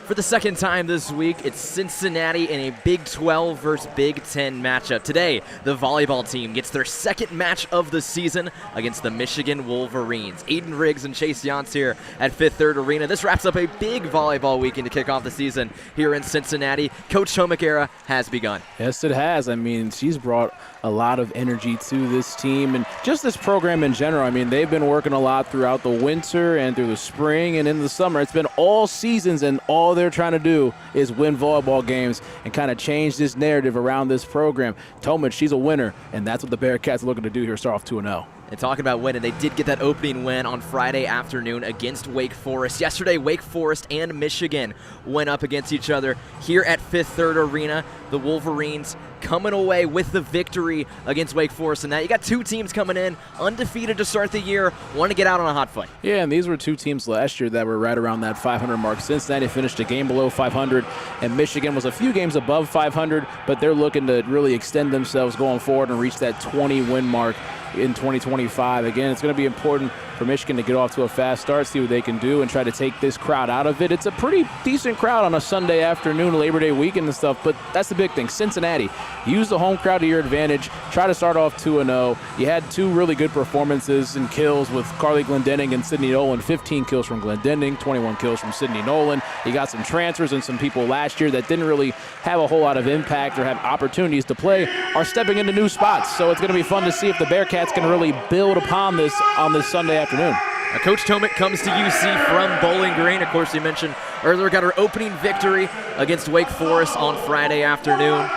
For the second time this week, it's Cincinnati in a Big 12 versus Big 10 matchup. Today, the volleyball team gets their second match of the season against the Michigan Wolverines. Aiden Riggs and Chase Yance here at Fifth Third Arena. This wraps up a big volleyball weekend to kick off the season here in Cincinnati. Coach Tomic era has begun. Yes, it has. I mean, she's brought a lot of energy to this team and just this program in general. I mean, they've been working a lot throughout the winter and through the spring and in the summer. It's been all seasons, and all they're trying to do is win volleyball games and kind of change this narrative around this program. Tomic, she's a winner, and that's what the Bearcats are looking to do here, start off 2-0. And talking about winning, they did get that opening win on Friday afternoon against Wake Forest. Yesterday, Wake Forest and Michigan went up against each other here at Fifth Third Arena. The Wolverines coming away with the victory against Wake Forest. And now you got two teams coming in undefeated to start the year, want to get out on a hot foot. Yeah, and these were two teams last year that were right around that 500 mark. Cincinnati finished a game below 500, and Michigan was a few games above 500, but they're looking to really extend themselves going forward and reach that 20-win mark in 2025. Again, it's going to be important for Michigan to get off to a fast start, see what they can do, and try to take this crowd out of it. It's a pretty decent crowd on a Sunday afternoon, Labor Day weekend and stuff, but that's the big thing. Cincinnati, use the home crowd to your advantage. Try to start off 2-0. You had two really good performances and kills with Carly Glendenning and Sydney Nolan. 15 kills from Glendenning, 21 kills from Sydney Nolan. You got some transfers and some people last year that didn't really have a whole lot of impact or have opportunities to play are stepping into new spots. So it's going to be fun to see if the Bearcats can really build upon this on this Sunday afternoon. Coach Tomic comes to UC from Bowling Green. Of course, you mentioned earlier, got her opening victory against Wake Forest on Friday afternoon.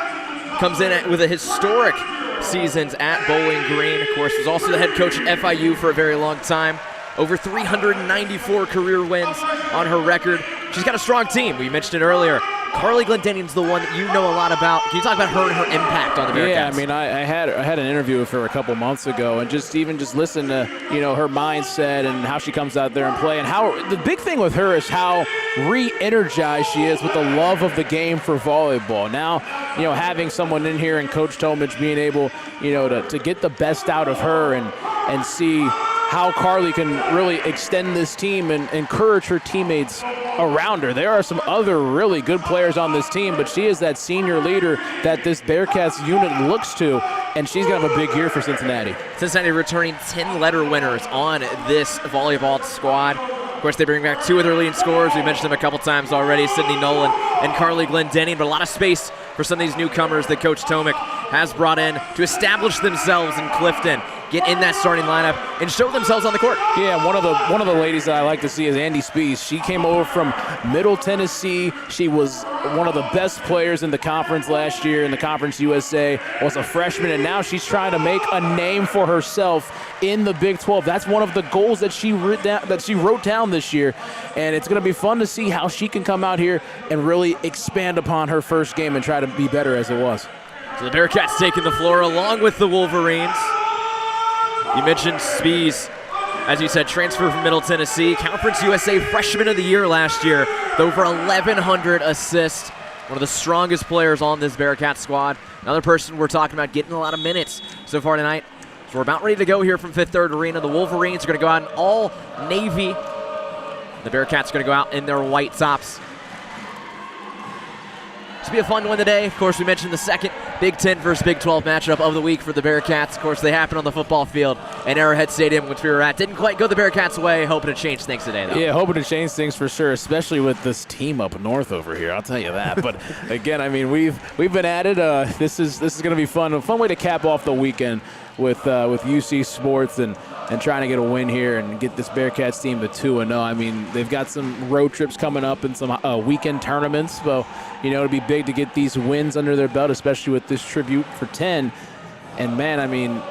Comes in with a historic seasons at Bowling Green. Of course, was also the head coach at FIU for a very long time. Over 394 career wins on her record. She's got a strong team. We mentioned it earlier. Carly Glendenning's the one that you know a lot about. Can you talk about her and her impact on the Bearcats? Yeah, I mean, I had an interview with her a couple months ago, and just listen to her mindset and how she comes out there and play, and how the big thing with her is how re-energized she is with the love of the game for volleyball. Now, having someone in here and Coach Tomic being able, to get the best out of her and see how Carly can really extend this team and encourage her teammates around her. There are some other really good players on this team, but she is that senior leader that this Bearcats unit looks to, and she's going to have a big year for Cincinnati. Cincinnati returning 10 letter winners on this volleyball squad. Of course, they bring back two of their leading scorers. We mentioned them a couple times already, Sydney Nolan and Carly Glendenning, but a lot of space for some of these newcomers that Coach Tomic has brought in to establish themselves in Clifton, get in that starting lineup, and show themselves on the court. Yeah, one of the ladies that I like to see is Andy Spees. She came over from Middle Tennessee. She was one of the best players in the conference last year in the Conference USA, was a freshman, and now she's trying to make a name for herself in the Big 12. That's one of the goals that she wrote down this year, and it's going to be fun to see how she can come out here and really expand upon her first game and try to be better as it was. So the Bearcats taking the floor along with the Wolverines. You mentioned Spees, as you said, transfer from Middle Tennessee, Conference USA Freshman of the Year last year, with over 1,100 assists. One of the strongest players on this Bearcat squad. Another person we're talking about getting a lot of minutes so far tonight. So we're about ready to go here from Fifth Third Arena. The Wolverines are going to go out in all navy. The Bearcats are going to go out in their white tops. It's going to be a fun one today. Of course, we mentioned the second Big 10 versus Big 12 matchup of the week for the Bearcats. Of course, they happen on the football field at Arrowhead Stadium, which we were at. Didn't quite go the Bearcats' way. Hoping to change things today, though. Yeah, hoping to change things for sure, especially with this team up north over here. I'll tell you that. But again, I mean, we've been at it. This is going to be fun. A fun way to cap off the weekend with UC Sports and trying to get a win here and get this Bearcats team to 2-0. I mean, they've got some road trips coming up and some weekend tournaments. So, it'd be big to get these wins under their belt, especially with this tribute for 10. And, man, I mean,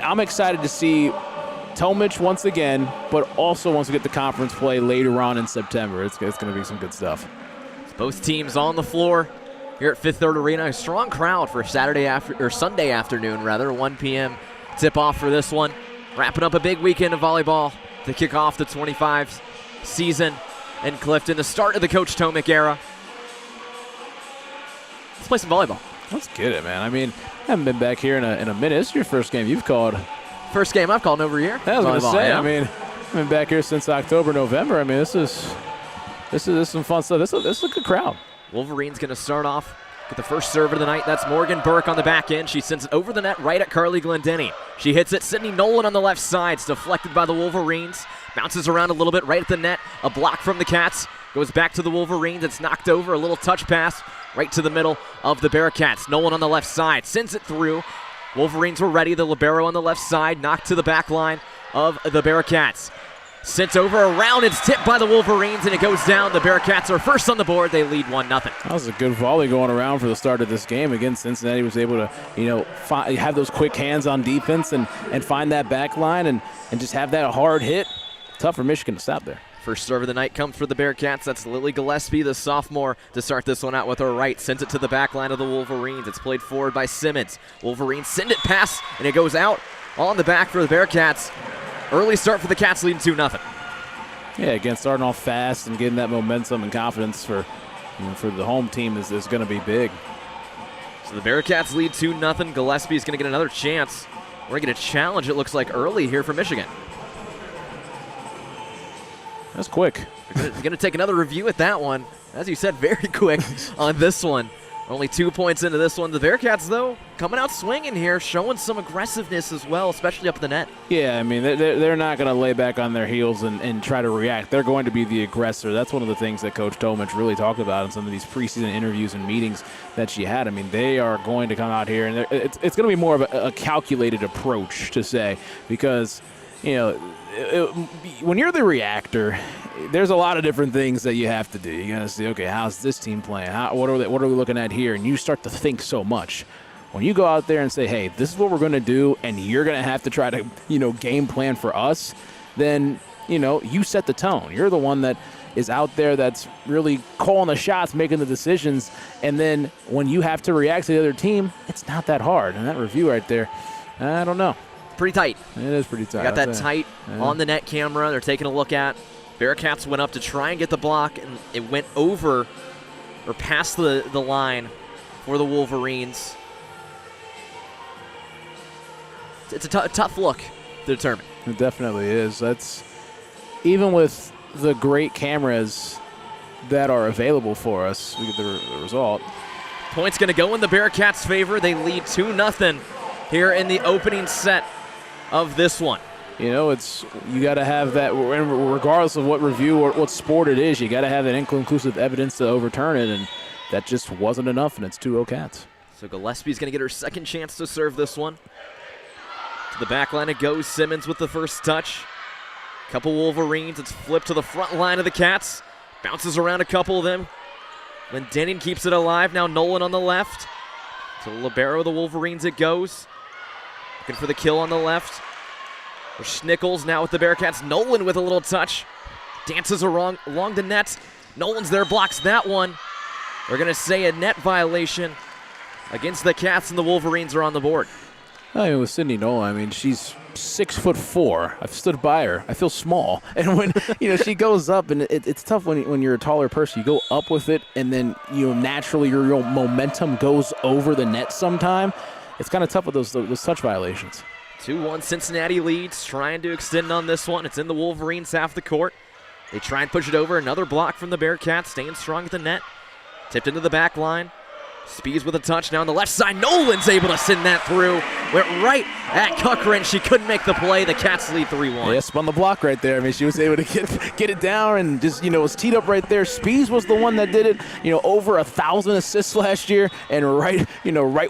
I'm excited to see Tomic once again, but also once we get the conference play later on in September. It's going to be some good stuff. Both teams on the floor here at Fifth Third Arena. A strong crowd for Sunday afternoon, 1 p.m. tip-off for this one. Wrapping up a big weekend of volleyball to kick off the 25 season in Clifton, the start of the Coach Tomic era. Let's play some volleyball. Let's get it, man. I mean, I haven't been back here in a minute. This is your first game you've called. First game I've called in over a year. I was going to say, yeah. I mean, I've been back here since October, November. I mean, this is This is some fun stuff. This is a good crowd. Wolverines going to start off with the first serve of the night. That's Morgan Burke on the back end. She sends it over the net right at Carly Glendenning. She hits it. Sydney Nolan on the left side. It's deflected by the Wolverines. Bounces around a little bit right at the net. A block from the Cats. Goes back to the Wolverines. It's knocked over. A little touch pass right to the middle of the Bearcats. Nolan on the left side. Sends it through. Wolverines were ready. The libero on the left side. Knocked to the back line of the Bearcats. Sent over around. It's tipped by the Wolverines, and it goes down. The Bearcats are first on the board. They lead 1-0. That was a good volley going around for the start of this game. Again, Cincinnati was able to, have those quick hands on defense and find that back line and just have that hard hit. Tough for Michigan to stop there. First serve of the night comes for the Bearcats. That's Lily Gillespie, the sophomore, to start this one out with her right. Sends it to the back line of the Wolverines. It's played forward by Simmons. Wolverines send it past, and it goes out on the back for the Bearcats. Early start for the Cats, leading 2-0. Yeah, again, starting off fast and getting that momentum and confidence for the home team is going to be big. So the Bearcats lead 2-0. Gillespie is going to get another chance. We're going to get a challenge, it looks like, early here for Michigan. That's quick. We're going to take another review at that one. As you said, very quick on this one. Only 2 points into this one. The Bearcats, though, coming out swinging here, showing some aggressiveness as well, especially up the net. Yeah, I mean, they're not going to lay back on their heels and try to react. They're going to be the aggressor. That's one of the things that Coach Tomich really talked about in some of these preseason interviews and meetings that she had. I mean, they are going to come out here, and it's going to be more of a calculated approach to say, because, when you're the reactor, there's a lot of different things that you have to do. You got to say, okay, how's this team playing? What are we looking at here? And you start to think so much. When you go out there and say, hey, this is what we're going to do, and you're going to have to try to, game plan for us, then, you set the tone. You're the one that is out there that's really calling the shots, making the decisions, and then when you have to react to the other team, it's not that hard. And that review right there, I don't know. Pretty tight. It is pretty tight. Got that tight on the net camera. They're taking a look at. Bearcats went up to try and get the block, and it went over or past the line for the Wolverines. It's a tough look to determine. It definitely is. That's even with the great cameras that are available for us, we get the result. Point's going to go in the Bearcats' favor. They lead 2-0 here in the opening set of this one. You got to have that, regardless of what review or what sport it is, you got to have that inconclusive evidence to overturn it, and that just wasn't enough, and it's 2-0 Cats. So Gillespie's going to get her second chance to serve this one. To the back line it goes. Simmons with the first touch. Couple Wolverines. It's flipped to the front line of the Cats. Bounces around a couple of them. Glendenning keeps it alive. Now Nolan on the left. To the libero of the Wolverines it goes. Looking for the kill on the left. There's Schnickels now with the Bearcats. Nolan with a little touch. Dances along the net. Nolan's there, blocks that one. They're going to say a net violation against the Cats, and the Wolverines are on the board. I mean, with Sydney Nolan, she's 6'4". I've stood by her. I feel small. And when, she goes up, and it's tough when you're a taller person. You go up with it, and then, naturally your momentum goes over the net sometime. It's kind of tough with those touch violations. 2-1 Cincinnati leads, trying to extend on this one. It's in the Wolverines' half the court. They try and push it over. Another block from the Bearcats, staying strong at the net. Tipped into the back line. Spees with a touch now on the left side. Nolan's able to send that through. Went right at Cochran. She couldn't make the play. The Cats lead 3-1. Yeah, spun the block right there. She was able to get it down and just, was teed up right there. Spees was the one that did it. Over 1,000 assists last year, and right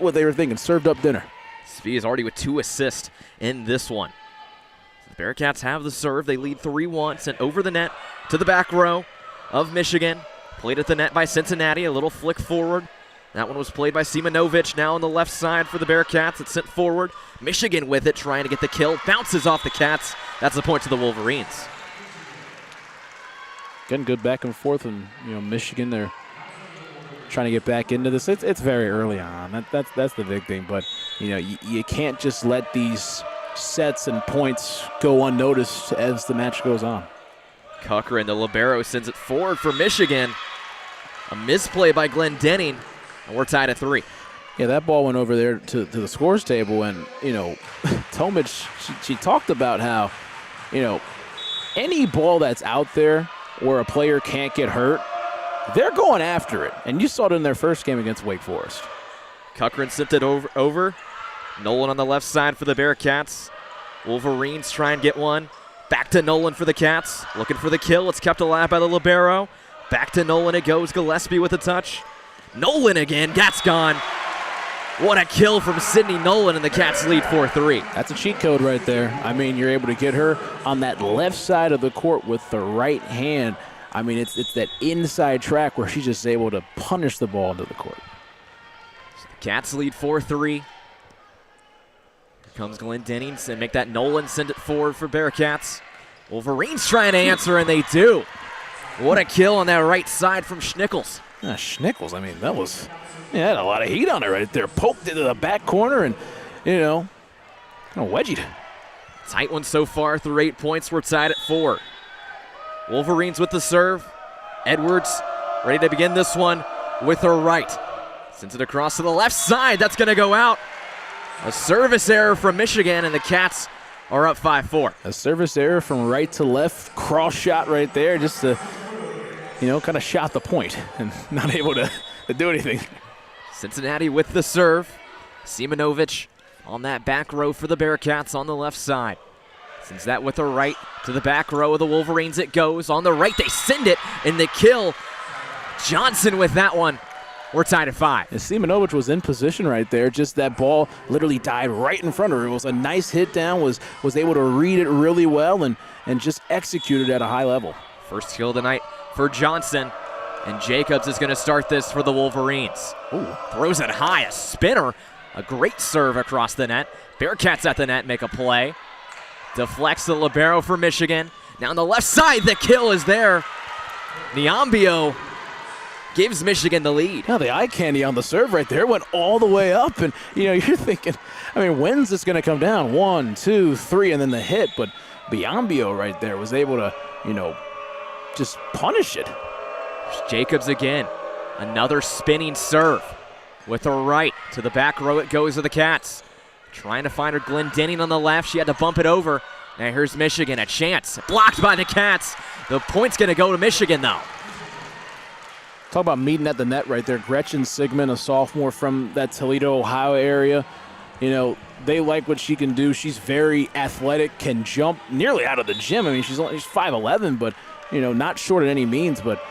what they were thinking. Served up dinner. Spees already with 2 assists in this one. The Bearcats have the serve. They lead 3-1. Sent over the net to the back row of Michigan. Played at the net by Cincinnati. A little flick forward. That one was played by Simonovic now on the left side for the Bearcats. It's sent forward. Michigan with it, trying to get the kill. Bounces off the Cats. That's the point to the Wolverines. Getting good back and forth, and Michigan, they're trying to get back into this. It's very early on. That's the big thing. But you can't just let these sets and points go unnoticed as the match goes on. Cochran, the libero, sends it forward for Michigan. A misplay by Glendenning. And we're tied at 3. Yeah, that ball went over there to the scores table, and, Tomich, she talked about how, any ball that's out there, where a player can't get hurt, they're going after it. And you saw it in their first game against Wake Forest. Cochran sent it over. Nolan on the left side for the Bearcats. Wolverines try and get one. Back to Nolan for the Cats. Looking for the kill. It's kept alive by the libero. Back to Nolan it goes. Gillespie with a touch. Nolan again. That's gone. What a kill from Sydney Nolan, and the Cats lead 4-3. That's a cheat code right there. I mean, you're able to get her on that left side of the court with the right hand. I mean, it's that inside track where she's just able to punish the ball into the court. So the Cats lead 4-3. Here comes Glendenning and make that Nolan send it forward for Bearcats. Wolverines trying to answer, and they do. What a kill on that right side from Schnickels. Schnickels, I mean, that was... Yeah, had a lot of heat on it right there. Poked into the back corner and, kind of wedgied. Tight one so far through 8 points. We're tied at 4. Wolverines with the serve. Edwards ready to begin this one with her right. Sends it across to the left side. That's going to go out. A service error from Michigan, and the Cats are up 5-4. A service error from right to left. Cross shot right there just to, kind of shot the point and not able to do anything. Cincinnati with the serve. Simonovic on that back row for the Bearcats on the left side. Sends that with her right to the back row of the Wolverines. It goes on the right. They send it in the kill. Johnson with that one. We're tied at 5. And Simonovic was in position right there. Just that ball literally died right in front of her. It was a nice hit down. Was able to read it really well and just execute it at a high level. First kill tonight for Johnson. And Jacobs is going to start this for the Wolverines. Ooh, throws it high, a spinner. A great serve across the net. Bearcats at the net make a play. Deflects the libero for Michigan. Now on the left side, the kill is there. Niambio gives Michigan the lead. Now the eye candy on the serve right there went all the way up. And, you're thinking, when's this going to come down? 1, 2, 3, and then the hit. But Biambio right there was able to, just punish it. Jacobs again. Another spinning serve with her right. To the back row it goes to the Cats. Trying to find her Glendenning on the left. She had to bump it over. Now here's Michigan. A chance. Blocked by the Cats. The point's going to go to Michigan, though. Talk about meeting at the net right there. Gretchen Sigmund, a sophomore from that Toledo, Ohio area. They like what she can do. She's very athletic, can jump nearly out of the gym. She's 5'11", but, not short at any means, but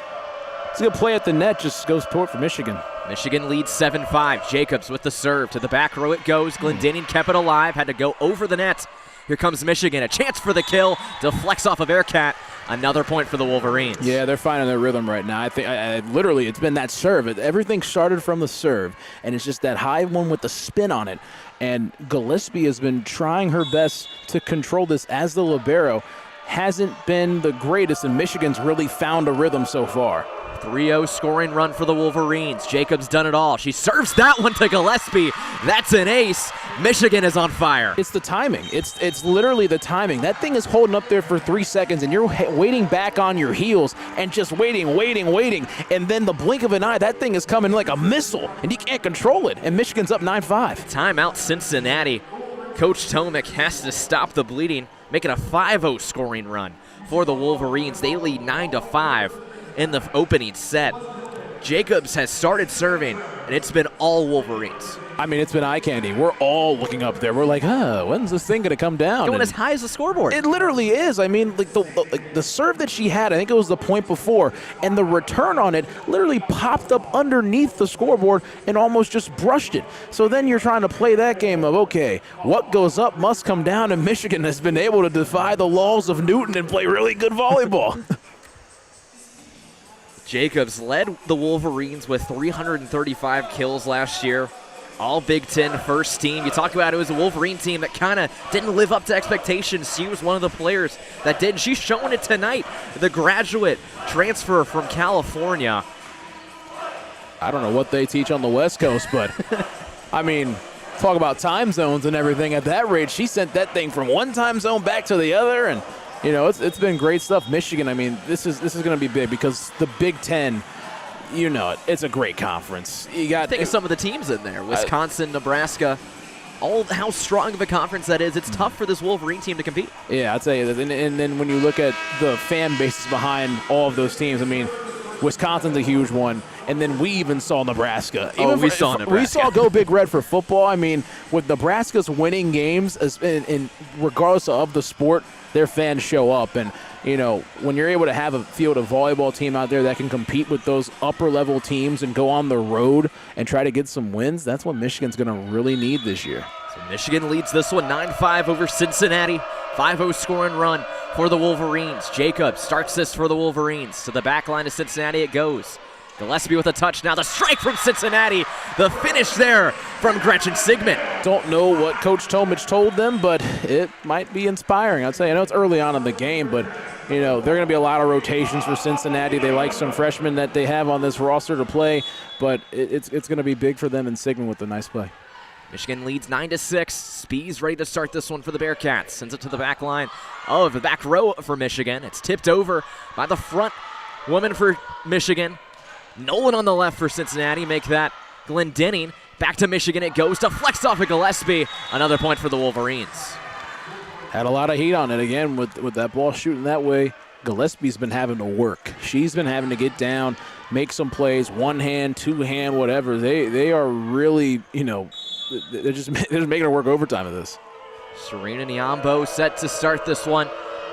it's a good play at the net, just goes toward for Michigan. Michigan leads 7-5. Jacobs with the serve. To the back row it goes. Glendenning kept it alive. Had to go over the net. Here comes Michigan. A chance for the kill. Deflects off of Bearcat. Another point for the Wolverines. Yeah, they're finding their rhythm right now. I think literally it's been that serve. Everything started from the serve, and it's just that high one with the spin on it. And Gillespie has been trying her best to control this as the libero. Hasn't been the greatest, and Michigan's really found a rhythm so far. 3-0 scoring run for the Wolverines. Jacobs done it all. She serves that one to Gillespie. That's an ace. Michigan is on fire. It's the timing. It's literally the timing. That thing is holding up there for 3 seconds, and you're waiting back on your heels and just waiting. And then the blink of an eye, that thing is coming like a missile, and you can't control it. And Michigan's up 9-5. Timeout Cincinnati. Coach Tomic has to stop the bleeding, making a 5-0 scoring run for the Wolverines. They lead 9-5. In the opening set. Jacobs has started serving, and it's been all Wolverines. It's been eye candy. We're all looking up there. We're like, when's this thing going to come down? Going as high as the scoreboard. It literally is. The serve that she had, I think it was the point before, and the return on it literally popped up underneath the scoreboard and almost just brushed it. So then you're trying to play that game of, okay, what goes up must come down, and Michigan has been able to defy the laws of Newton and play really good volleyball. Jacobs led the Wolverines with 335 kills last year. All Big Ten first team. You talk about it was a Wolverine team that kind of didn't live up to expectations. She was one of the players that did. She's showing it tonight. The graduate transfer from California. I don't know what they teach on the West Coast, but, talk about time zones and everything. At that rate, she sent that thing from one time zone back to the other, and it's been great stuff. Michigan, this is going to be big because the Big Ten, it's a great conference. You got think of some of the teams in there: Wisconsin, Nebraska, how strong of a conference that is, it's tough for this Wolverine team to compete. Yeah, I'd say that. And then when you look at the fan bases behind all of those teams, I mean, Wisconsin's a huge one. And then we even saw Nebraska. We saw Nebraska. We saw Go Big Red for football. I mean, with Nebraska's winning games, and regardless of the sport, their fans show up. And, when you're able to have a field of volleyball team out there that can compete with those upper-level teams and go on the road and try to get some wins, that's what Michigan's going to really need this year. So Michigan leads this one 9-5 over Cincinnati. 5-0 score and run for the Wolverines. Jacob starts this for the Wolverines. To the back line of Cincinnati it goes. Gillespie with a touch now. The strike from Cincinnati. The finish there from Gretchen Sigmund. Don't know what Coach Tomich told them, but it might be inspiring. I'd say, I know it's early on in the game, but, there are going to be a lot of rotations for Cincinnati. They like some freshmen that they have on this roster to play, but it's going to be big for them and Sigmund with a nice play. Michigan leads 9-6. Spees ready to start this one for the Bearcats. Sends it to the back line. Oh, the back row for Michigan. It's tipped over by the front woman for Michigan. Nolan on the left for Cincinnati. Make that Glendenning. Back to Michigan it goes. Deflects off of Gillespie. Another point for the Wolverines. Had a lot of heat on it again with that ball shooting that way. Gillespie's been having to work. She's been having to get down, make some plays, one hand, two hand, whatever. They are really, they're just making her work overtime of this. Serena Niambo set to start this one.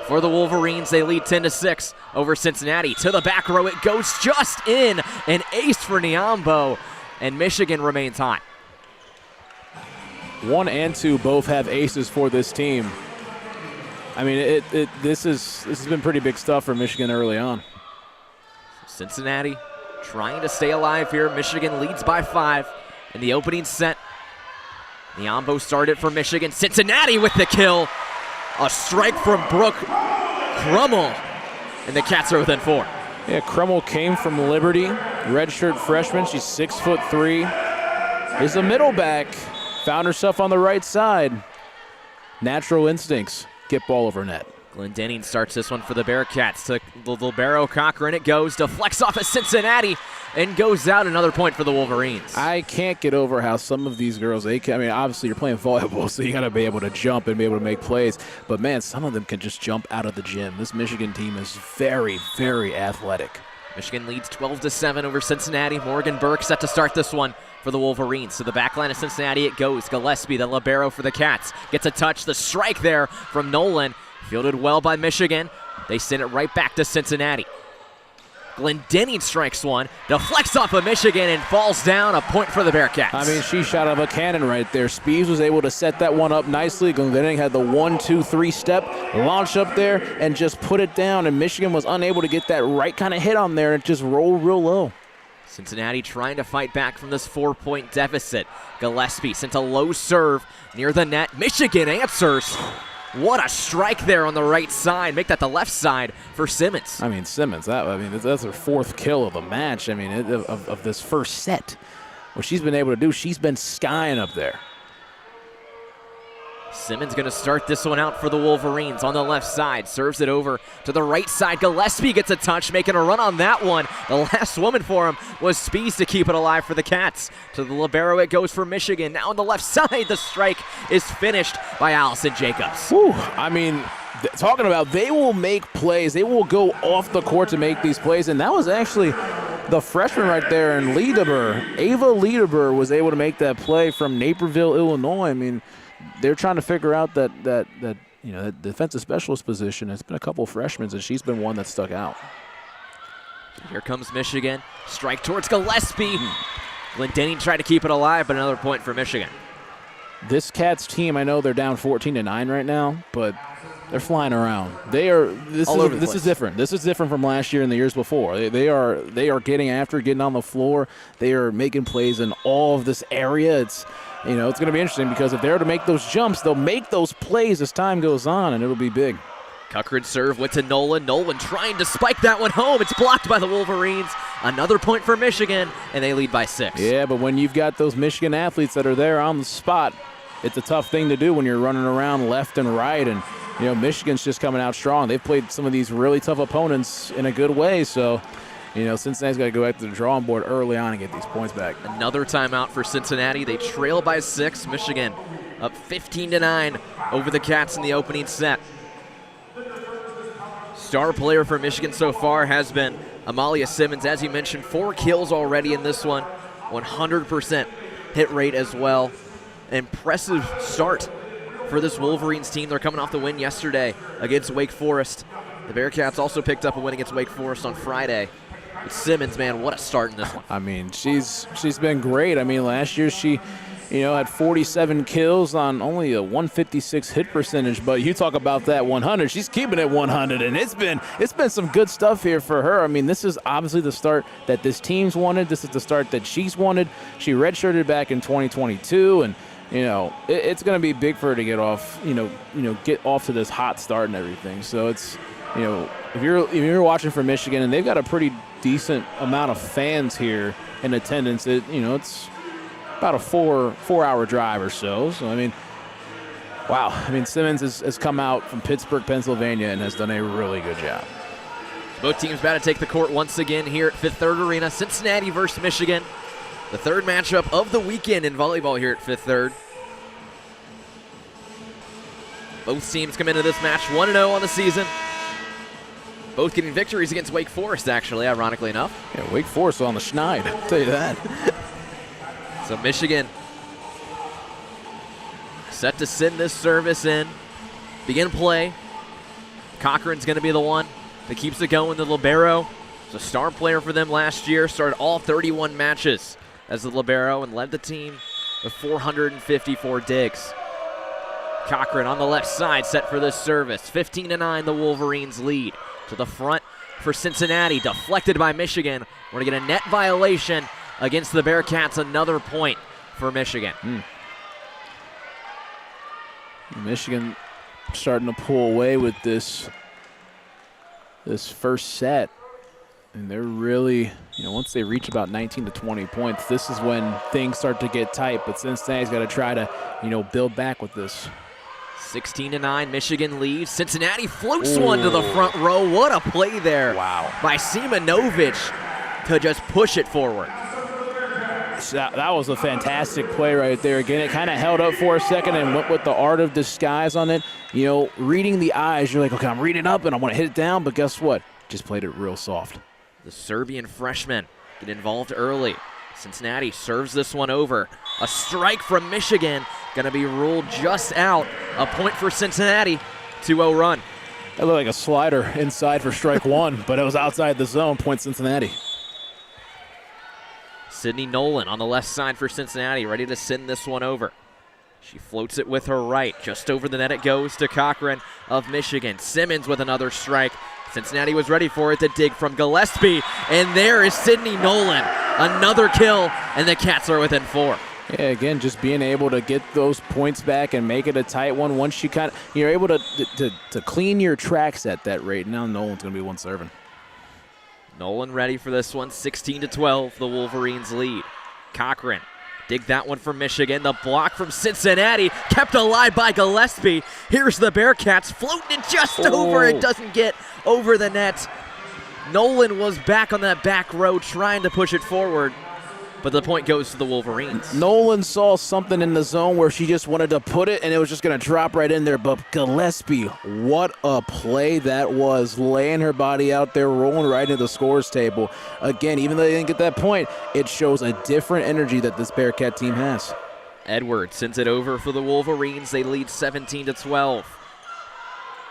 For the Wolverines, they lead 10-6 over Cincinnati. To the back row, it goes just in. An ace for Niambo, and Michigan remains hot. 1 and 2 both have aces for this team. I mean, this has been pretty big stuff for Michigan early on. Cincinnati trying to stay alive here. Michigan leads by 5 in the opening set. Niambo started for Michigan. Cincinnati with the kill. A strike from Brooke Crummel, and the Cats are within 4. Yeah, Crummel came from Liberty, redshirt freshman. She's 6'3". Is a middle back. Found herself on the right side. Natural instincts. Get ball over net. Glendenning starts this one for the Bearcats. To the libero Cochran it goes. Deflects off of Cincinnati and goes out. Another point for the Wolverines. I can't get over how some of these girls, obviously you're playing volleyball, so you got to be able to jump and be able to make plays. But, man, some of them can just jump out of the gym. This Michigan team is very, very athletic. Michigan leads 12-7 over Cincinnati. Morgan Burke set to start this one for the Wolverines. To the back line of Cincinnati it goes. Gillespie, the libero for the Cats, gets a touch. The strike there from Nolan. Fielded well by Michigan. They send it right back to Cincinnati. Glendenning strikes one, deflects off of Michigan, and falls down. A point for the Bearcats. I mean, she shot out of a cannon right there. Spees was able to set that one up nicely. Glendenning had the 1-2-3 step, launch up there, and just put it down. And Michigan was unable to get that right kind of hit on there. It just rolled real low. Cincinnati trying to fight back from this 4-point deficit. Gillespie sent a low serve near the net. Michigan answers. What a strike there on the right side. Make that the left side for Simmons. I mean, Simmons, that's her 4th kill of the match. I mean, of this first set. What she's been able to do, she's been skying up there. Simmons going to start this one out for the Wolverines on the left side. Serves it over to the right side. Gillespie gets a touch, making a run on that one. The last woman for him was Spees to keep it alive for the Cats. To the libero it goes for Michigan. Now on the left side, the strike is finished by Allison Jacobs. Whew. I mean, talking about they will make plays. They will go off the court to make these plays. And that was actually the freshman right there in Liederber. Ava Liederber was able to make that play from Naperville, Illinois. I mean, they're trying to figure out that defensive specialist position. It's been a couple freshmen, and she's been one that stuck out. Here comes Michigan. Strike towards Gillespie. Glendenning tried to keep it alive, but another point for Michigan. This Cats team, I know they're down 14-9 right now, but they're flying around. This is different. This is different from last year and the years before. They are getting after, getting on the floor. They are making plays in all of this area. It's going to be interesting because if they're to make those jumps, they'll make those plays as time goes on, and it'll be big. Cochran serve went to Nolan. Nolan trying to spike that one home. It's blocked by the Wolverines. Another point for Michigan, and they lead by 6. Yeah, but when you've got those Michigan athletes that are there on the spot, it's a tough thing to do when you're running around left and right. And, Michigan's just coming out strong. They've played some of these really tough opponents in a good way. So, Cincinnati's got to go back to the drawing board early on and get these points back. Another timeout for Cincinnati. They trail by 6. Michigan up 15-9 over the Cats in the opening set. Star player for Michigan so far has been Amalia Simmons. As you mentioned, 4 kills already in this one, 100% hit rate as well. Impressive start for this Wolverines team. They're coming off the win yesterday against Wake Forest. The Bearcats also picked up a win against Wake Forest on Friday. But Simmons, man, what a start in this one. I mean, she's been great. I mean, last year she had 47 kills on only a 156 hit percentage, but you talk about that 100, she's keeping it 100, and it's been some good stuff here for her. I mean, this is obviously the start that this team's wanted. This is the start that she's wanted. She redshirted back in 2022, and it's going to be big for her to get off, get off to this hot start and everything. So it's, if you're watching for Michigan, and they've got a pretty decent amount of fans here in attendance, it's about a four-hour drive or so. So, I mean, wow. I mean, Simmons has come out from Pittsburgh, Pennsylvania, and has done a really good job. Both teams about to take the court once again here at Fifth Third Arena. Cincinnati versus Michigan. The third matchup of the weekend in volleyball here at Fifth Third. Both teams come into this match 1-0 on the season. Both getting victories against Wake Forest, actually, ironically enough. Yeah, Wake Forest on the schneid, I'll tell you that. So Michigan set to send this service in. Begin play. Cochran's going to be the one that keeps it going. The libero was a star player for them last year. Started all 31 matches as the libero and led the team with 454 digs. Cochran on the left side set for this service. 15-9 the Wolverines lead. To the front for Cincinnati. Deflected by Michigan. We're going to get a net violation against the Bearcats. Another point for Michigan. Michigan starting to pull away with this first set. And they're really, once they reach about 19 to 20 points, this is when things start to get tight. But Cincinnati's got to try to, build back with this. 16-9, Michigan leads. Cincinnati floats one to the front row. What a play there by Simonovic to just push it forward. That was a fantastic play right there. Again, it kind of held up for a second and went with the art of disguise on it. Reading the eyes, you're like, okay, I'm reading up and I want to hit it down, but guess what? Just played it real soft. The Serbian freshman get involved early. Cincinnati serves this one over. A strike from Michigan, going to be ruled just out. A point for Cincinnati, 2-0 run. That looked like a slider inside for strike one, but it was outside the zone, point Cincinnati. Sydney Nolan on the left side for Cincinnati, ready to send this one over. She floats it with her right. Just over the net it goes to Cochran of Michigan. Simmons with another strike. Cincinnati was ready for it. The dig from Gillespie. And there is Sydney Nolan. Another kill, and the Cats are within 4. Yeah, again, just being able to get those points back and make it a tight one. Once you're able to clean your tracks at that rate. Now Nolan's going to be one serving. Nolan ready for this one. 16-12, the Wolverines lead. Cochran, dig that one from Michigan. The block from Cincinnati, kept alive by Gillespie. Here's the Bearcats floating it just over. It doesn't get over the net. Nolan was back on that back row trying to push it forward, but the point goes to the Wolverines. Nolan saw something in the zone where she just wanted to put it, and it was just going to drop right in there. But Gillespie, what a play that was, laying her body out there, rolling right into the scores table. Again, even though they didn't get that point, it shows a different energy that this Bearcat team has. Edwards sends it over for the Wolverines. They lead 17-12.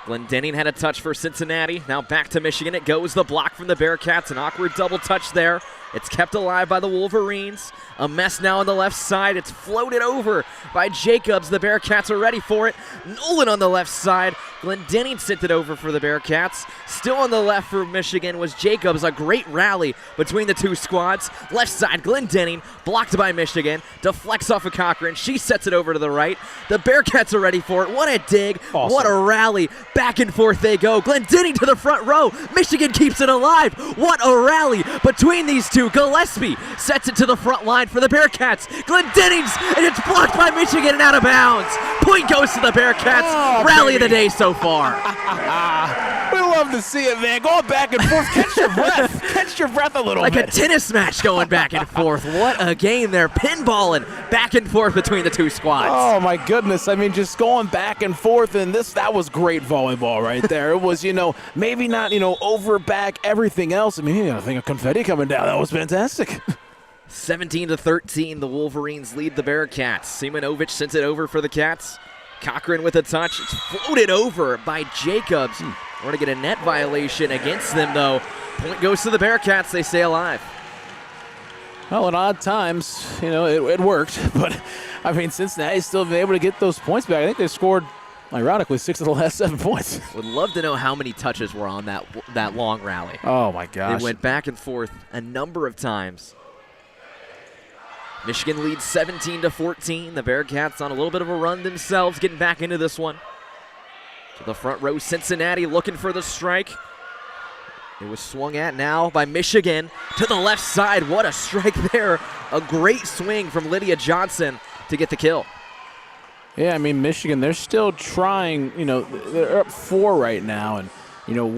Glendenning had a touch for Cincinnati. Now back to Michigan. It goes. The block from the Bearcats. An awkward double touch there. It's kept alive by the Wolverines. A mess now on the left side. It's floated over by Jacobs. The Bearcats are ready for it. Nolan on the left side. Glendenning sent it over for the Bearcats. Still on the left for Michigan was Jacobs. A great rally between the two squads. Left side, Glendenning, blocked by Michigan. Deflects off of Cochran. She sets it over to the right. The Bearcats are ready for it. What a dig. Awesome. What a rally. Back and forth they go. Glendenning to the front row. Michigan keeps it alive. What a rally between these two. Gillespie sets it to the front line for the Bearcats. Glendenning's, and it's blocked by Michigan and out of bounds. Point goes to the Bearcats. Rally of the day so far. We love to see it, man. Going back and forth. Catch your breath. catch your breath a little like bit. A tennis match going back and forth. What a game there. Pinballing back and forth between the two squads. Oh, my goodness. I mean, just going back and forth, and that was great volleyball right there. It was, maybe not, over back everything else. I mean, I think of confetti coming down. That was fantastic. 17-13, the Wolverines lead the Bearcats. Simonovic sends it over for the Cats. Cochran with a touch. It's floated over by Jacobs. We're going to get a net violation against them, though. Point goes to the Bearcats. They stay alive. Well, at odd times, it worked. But, I mean, Cincinnati's still been able to get those points back. I think they scored, ironically, 6 of the last 7 points. Would love to know how many touches were on that long rally. Oh, my gosh. They went back and forth a number of times. Michigan leads 17-14. The Bearcats on a little bit of a run themselves, getting back into this one. To the front row, Cincinnati looking for the strike. It was swung at now by Michigan to the left side. What a strike there. A great swing from Lydia Johnson to get the kill. Yeah, I mean, Michigan, they're still trying, they're up 4 right now. And,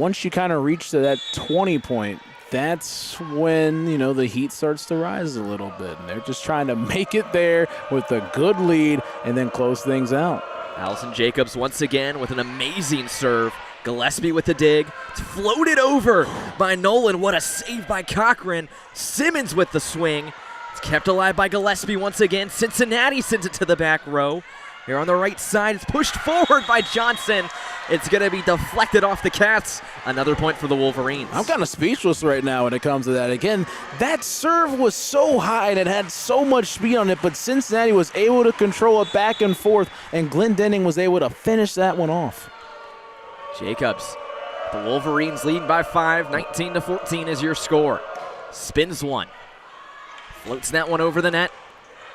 once you kind of reach to that 20 point, that's when, the heat starts to rise a little bit. And they're just trying to make it there with a good lead and then close things out. Allison Jacobs once again with an amazing serve. Gillespie with the dig. It's floated over by Nolan. What a save by Cochran. Simmons with the swing. It's kept alive by Gillespie once again. Cincinnati sends it to the back row. Here on the right side, it's pushed forward by Johnson. It's going to be deflected off the Cats. Another point for the Wolverines. I'm kind of speechless right now when it comes to that. Again, that serve was so high and it had so much speed on it, but Cincinnati was able to control it back and forth, and Glendenning was able to finish that one off. Jacobs, the Wolverines lead by 5. 19-14 is your score. Spins one. Floats that one over the net.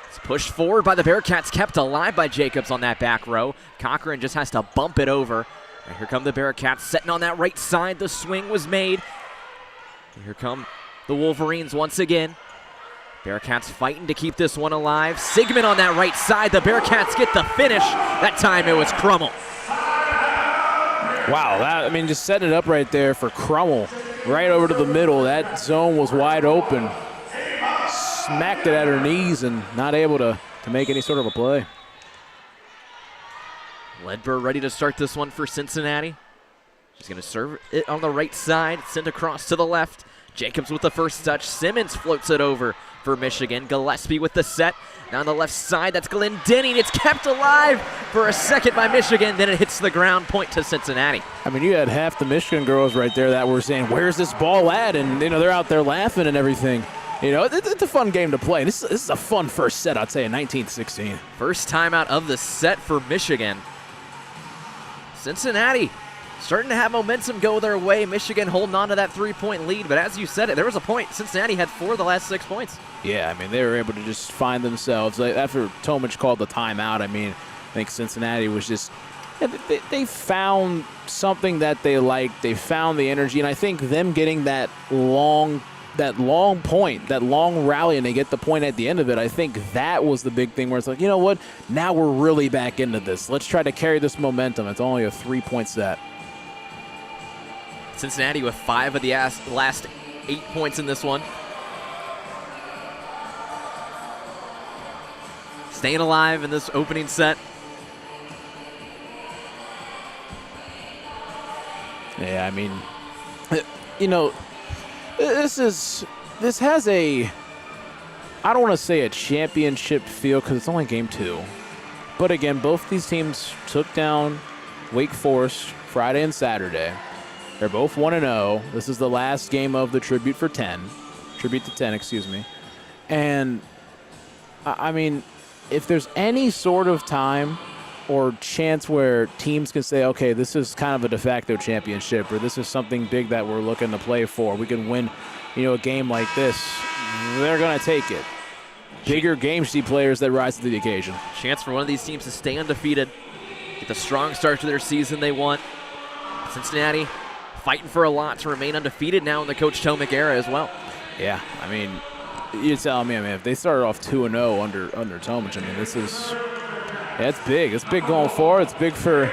It's pushed forward by the Bearcats, kept alive by Jacobs on that back row. Cochran just has to bump it over. And here come the Bearcats setting on that right side. The swing was made. And here come the Wolverines once again. Bearcats fighting to keep this one alive. Sigmund on that right side. The Bearcats get the finish. That time it was Crummel. Wow, just setting it up right there for Crummel. Right over to the middle. That zone was wide open. Smacked it at her knees and not able to make any sort of a play. Ledbetter ready to start this one for Cincinnati. She's going to serve it on the right side, send across to the left. Jacobs with the first touch. Simmons floats it over for Michigan. Gillespie with the set. Now on the left side, that's Glendenning. It's kept alive for a second by Michigan. Then it hits the ground, point to Cincinnati. I mean, you had half the Michigan girls right there that were saying, where's this ball at? And, they're out there laughing and everything. It's a fun game to play. This is a fun first set, I'd say, in 19-16. First timeout of the set for Michigan. Cincinnati starting to have momentum go their way. Michigan holding on to that 3-point lead. But as you said it, there was a point. Cincinnati had 4 of the last 6 points. Yeah, I mean, they were able to just find themselves. After Tomic called the timeout, I think Cincinnati was just they found something that they liked. They found the energy. And I think them getting that long point, that long rally, and they get the point at the end of it, I think that was the big thing where it's like, you know what, now we're really back into this. Let's try to carry this momentum. It's only a 3-point set. Cincinnati with 5 of the last 8 points in this one. Staying alive in this opening set. Yeah, I mean, this has a, I don't want to say a championship feel because it's only game 2. But again, both these teams took down Wake Forest Friday and Saturday. They're both 1-0. This is the last game of the Tribute to 10, excuse me. And, I mean, if there's any sort of time or chance where teams can say, okay, this is kind of a de facto championship, or this is something big that we're looking to play for, we can win, a game like this, they're going to take it. Bigger game see players that rise to the occasion. Chance for one of these teams to stay undefeated, get the strong start to their season they want. Cincinnati fighting for a lot to remain undefeated now in the Coach Tomic era as well. Yeah, I mean, you're telling me, if they started off 2-0 under Tomic, this is, it's big. It's big going forward. It's big for,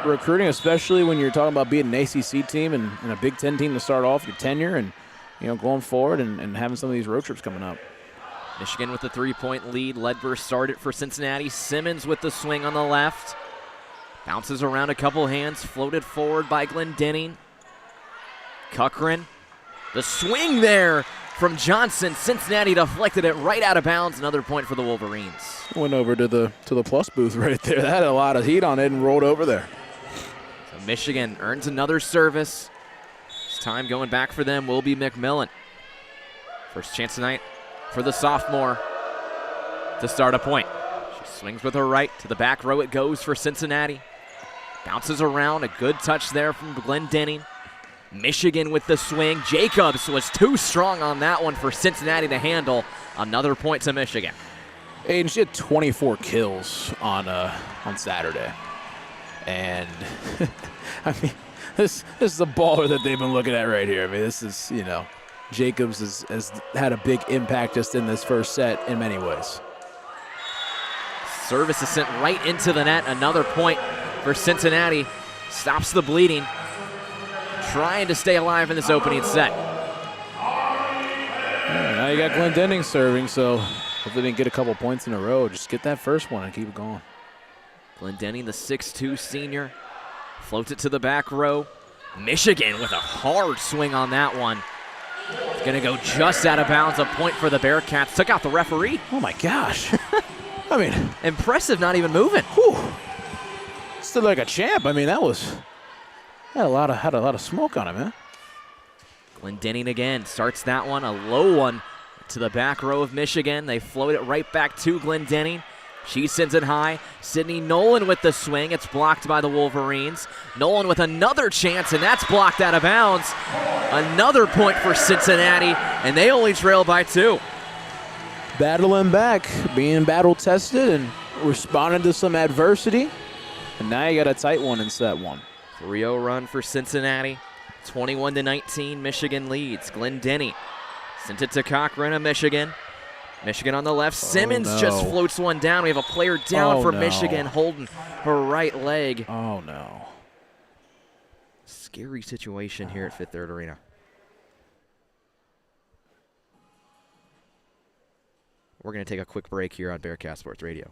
recruiting, especially when you're talking about being an ACC team and a Big Ten team to start off your tenure and, going forward and having some of these road trips coming up. Michigan with the 3-point lead. Ledbetter started for Cincinnati. Simmons with the swing on the left. Bounces around a couple hands, floated forward by Glendenning. Cochran, the swing there from Johnson. Cincinnati deflected it right out of bounds. Another point for the Wolverines. Went over to the plus booth right there. That had a lot of heat on it and rolled over there. So Michigan earns another service. This time going back for them will be McMillan. First chance tonight for the sophomore to start a point. She swings with her right. To the back row it goes for Cincinnati. Bounces around. A good touch there from Glendenning. Michigan with the swing. Jacobs was too strong on that one for Cincinnati to handle. Another point to Michigan. Aiden, she had 24 kills on Saturday. And, I mean, this is the baller that they've been looking at right here. I mean, this is, Jacobs has had a big impact just in this first set in many ways. Service is sent right into the net. Another point for Cincinnati. Stops the bleeding. Trying to stay alive in this opening set. Yeah, now you got Glendenning serving, so hopefully they can get a couple points in a row. Just get that first one and keep it going. Glendenning, the 6'2 senior, floats it to the back row. Michigan with a hard swing on that one. It's going to go just out of bounds. A point for the Bearcats. Took out the referee. Oh, my gosh. I mean. Impressive, not even moving. Whew. Stood like a champ. I mean, had a lot of smoke on him, man. Glendenning again starts that one, a low one to the back row of Michigan. They float it right back to Glendenning. She sends it high. Sydney Nolan with the swing. It's blocked by the Wolverines. Nolan with another chance, and that's blocked out of bounds. Another point for Cincinnati, and they only trail by 2. Battling back, being battle-tested and responding to some adversity. And now you got a tight one in set 1. 3-0 run for Cincinnati. 21-19, Michigan leads. Glendenning sent it to Cochran of Michigan. Michigan on the left. Simmons just floats one down. We have a player down for Michigan holding her right leg. Oh, no. Scary situation here at Fifth Third Arena. We're going to take a quick break here on Bearcat Sports Radio.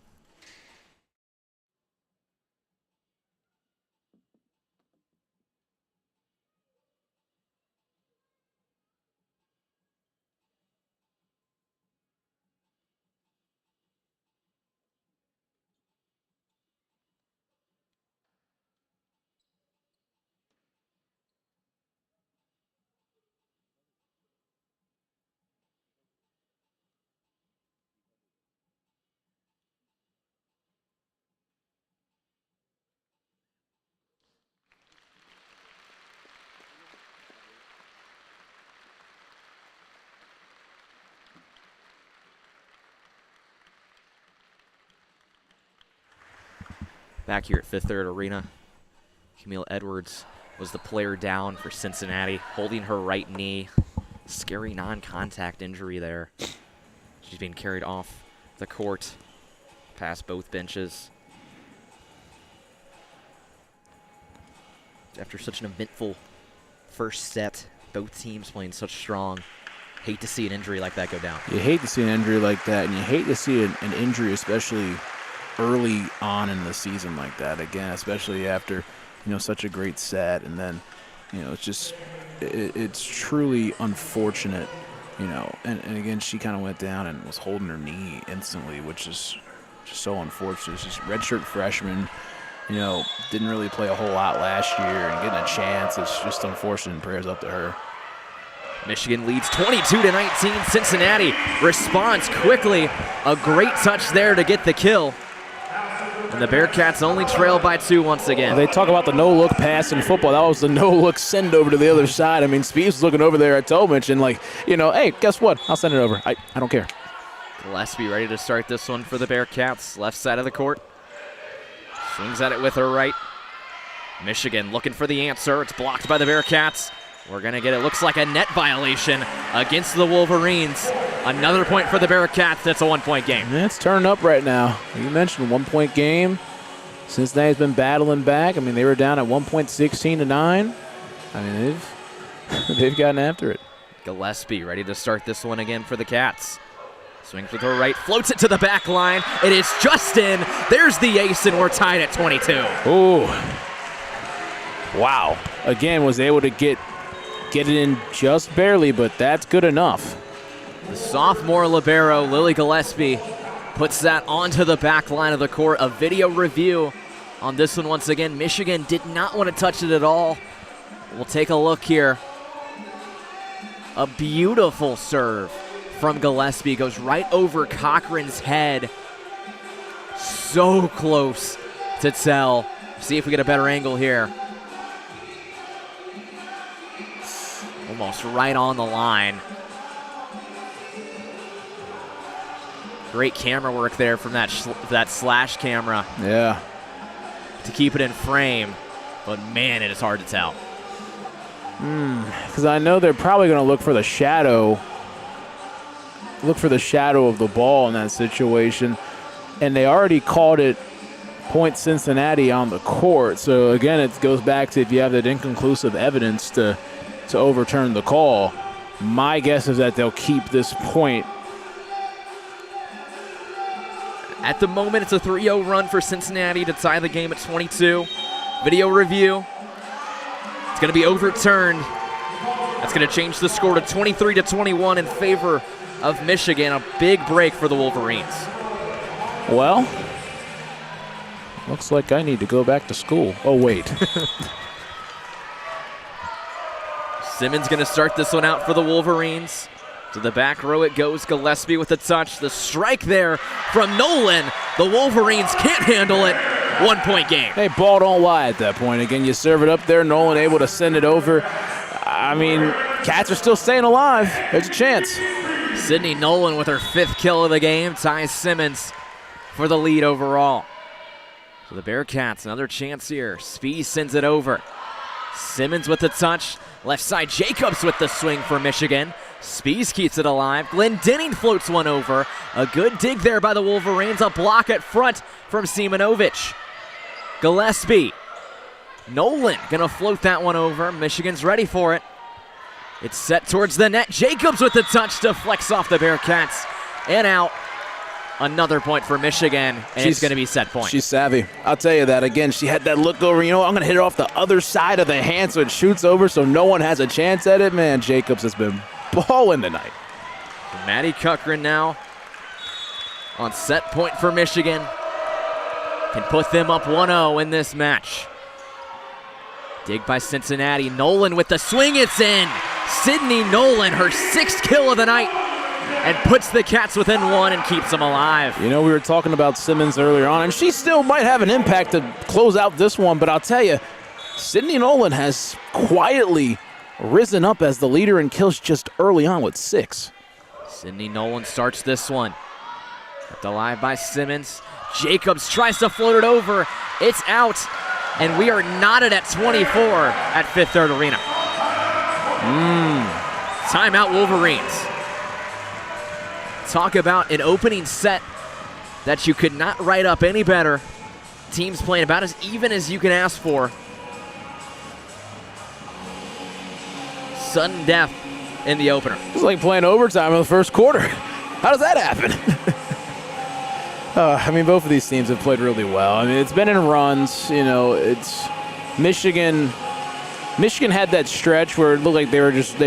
Back here at Fifth Third Arena, Camille Edwards was the player down for Cincinnati, holding her right knee. Scary non-contact injury there. She's being carried off the court, past both benches. After such an eventful first set, both teams playing such strong. Hate to see an injury like that go down. You hate to see an injury like that, and you hate to see an injury, especially early on in the season like that. Again, especially after, such a great set, and then, it's just, it's truly unfortunate, And again, she kind of went down and was holding her knee instantly, which is just so unfortunate. She's a redshirt freshman, didn't really play a whole lot last year, and getting a chance, it's just unfortunate. Prayers up to her. Michigan leads 22-19. Cincinnati responds quickly. A great touch there to get the kill. And the Bearcats only trail by 2 once again. They talk about the no-look pass in football. That was the no-look send over to the other side. I mean, Spees was looking over there at Tomich and hey, guess what? I'll send it over. I don't care. Gillespie ready to start this one for the Bearcats. Left side of the court. Swings at it with her right. Michigan looking for the answer. It's blocked by the Bearcats. We're going to get it. Looks like a net violation against the Wolverines. Another point for the Bearcats. That's a 1-point game. It's turning up right now. You mentioned 1-point game. Cincinnati's been battling back. I mean, they were down at 1.16 to 9. I mean, they've gotten after it. Gillespie ready to start this one again for the Cats. Swings with her right, floats it to the back line. It is just in. There's the ace, and we're tied at 22. Ooh. Wow. Again, was able to get it in just barely, but that's good enough. The sophomore libero, Lily Gillespie, puts that onto the back line of the court. A video review on this one once again. Michigan did not want to touch it at all. We'll take a look here. A beautiful serve from Gillespie. Goes right over Cochran's head. So close to tell. See if we get a better angle here. Almost right on the line. Great camera work there from that slash camera. Yeah. To keep it in frame. But man, it is hard to tell. Because I know they're probably going to look for the shadow. Look for the shadow of the ball in that situation. And they already called it point Cincinnati on the court. So again, it goes back to if you have that inconclusive evidence to overturn the call. My guess is that they'll keep this point. At the moment, it's a 3-0 run for Cincinnati to tie the game at 22. Video review. It's going to be overturned. That's going to change the score to 23-21 in favor of Michigan. A big break for the Wolverines. Well, looks like I need to go back to school. Oh, wait. Simmons going to start this one out for the Wolverines. To the back row it goes. Gillespie with the touch. The strike there from Nolan. The Wolverines can't handle it. 1 point game. Hey, ball don't lie at that point. Again, you serve it up there. Nolan able to send it over. I mean, Cats are still staying alive. There's a chance. Sydney Nolan with her 5th kill of the game ties Simmons for the lead overall. So the Bearcats, another chance here. Spees sends it over. Simmons with the touch. Left side, Jacobs with the swing for Michigan. Spees keeps it alive. Glendenning floats one over. A good dig there by the Wolverines. A block at front from Simonovic. Gillespie. Nolan gonna float that one over. Michigan's ready for it. It's set towards the net. Jacobs with the touch deflects off the Bearcats and out. Another point for Michigan, and it's going to be set point. She's savvy. I'll tell you that. Again, she had that look over. You know, I'm going to hit it off the other side of the hand so it shoots over so no one has a chance at it. Man, Jacobs has been balling tonight. Maddie Cochran now on set point for Michigan. Can put them up 1-0 in this match. Dig by Cincinnati. Nolan with the swing. It's in. Sydney Nolan, her 6th kill of the night, and puts the Cats within 1 and keeps them alive. You know, we were talking about Simmons earlier on, and she still might have an impact to close out this one, but I'll tell you, Sydney Nolan has quietly risen up as the leader in kills just early on with 6. Sydney Nolan starts this one. Kept alive by Simmons. Jacobs tries to float it over. It's out, and we are knotted at 24 at Fifth Third Arena. Timeout Wolverines. Talk about an opening set that you could not write up any better. Teams playing about as even as you can ask for. Sudden death in the opener. It's like playing overtime in the first quarter. How does that happen? I mean, both of these teams have played really well. I mean, it's been in runs. You know, it's Michigan had that stretch where it looked like they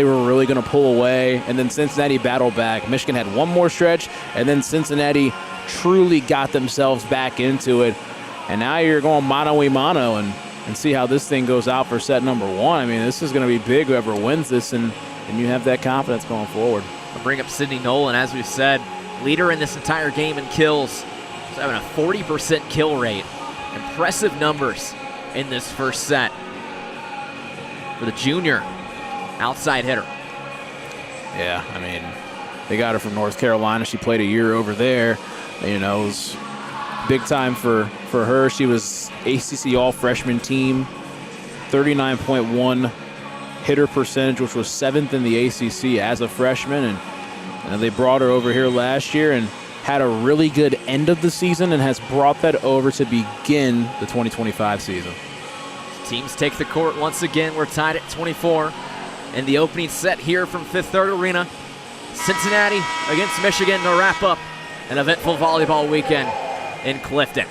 were really going to pull away, and then Cincinnati battled back. Michigan had one more stretch, and then Cincinnati truly got themselves back into it. And now you're going mano-a-mano and see how this thing goes out for set number 1. I mean, this is going to be big, whoever wins this, and you have that confidence going forward. I'll bring up Sydney Nolan, as we've said, leader in this entire game in kills. She's having a 40% kill rate. Impressive numbers in this first set for the junior outside hitter. Yeah, I mean, they got her from North Carolina. She played a year over there. You know, it was big time for her. She was ACC All-Freshman team, 39.1 hitter percentage, which was 7th in the ACC as a freshman. And they brought her over here last year, and had a really good end of the season and has brought that over to begin the 2025 season. Teams take the court once again. We're tied at 24 in the opening set here from Fifth Third Arena. Cincinnati against Michigan to wrap up an eventful volleyball weekend in Clifton.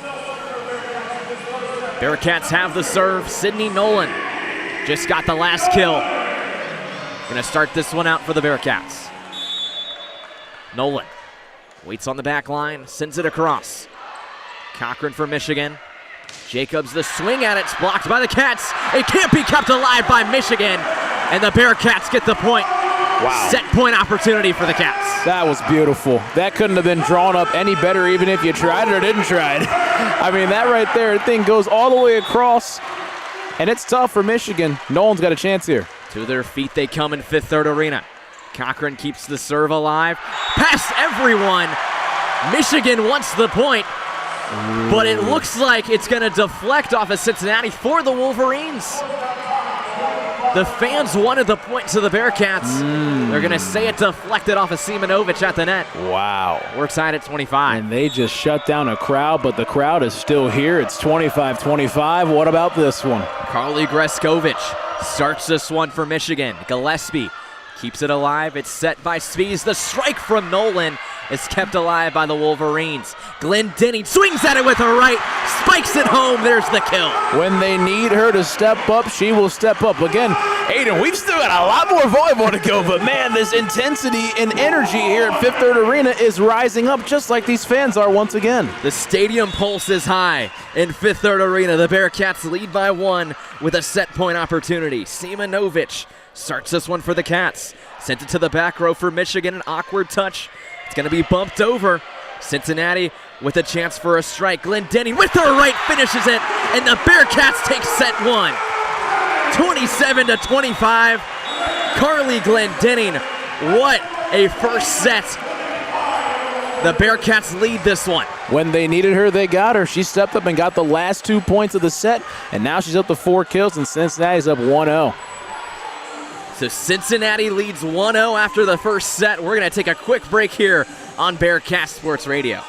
Bearcats have the serve. Sydney Nolan just got the last kill. Gonna start this one out for the Bearcats. Nolan waits on the back line, sends it across. Cochran for Michigan. Jacobs the swing at it's blocked by the Cats. It can't be kept alive by Michigan, and the Bearcats get the point. Wow. Set point opportunity for the Cats. That was beautiful. That couldn't have been drawn up any better even if you tried it or didn't try it. I mean, that right there, the thing goes all the way across, and it's tough for Michigan. Nolan's got a chance here. To their feet they come in Fifth Third Arena. Cochran keeps the serve alive. Past everyone. Michigan wants the point, but it looks like it's going to deflect off of Cincinnati for the Wolverines. The fans wanted the point to the Bearcats. They're going to say it deflected off of Simonovic at the net. Wow. We're tied at 25. And they just shut down a crowd, but the crowd is still here. It's 25-25. What about this one? Carly Greskovic starts this one for Michigan. Gillespie keeps it alive. It's set by Spies. The strike from Nolan is kept alive by the Wolverines. Glendenning swings at it with her right, spikes it home. There's the kill. When they need her to step up, she will step up. Again, Aiden, we've still got a lot more volleyball to go, but man, this intensity and energy here at Fifth Third Arena is rising up just like these fans are once again. The stadium pulse is high in Fifth Third Arena. The Bearcats lead by 1 with a set point opportunity. Simonovic starts this one for the Cats. Sent it to the back row for Michigan, an awkward touch. It's going to be bumped over. Cincinnati with a chance for a strike. Glendenning with her right finishes it, and the Bearcats take set 1. 27-25. Carly Glendenning, what a first set. The Bearcats lead this one. When they needed her, they got her. She stepped up and got the last 2 points of the set, and now she's up to 4 kills, and Cincinnati's up 1-0. So Cincinnati leads 1-0 after the first set. We're going to take a quick break here on Bearcat Sports Radio.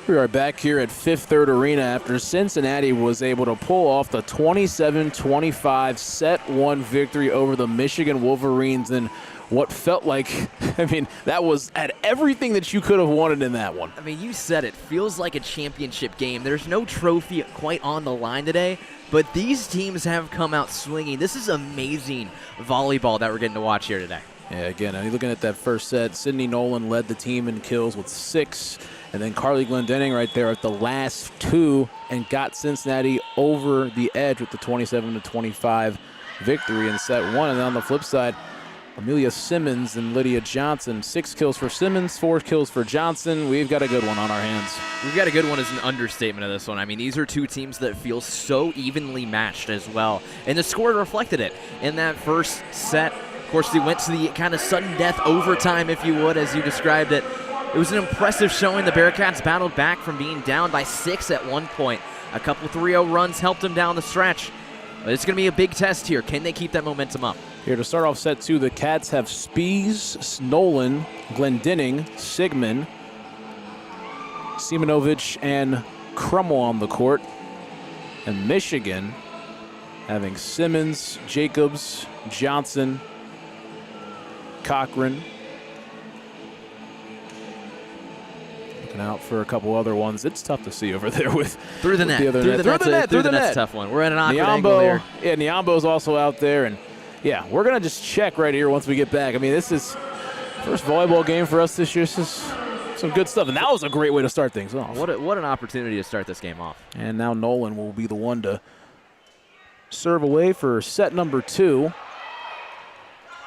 We are back here at Fifth Third Arena after Cincinnati was able to pull off the 27-25 set 1 victory over the Michigan Wolverines in what felt like, I mean, that was at everything that you could have wanted in that one. I mean, you said it. Feels like a championship game. There's no trophy quite on the line today, but these teams have come out swinging. This is amazing volleyball that we're getting to watch here today. Yeah, again, looking at that first set, Sydney Nolan led the team in kills with 6. And then Carly Glendenning right there at the last 2 and got Cincinnati over the edge with the 27-25 victory in set 1. And then on the flip side, Amelia Simmons and Lydia Johnson, 6 kills for Simmons, 4 kills for Johnson. We've got a good one on our hands. We've got a good one is an understatement of this one. I mean, these are two teams that feel so evenly matched as well. And the score reflected it in that first set. Of course, they went to the kind of sudden death overtime, if you would, as you described it. It was an impressive showing. The Bearcats battled back from being down by 6 at one point. A couple 3-0 runs helped them down the stretch. But it's going to be a big test here. Can they keep that momentum up? Here to start off set 2, the Cats have Spies, Nolan, Glendenning, Sigmund, Simonovic, and Crummel on the court. And Michigan having Simmons, Jacobs, Johnson, Cochran. Looking out for a couple other ones. It's tough to see over there with through the net. Through the net's a tough one. We're at an awkward angle there. Yeah, Nyambo's also out there, and yeah, we're gonna just check right here once we get back. I mean, this is first volleyball game for us this year. This is some good stuff, and that was a great way to start things off. What an opportunity to start this game off. And now Nolan will be the one to serve away for set number 2.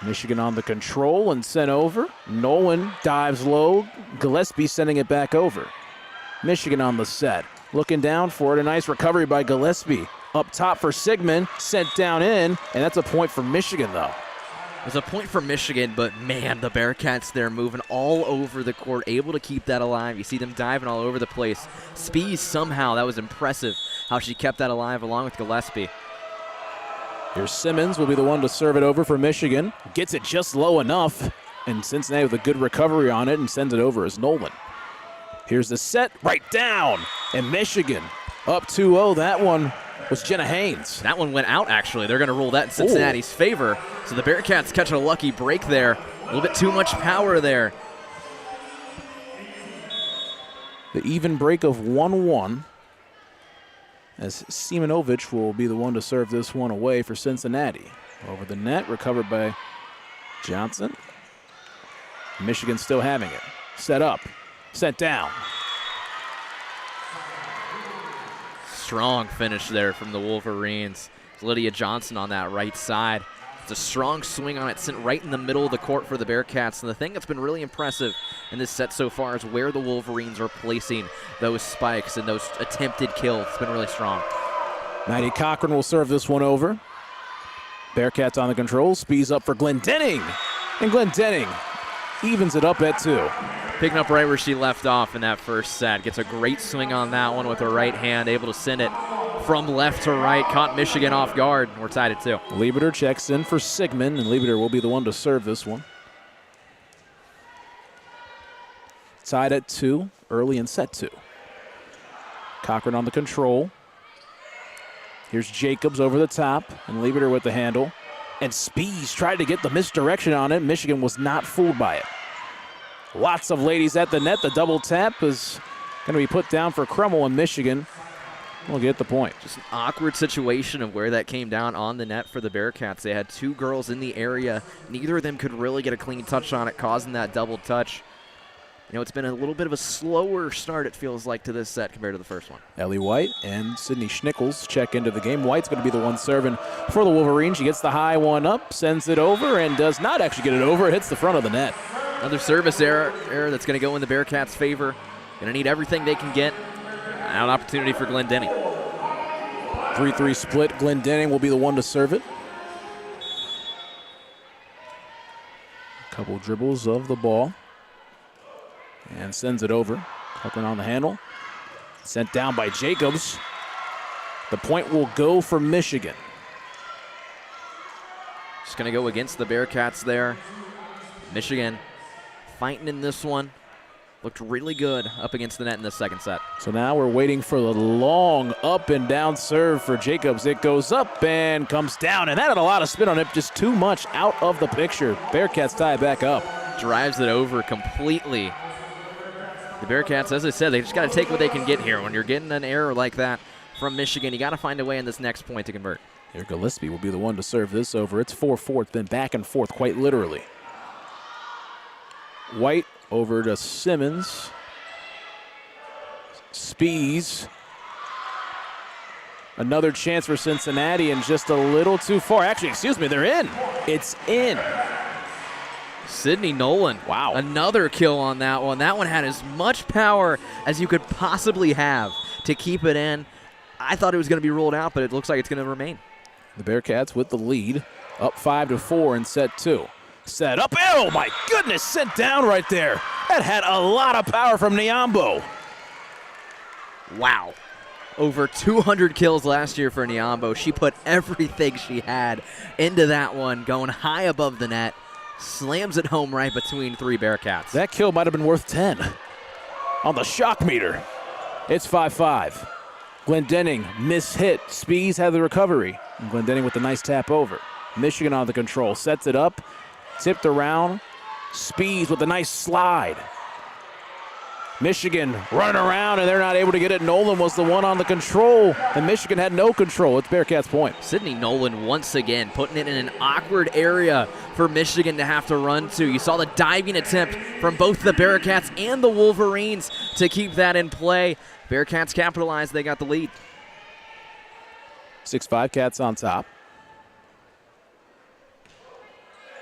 Michigan on the control and sent over. Nolan dives low. Gillespie sending it back over. Michigan on the set. Looking down for it. A nice recovery by Gillespie. Up top for Sigmund. Sent down in. And that's a point for Michigan, though. It's a point for Michigan, but man, the Bearcats there moving all over the court, able to keep that alive. You see them diving all over the place. Spies somehow, that was impressive how she kept that alive along with Gillespie. Here's Simmons will be the one to serve it over for Michigan. Gets it just low enough, and Cincinnati with a good recovery on it and sends it over as Nolan. Here's the set, right down, and Michigan up 2-0. That one was Jenna Haynes. That one went out, actually. They're going to roll that in Cincinnati's favor. So the Bearcats catch a lucky break there. A little bit too much power there. The even break of 1-1. As Simonovic will be the one to serve this one away for Cincinnati. Over the net, recovered by Johnson. Michigan still having it. Set up, sent down. Strong finish there from the Wolverines. Lydia Johnson on that right side. It's a strong swing on it, sent right in the middle of the court for the Bearcats. And the thing that's been really impressive in this set so far is where the Wolverines are placing those spikes and those attempted kills. It's been really strong. Maddie Cochran will serve this one over. Bearcats on the control. Speeds up for Glendenning. And Glendenning evens it up at 2. Picking up right where she left off in that first set. Gets a great swing on that one with her right hand, able to send it from left to right. Caught Michigan off guard. We're tied at 2. Lieberter checks in for Sigmund, and Lieberter will be the one to serve this one. Tied at 2 early in set 2. Cochran on the control. Here's Jacobs over the top, and Lieberter with the handle. And Spies tried to get the misdirection on it. Michigan was not fooled by it. Lots of ladies at the net. The double tap is going to be put down for Crummel, and Michigan will get the point. Just an awkward situation of where that came down on the net for the Bearcats. They had 2 girls in the area. Neither of them could really get a clean touch on it, causing that double touch. You know, it's been a little bit of a slower start, it feels like, to this set compared to the first one. Ellie White and Sydney Schnickels check into the game. White's going to be the one serving for the Wolverines. She gets the high one up, sends it over, and does not actually get it over. It hits the front of the net. Another service error that's going to go in the Bearcats' favor. Going to need everything they can get. An opportunity for Glendenning. 3-3 split. Glendenning will be the one to serve it. Couple dribbles of the ball. And sends it over. Cochran on the handle. Sent down by Jacobs. The point will go for Michigan. Just going to go against the Bearcats there. Michigan fighting in this one. Looked really good up against the net in the second set. So now we're waiting for the long up and down serve for Jacobs. It goes up and comes down, and that had a lot of spin on it. Just too much out of the picture. Bearcats tie it back up. Drives it over completely. The Bearcats, as I said, they just got to take what they can get here. When you're getting an error like that from Michigan, you got to find a way in this next point to convert. Here, Gillespie will be the one to serve this over. It's 4-4, then back and forth quite literally. White over to Simmons. Spees. Another chance for Cincinnati, and just a little too far. Actually, excuse me, they're in. It's in. Sydney Nolan. Wow. Another kill on that one. That one had as much power as you could possibly have to keep it in. I thought it was going to be ruled out, but it looks like it's going to remain. The Bearcats with the lead, up 5-4 in set 2. Set up, oh my goodness, sent down right there. That had a lot of power from Niambo. Wow. Over 200 kills last year for Niambo. She put everything she had into that one, going high above the net. Slams it home right between 3 Bearcats. That kill might have been worth 10 on the shock meter. It's 5-5. Glendenning mishit. Spees had the recovery. And Glendenning with the nice tap over. Michigan on the control. Sets it up. Tipped around. Spees with a nice slide. Michigan running around, and they're not able to get it. Nolan was the one on the control, and Michigan had no control. It's Bearcats' point. Sydney Nolan once again putting it in an awkward area for Michigan to have to run to. You saw the diving attempt from both the Bearcats and the Wolverines to keep that in play. Bearcats capitalized. They got the lead. 6-5 Cats on top.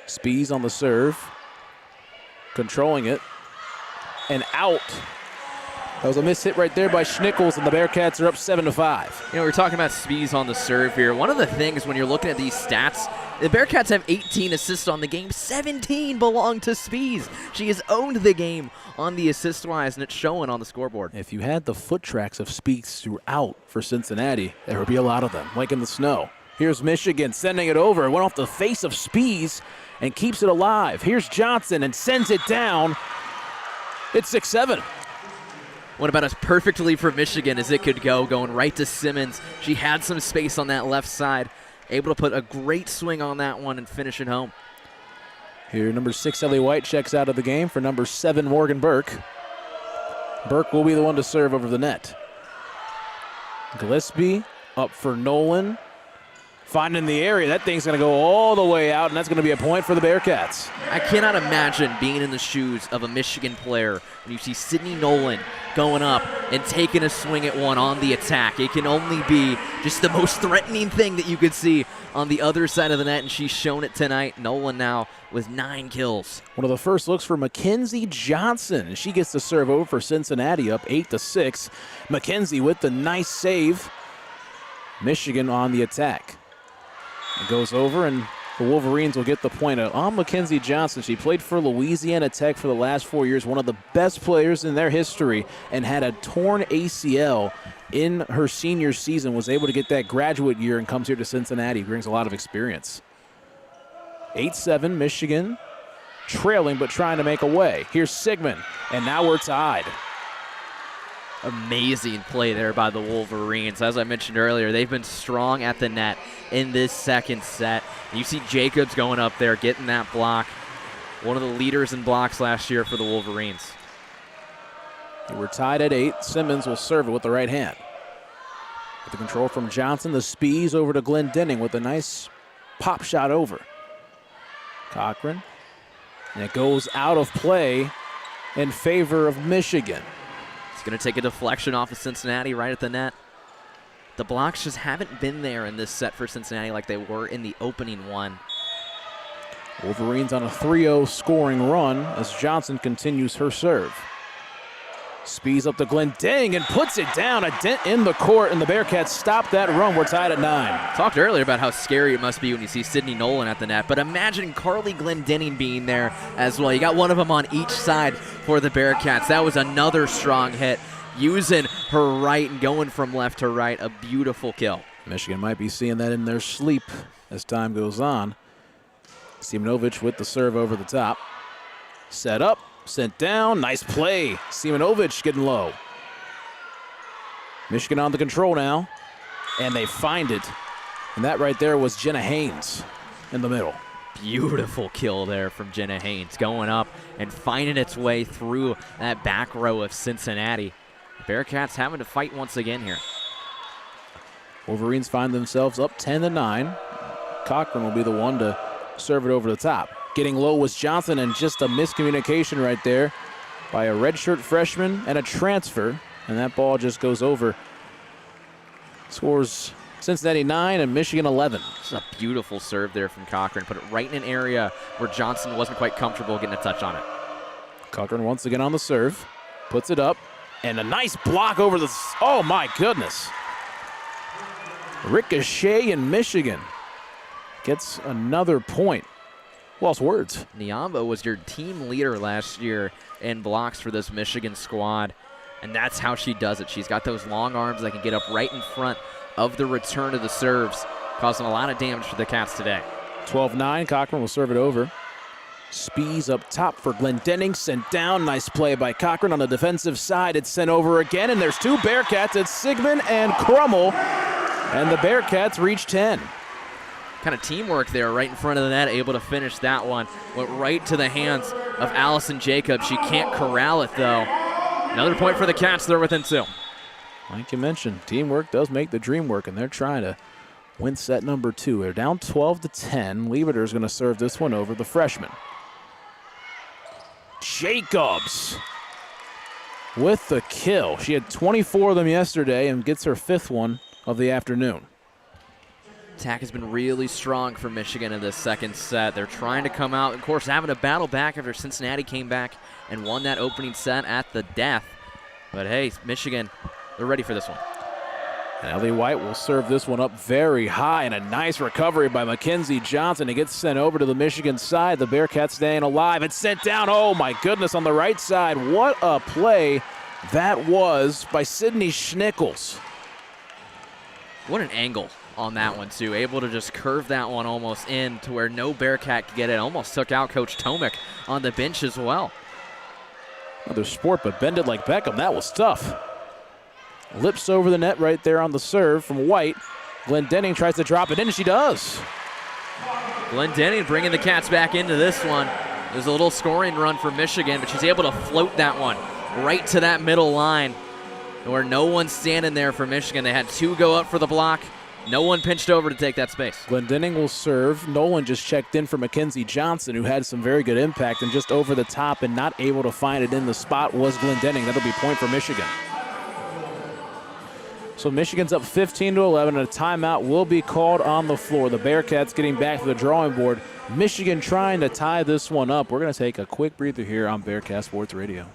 Spees on the serve. Controlling it. And out. That was a miss hit right there by Schnickels, and the Bearcats are up 7-5. You know, we're talking about Spees on the serve here. One of the things when you're looking at these stats, the Bearcats have 18 assists on the game. 17 belong to Spees. She has owned the game on the assist-wise, and it's showing on the scoreboard. If you had the foot tracks of Spees throughout for Cincinnati, there would be a lot of them, like in the snow. Here's Michigan sending it over. It went off the face of Spees and keeps it alive. Here's Johnson and sends it down. It's 6-7. What about as perfectly for Michigan as it could go, going right to Simmons. She had some space on that left side, able to put a great swing on that one and finish it home. Here, number 6, Ellie White checks out of the game for number 7, Morgan Burke. Burke will be the one to serve over the net. Gillespie up for Nolan. Finding the area. That thing's going to go all the way out, and that's going to be a point for the Bearcats. I cannot imagine being in the shoes of a Michigan player when you see Sydney Nolan going up and taking a swing at one on the attack. It can only be just the most threatening thing that you could see on the other side of the net, and she's shown it tonight. Nolan now with 9 kills. One of the first looks for Mackenzie Johnson, and she gets the serve over for Cincinnati, up 8-6. Mackenzie with the nice save. Michigan on the attack. It goes over, and the Wolverines will get the point on Mackenzie Johnson. She played for Louisiana Tech for the last 4 years, one of the best players in their history, and had a torn ACL in her senior season, was able to get that graduate year and comes here to Cincinnati. Brings a lot of experience. 8-7, Michigan trailing but trying to make a way. Here's Sigmund, and now we're tied. Amazing play there by the Wolverines. As I mentioned earlier, they've been strong at the net in this second set. You see Jacobs going up there, getting that block. One of the leaders in blocks last year for the Wolverines. We're tied at 8. Simmons will serve it with the right hand. With the control from Johnson, the Spees over to Glendenning with a nice pop shot over. Cochran. And it goes out of play in favor of Michigan. Going to take a deflection off of Cincinnati right at the net. The blocks just haven't been there in this set for Cincinnati like they were in the opening one. Wolverines on a 3-0 scoring run as Johnson continues her serve. Speeds up to Glendenning and puts it down. A dent in the court, and the Bearcats stop that run. We're tied at 9. Talked earlier about how scary it must be when you see Sydney Nolan at the net, but imagine Carly Glendenning being there as well. You got one of them on each side for the Bearcats. That was another strong hit, using her right and going from left to right. A beautiful kill. Michigan might be seeing that in their sleep as time goes on. Simonovic with the serve over the top. Set up. Sent down, nice play. Simonovic getting low. Michigan on the control now, and they find it. And that right there was Jenna Haynes in the middle. Beautiful kill there from Jenna Haynes, going up and finding its way through that back row of Cincinnati. Bearcats having to fight once again here. Wolverines find themselves up 10-9. Cochran will be the one to serve it over the top. Getting low was Johnson, and just a miscommunication right there by a redshirt freshman and a transfer, and that ball just goes over. Scores Cincinnati 9 and Michigan 11. This is a beautiful serve there from Cochran. Put it right in an area where Johnson wasn't quite comfortable getting a touch on it. Cochran once again on the serve, puts it up, and a nice block over the, oh my goodness. Ricochet in Michigan gets another point. Lost words. Niamba was your team leader last year in blocks for this Michigan squad, and that's how she does it. She's got those long arms that can get up right in front of the return of the serves, causing a lot of damage for the Cats today. 12-9, Cochran will serve it over. Spees up top for Glendenning, sent down. Nice play by Cochran on the defensive side. It's sent over again, and there's two Bearcats. It's Sigmund and Crummel, and the Bearcats reach 10. Kind of teamwork there right in front of the net, able to finish that one. Went right to the hands of Allison Jacobs. She can't corral it, though. Another point for the Cats. They're within 2. Like you mentioned, teamwork does make the dream work, and they're trying to win set number 2. They're down 12-10. Lieberter's going to serve this one over, the freshman. Jacobs with the kill. She had 24 of them yesterday and gets her 5th one of the afternoon. Attack has been really strong for Michigan in this second set. They're trying to come out, of course, having to battle back after Cincinnati came back and won that opening set at the death. But hey, Michigan, they're ready for this one. And Ellie White will serve this one up very high, and a nice recovery by Mackenzie Johnson. It gets sent over to the Michigan side. The Bearcats staying alive. It's sent down. Oh, my goodness, on the right side. What a play that was by Sydney Schnickels. What an angle on that one, too. Able to just curve that one almost in to where no Bearcat could get it. Almost took out Coach Tomic on the bench as well. Another sport, but bend it like Beckham. That was tough. Lips over the net right there on the serve from White. Glendenning tries to drop it in, and she does. Glendenning bringing the Cats back into this one. There's a little scoring run for Michigan, but she's able to float that one right to that middle line where no one's standing there for Michigan. They had 2 go up for the block. No one pinched over to take that space. Glendenning will serve. Nolan just checked in for Mackenzie Johnson, who had some very good impact, and just over the top and not able to find it in the spot was Glendenning. That'll be point for Michigan. So Michigan's up 15-11, and a timeout will be called on the floor. The Bearcats getting back to the drawing board. Michigan trying to tie this one up. We're going to take a quick breather here on Bearcat Sports Radio.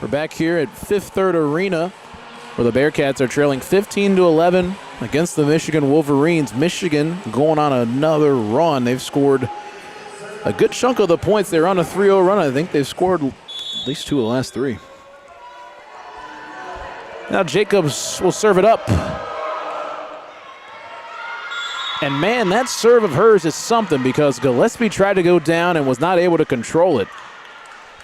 We're back here at Fifth Third Arena, where the Bearcats are trailing 15-11 against the Michigan Wolverines. Michigan going on another run. They've scored a good chunk of the points. They're on a 3-0 run. I think they've scored at least 2 of the last 3. Now Jacobs will serve it up. And man, that serve of hers is something, because Gillespie tried to go down and was not able to control it.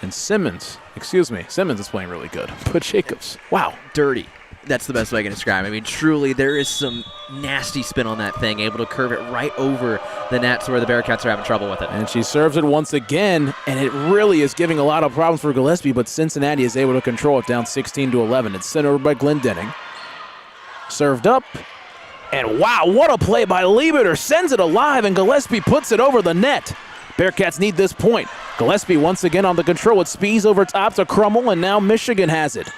And Simmons is playing really good. But Jacobs, wow. Dirty. That's the best way I can describe it. I mean, truly, there is some nasty spin on that thing, able to curve it right over the net to where the Bearcats are having trouble with it. And she serves it once again, and it really is giving a lot of problems for Gillespie, but Cincinnati is able to control it down 16-11. It's sent over by Glendenning. Served up, and wow, what a play by Lieberter. Sends it alive, and Gillespie puts it over the net. Bearcats need this point. Gillespie once again on the control with Spies over top to Crummel, and now Michigan has it.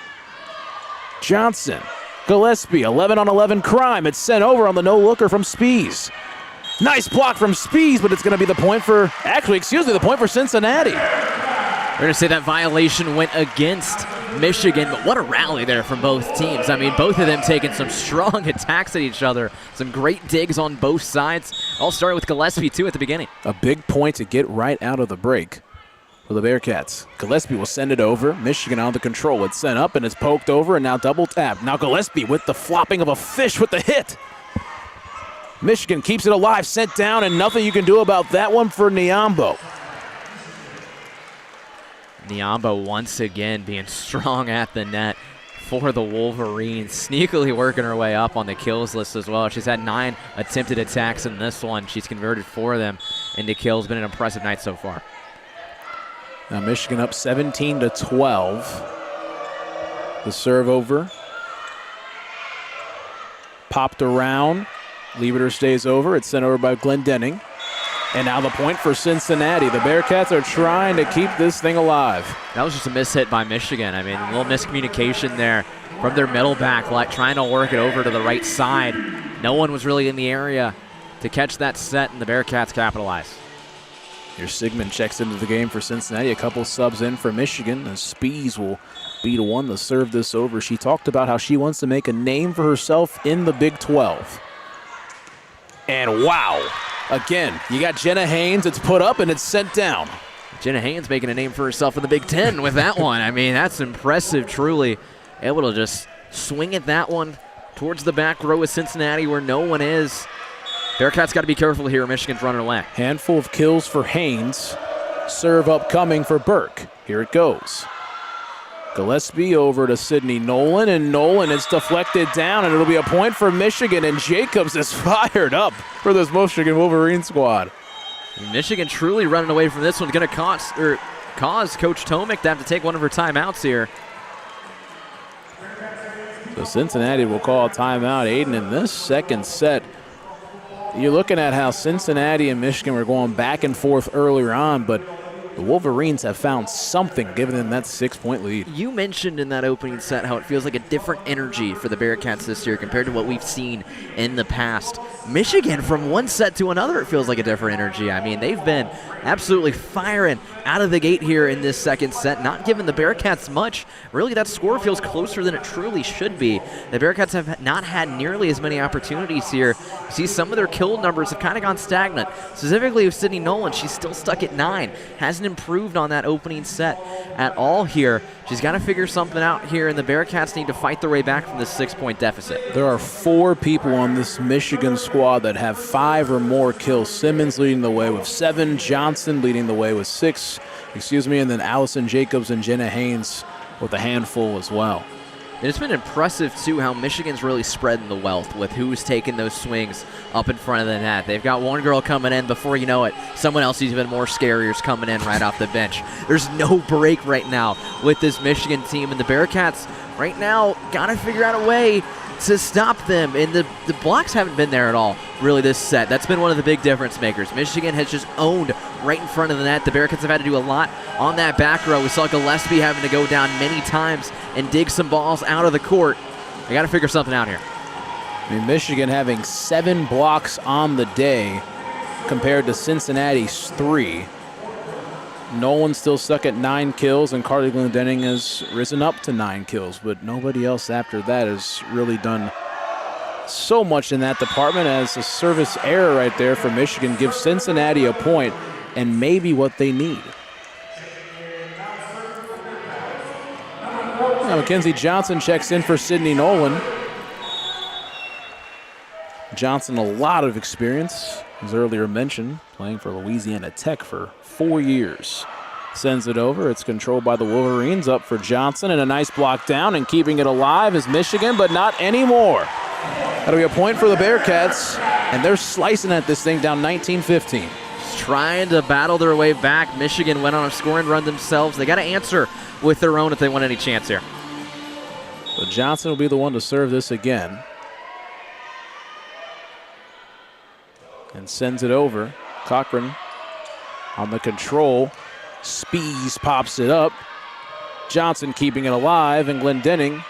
Johnson, Gillespie, 11-on-11 crime. It's sent over on the no-looker from Spies. Nice block from Spies, but it's going to be the point for, the point for Cincinnati. We're going to say that violation went against Michigan, but what a rally there from both teams. I mean, both of them taking some strong attacks at each other, some great digs on both sides. All started with Gillespie, too, at the beginning. A big point to get right out of the break for the Bearcats. Gillespie will send it over. Michigan on the control. It's sent up and it's poked over and now double tap. Now Gillespie with the flopping of a fish with the hit. Michigan keeps it alive, sent down, and nothing you can do about that one for Niambo. Niambo once again being strong at the net for the Wolverines, sneakily working her way up on the kills list as well. She's had 9 attempted attacks in this one. She's converted 4 of them into kills. Been an impressive night so far. Now Michigan up 17-12. The serve over. Popped around. Lieberter stays over. It's sent over by Glendenning. And now the point for Cincinnati. The Bearcats are trying to keep this thing alive. That was just a mishit by Michigan. I mean, a little miscommunication there from their middle back, like trying to work it over to the right side. No one was really in the area to catch that set, and the Bearcats capitalize. Your Sigmund checks into the game for Cincinnati. A couple subs in for Michigan. And Spies will be the one to serve this over. She talked about how she wants to make a name for herself in the Big 12. And wow. Again, you got Jenna Haynes. It's put up and it's sent down. Jenna Haynes making a name for herself in the Big 10 with that one. I mean, that's impressive, truly. Able to just swing at that one towards the back row of Cincinnati where no one is. Bearcats got to be careful here. Michigan's running away. Handful of kills for Haynes. Serve upcoming for Burke. Here it goes. Gillespie over to Sydney Nolan, and Nolan is deflected down, and it'll be a point for Michigan, and Jacobs is fired up for this Michigan Wolverine squad. Michigan truly running away from this one. Going to cause Coach Tomic to have to take one of her timeouts here. So Cincinnati will call a timeout. Aiden, in this second set, you're looking at how Cincinnati and Michigan were going back and forth earlier on, but the Wolverines have found something, giving them that 6-point lead. You mentioned in that opening set how it feels like a different energy for the Bearcats this year compared to what we've seen in the past. Michigan, from one set to another, it feels like a different energy. I mean, they've been absolutely firing out of the gate here in this second set, not giving the Bearcats much. Really, that score feels closer than it truly should be. The Bearcats have not had nearly as many opportunities here. You see, some of their kill numbers have kind of gone stagnant. Specifically with Sydney Nolan, she's still stuck at 9. Hasn't improved on that opening set at all here. She's got to figure something out here, and the Bearcats need to fight their way back from this 6-point deficit. There are 4 people on this Michigan squad that have 5 or more kills. Simmons leading the way with 7, Johnson leading the way with 6, and then Allison Jacobs and Jenna Haynes with a handful as well. And it's been impressive, too, how Michigan's really spreading the wealth with who's taking those swings up in front of the net. They've got one girl coming in. Before you know it, someone else who's even more scarier is coming in right off the bench. There's no break right now with this Michigan team. And the Bearcats right now got to figure out a way to stop them. And the blocks haven't been there at all, really, this set. That's been one of the big difference makers. Michigan has just owned right in front of the net. The Bearcats have had to do a lot on that back row. We saw Gillespie having to go down many times and dig some balls out of the court. They got to figure something out here. I mean, Michigan having 7 blocks on the day compared to Cincinnati's 3. Nolan's still stuck at 9 kills, and Carly Glendenning has risen up to 9 kills, but nobody else after that has really done so much in that department, as a service error right there for Michigan gives Cincinnati a point and maybe what they need. Now Mackenzie Johnson checks in for Sydney Nolan. Johnson, a lot of experience, as earlier mentioned, playing for Louisiana Tech for 4 years. Sends it over. It's controlled by the Wolverines. Up for Johnson, and a nice block down, and keeping it alive is Michigan, but not anymore. That'll be a point for the Bearcats, and they're slicing at this thing down 19-15. Trying to battle their way back. Michigan went on a scoring run themselves. They got to answer with their own if they want any chance here. So Johnson will be the one to serve this again. And sends it over. Cochran on the control. Spees pops it up. Johnson keeping it alive, and Glendenning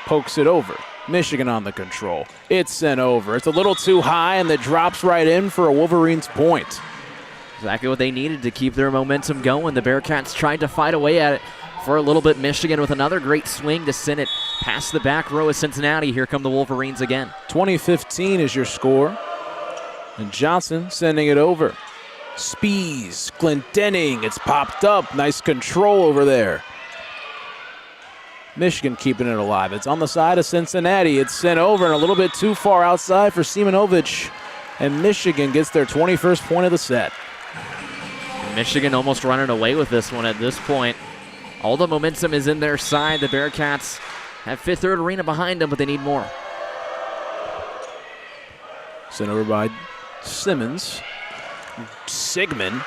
pokes it over. Michigan on the control. It's sent over. It's a little too high, and it drops right in for a Wolverines point. Exactly what they needed to keep their momentum going. The Bearcats tried to fight away at it for a little bit. Michigan with another great swing to send it past the back row of Cincinnati. Here come the Wolverines again. 20-15 is your score. And Johnson sending it over. Spees, Glendenning, it's popped up. Nice control over there. Michigan keeping it alive. It's on the side of Cincinnati. It's sent over and a little bit too far outside for Simonovic. And Michigan gets their 21st point of the set. Michigan almost running away with this one at this point. All the momentum is in their side. The Bearcats have Fifth Third Arena behind them, but they need more. Sent over by Simmons. Sigmund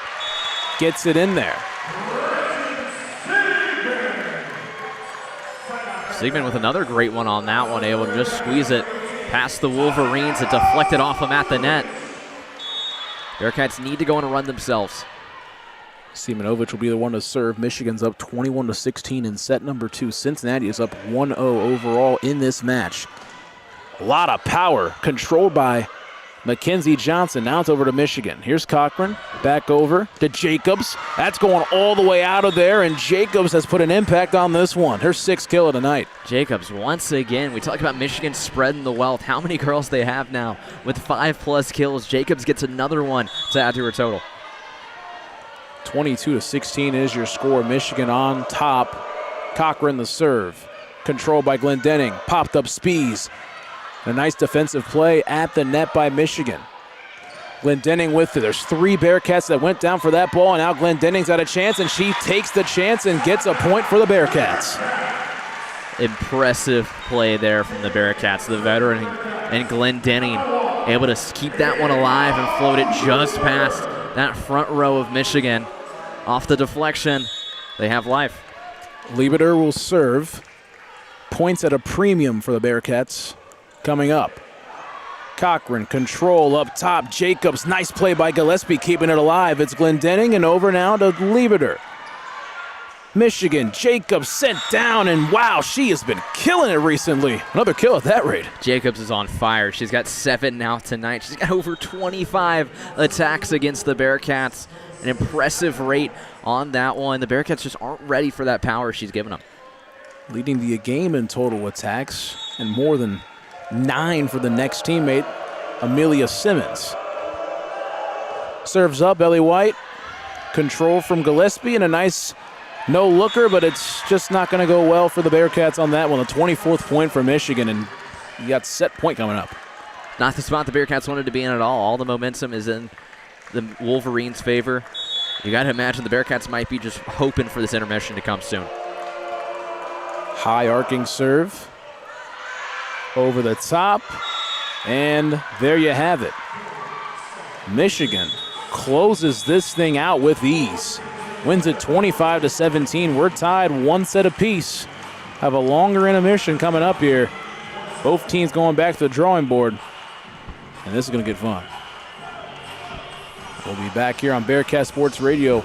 gets it in there. Sigmund with another great one on that one, able to just squeeze it past the Wolverines. It deflected off them at the net. Bearcats need to go on a run themselves. Simonovic will be the one to serve. Michigan's up 21-16 in set number 2. Cincinnati is up 1-0 overall in this match. A lot of power controlled by Mackenzie Johnson. Now it's over to Michigan. Here's Cochran. Back over to Jacobs. That's going all the way out of there, and Jacobs has put an impact on this one. Her 6th kill of the night. Jacobs, once again, we talk about Michigan spreading the wealth. How many girls they have now with 5+ kills. Jacobs gets another one to add to her total. 22-16 is your score. Michigan on top. Cochran the serve. Controlled by Glendenning. Popped up Spees. A nice defensive play at the net by Michigan. Glendenning with it. There's 3 Bearcats that went down for that ball, and now Glendenning's got a chance, and she takes the chance and gets a point for the Bearcats. Impressive play there from the Bearcats. The veteran and Glendenning able to keep that one alive and float it just past that front row of Michigan. Off the deflection, they have life. Liebiter will serve. Points at a premium for the Bearcats coming up. Cochran, control up top. Jacobs, nice play by Gillespie, keeping it alive. It's Glendenning, and over now to Liebiter. Michigan, Jacobs sent down, and wow, she has been killing it recently. Another kill at that rate. Jacobs is on fire. She's got 7 now tonight. She's got over 25 attacks against the Bearcats. An impressive rate on that one. The Bearcats just aren't ready for that power she's giving them. Leading the game in total attacks, and more than 9 for the next teammate, Amelia Simmons. Serves up, Ellie White. Control from Gillespie, and a nice no-looker, but it's just not going to go well for the Bearcats on that one. The 24th point for Michigan, and you got set point coming up. Not the spot the Bearcats wanted to be in at all. All the momentum is in the Wolverines' favor. You got to imagine the Bearcats might be just hoping for this intermission to come soon. High arcing serve. Over the top, and there you have it. Michigan closes this thing out with ease. Wins it 25-17. We're tied 1 set apiece. Have a longer intermission coming up here. Both teams going back to the drawing board, and this is going to get fun. We'll be back here on Bearcat Sports Radio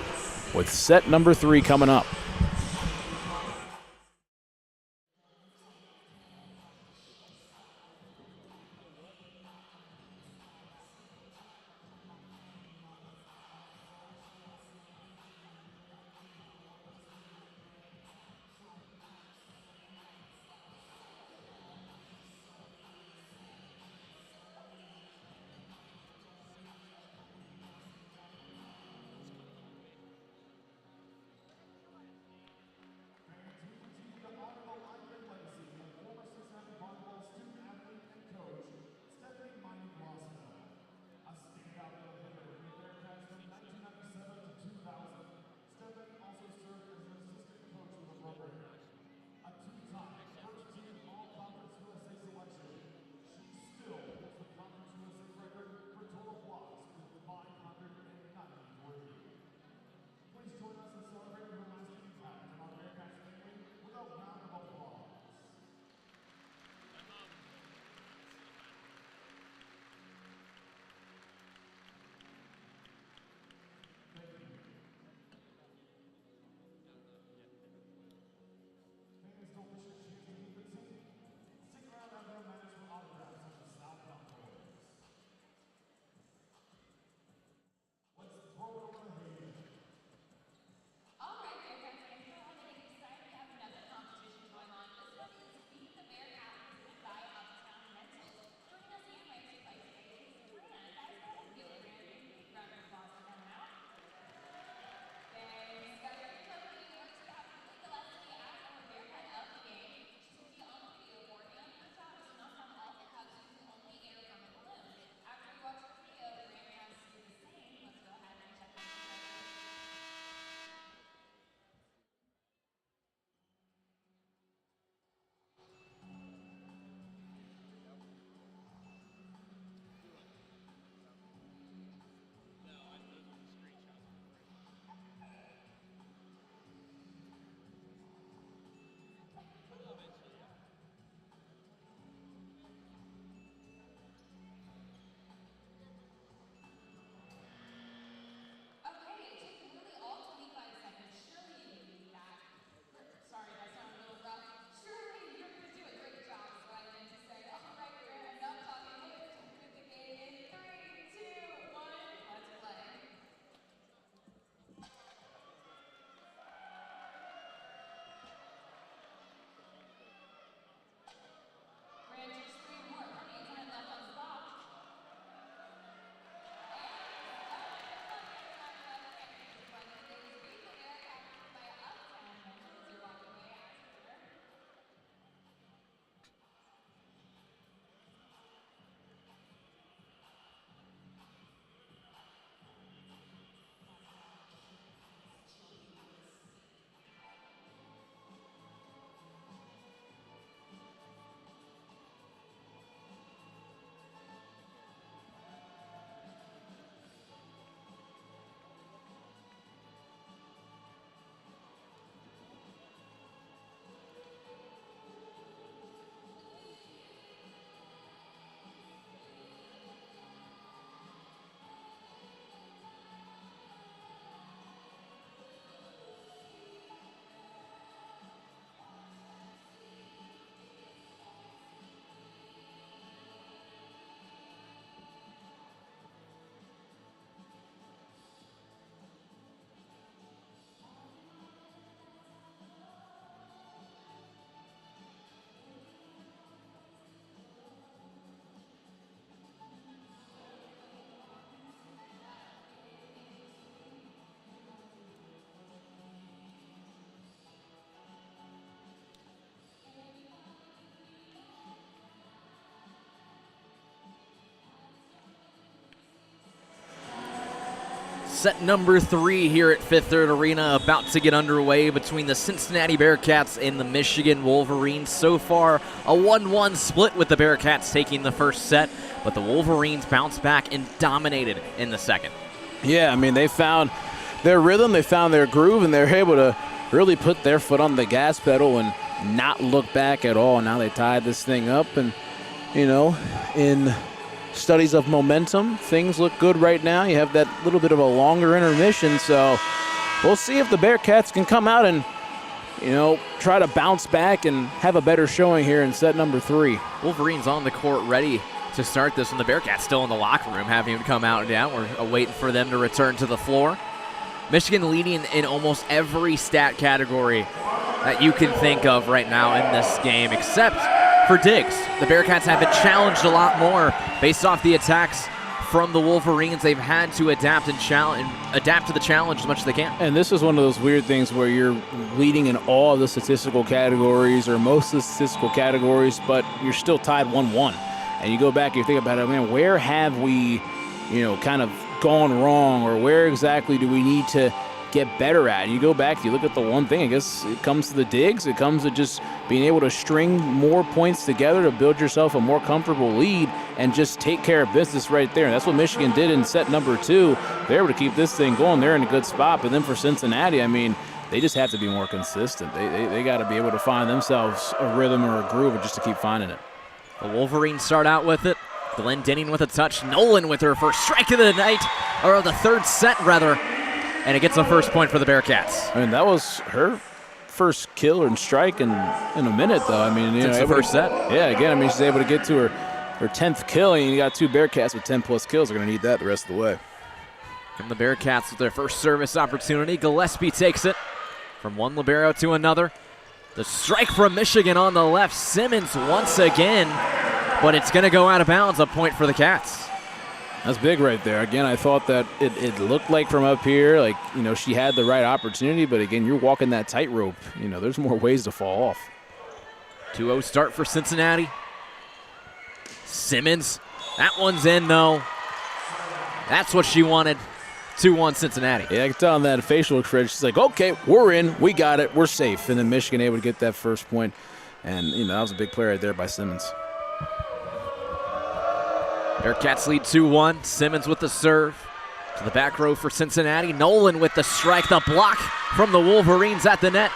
with set number 3 coming up. Set number 3 here at Fifth Third Arena about to get underway between the Cincinnati Bearcats and the Michigan Wolverines. So far, a 1-1 split with the Bearcats taking the first set, but the Wolverines bounced back and dominated in the second. Yeah, I mean, they found their rhythm, they found their groove, and they're able to really put their foot on the gas pedal and not look back at all. Now they tied this thing up, and, you know, in studies of momentum, things look good right now. You have that little bit of a longer intermission, so we'll see if the Bearcats can come out and, you know, try to bounce back and have a better showing here in set number 3. Wolverines on the court ready to start this, and the Bearcats still in the locker room having him come out and down. We're waiting for them to return to the floor. Michigan leading in almost every stat category that you can think of right now in this game, except for digs. The Bearcats have been challenged a lot more based off the attacks from the Wolverines. They've had to adapt and adapt to the challenge as much as they can. And this is one of those weird things where you're leading in all of the statistical categories or most of the statistical categories, but you're still tied 1-1. And you go back and you think about it, man, where have we, you know, kind of gone wrong, or where exactly do we need to get better at? You go back, you look at the one thing, I guess it comes to the digs. It comes to just being able to string more points together to build yourself a more comfortable lead and just take care of business right there. And that's what Michigan did in set number 2. They're able to keep this thing going. They're in a good spot. But then for Cincinnati, I mean, they just have to be more consistent. They got to be able to find themselves a rhythm or a groove just to keep finding it. The Wolverines start out with it. Glenn Denning with a touch. Nolan with her first strike of the night, or the third set rather. And it gets the first point for the Bearcats. I mean, that was her first kill and strike in a minute, though. I mean, since the first set. Yeah, again, I mean, she's able to get to her 10th kill, and you got 2 Bearcats with 10-plus kills. They're going to need that the rest of the way. From the Bearcats with their first service opportunity, Gillespie takes it from one libero to another. The strike from Michigan on the left. Simmons once again, but it's going to go out of bounds. A point for the Cats. That's big right there. Again, I thought that it looked like from up here, like, you know, she had the right opportunity, but again, you're walking that tightrope. You know, there's more ways to fall off. 2-0 start for Cincinnati. Simmons, that one's in though. That's what she wanted. 2-1 Cincinnati. Yeah, I can tell on that facial expression. She's like, okay, we're in, we got it, we're safe. And then Michigan able to get that first point. And, you know, that was a big play right there by Simmons. Bearcats lead 2-1. Simmons with the serve. To the back row for Cincinnati. Nolan with the strike. The block from the Wolverines at the net.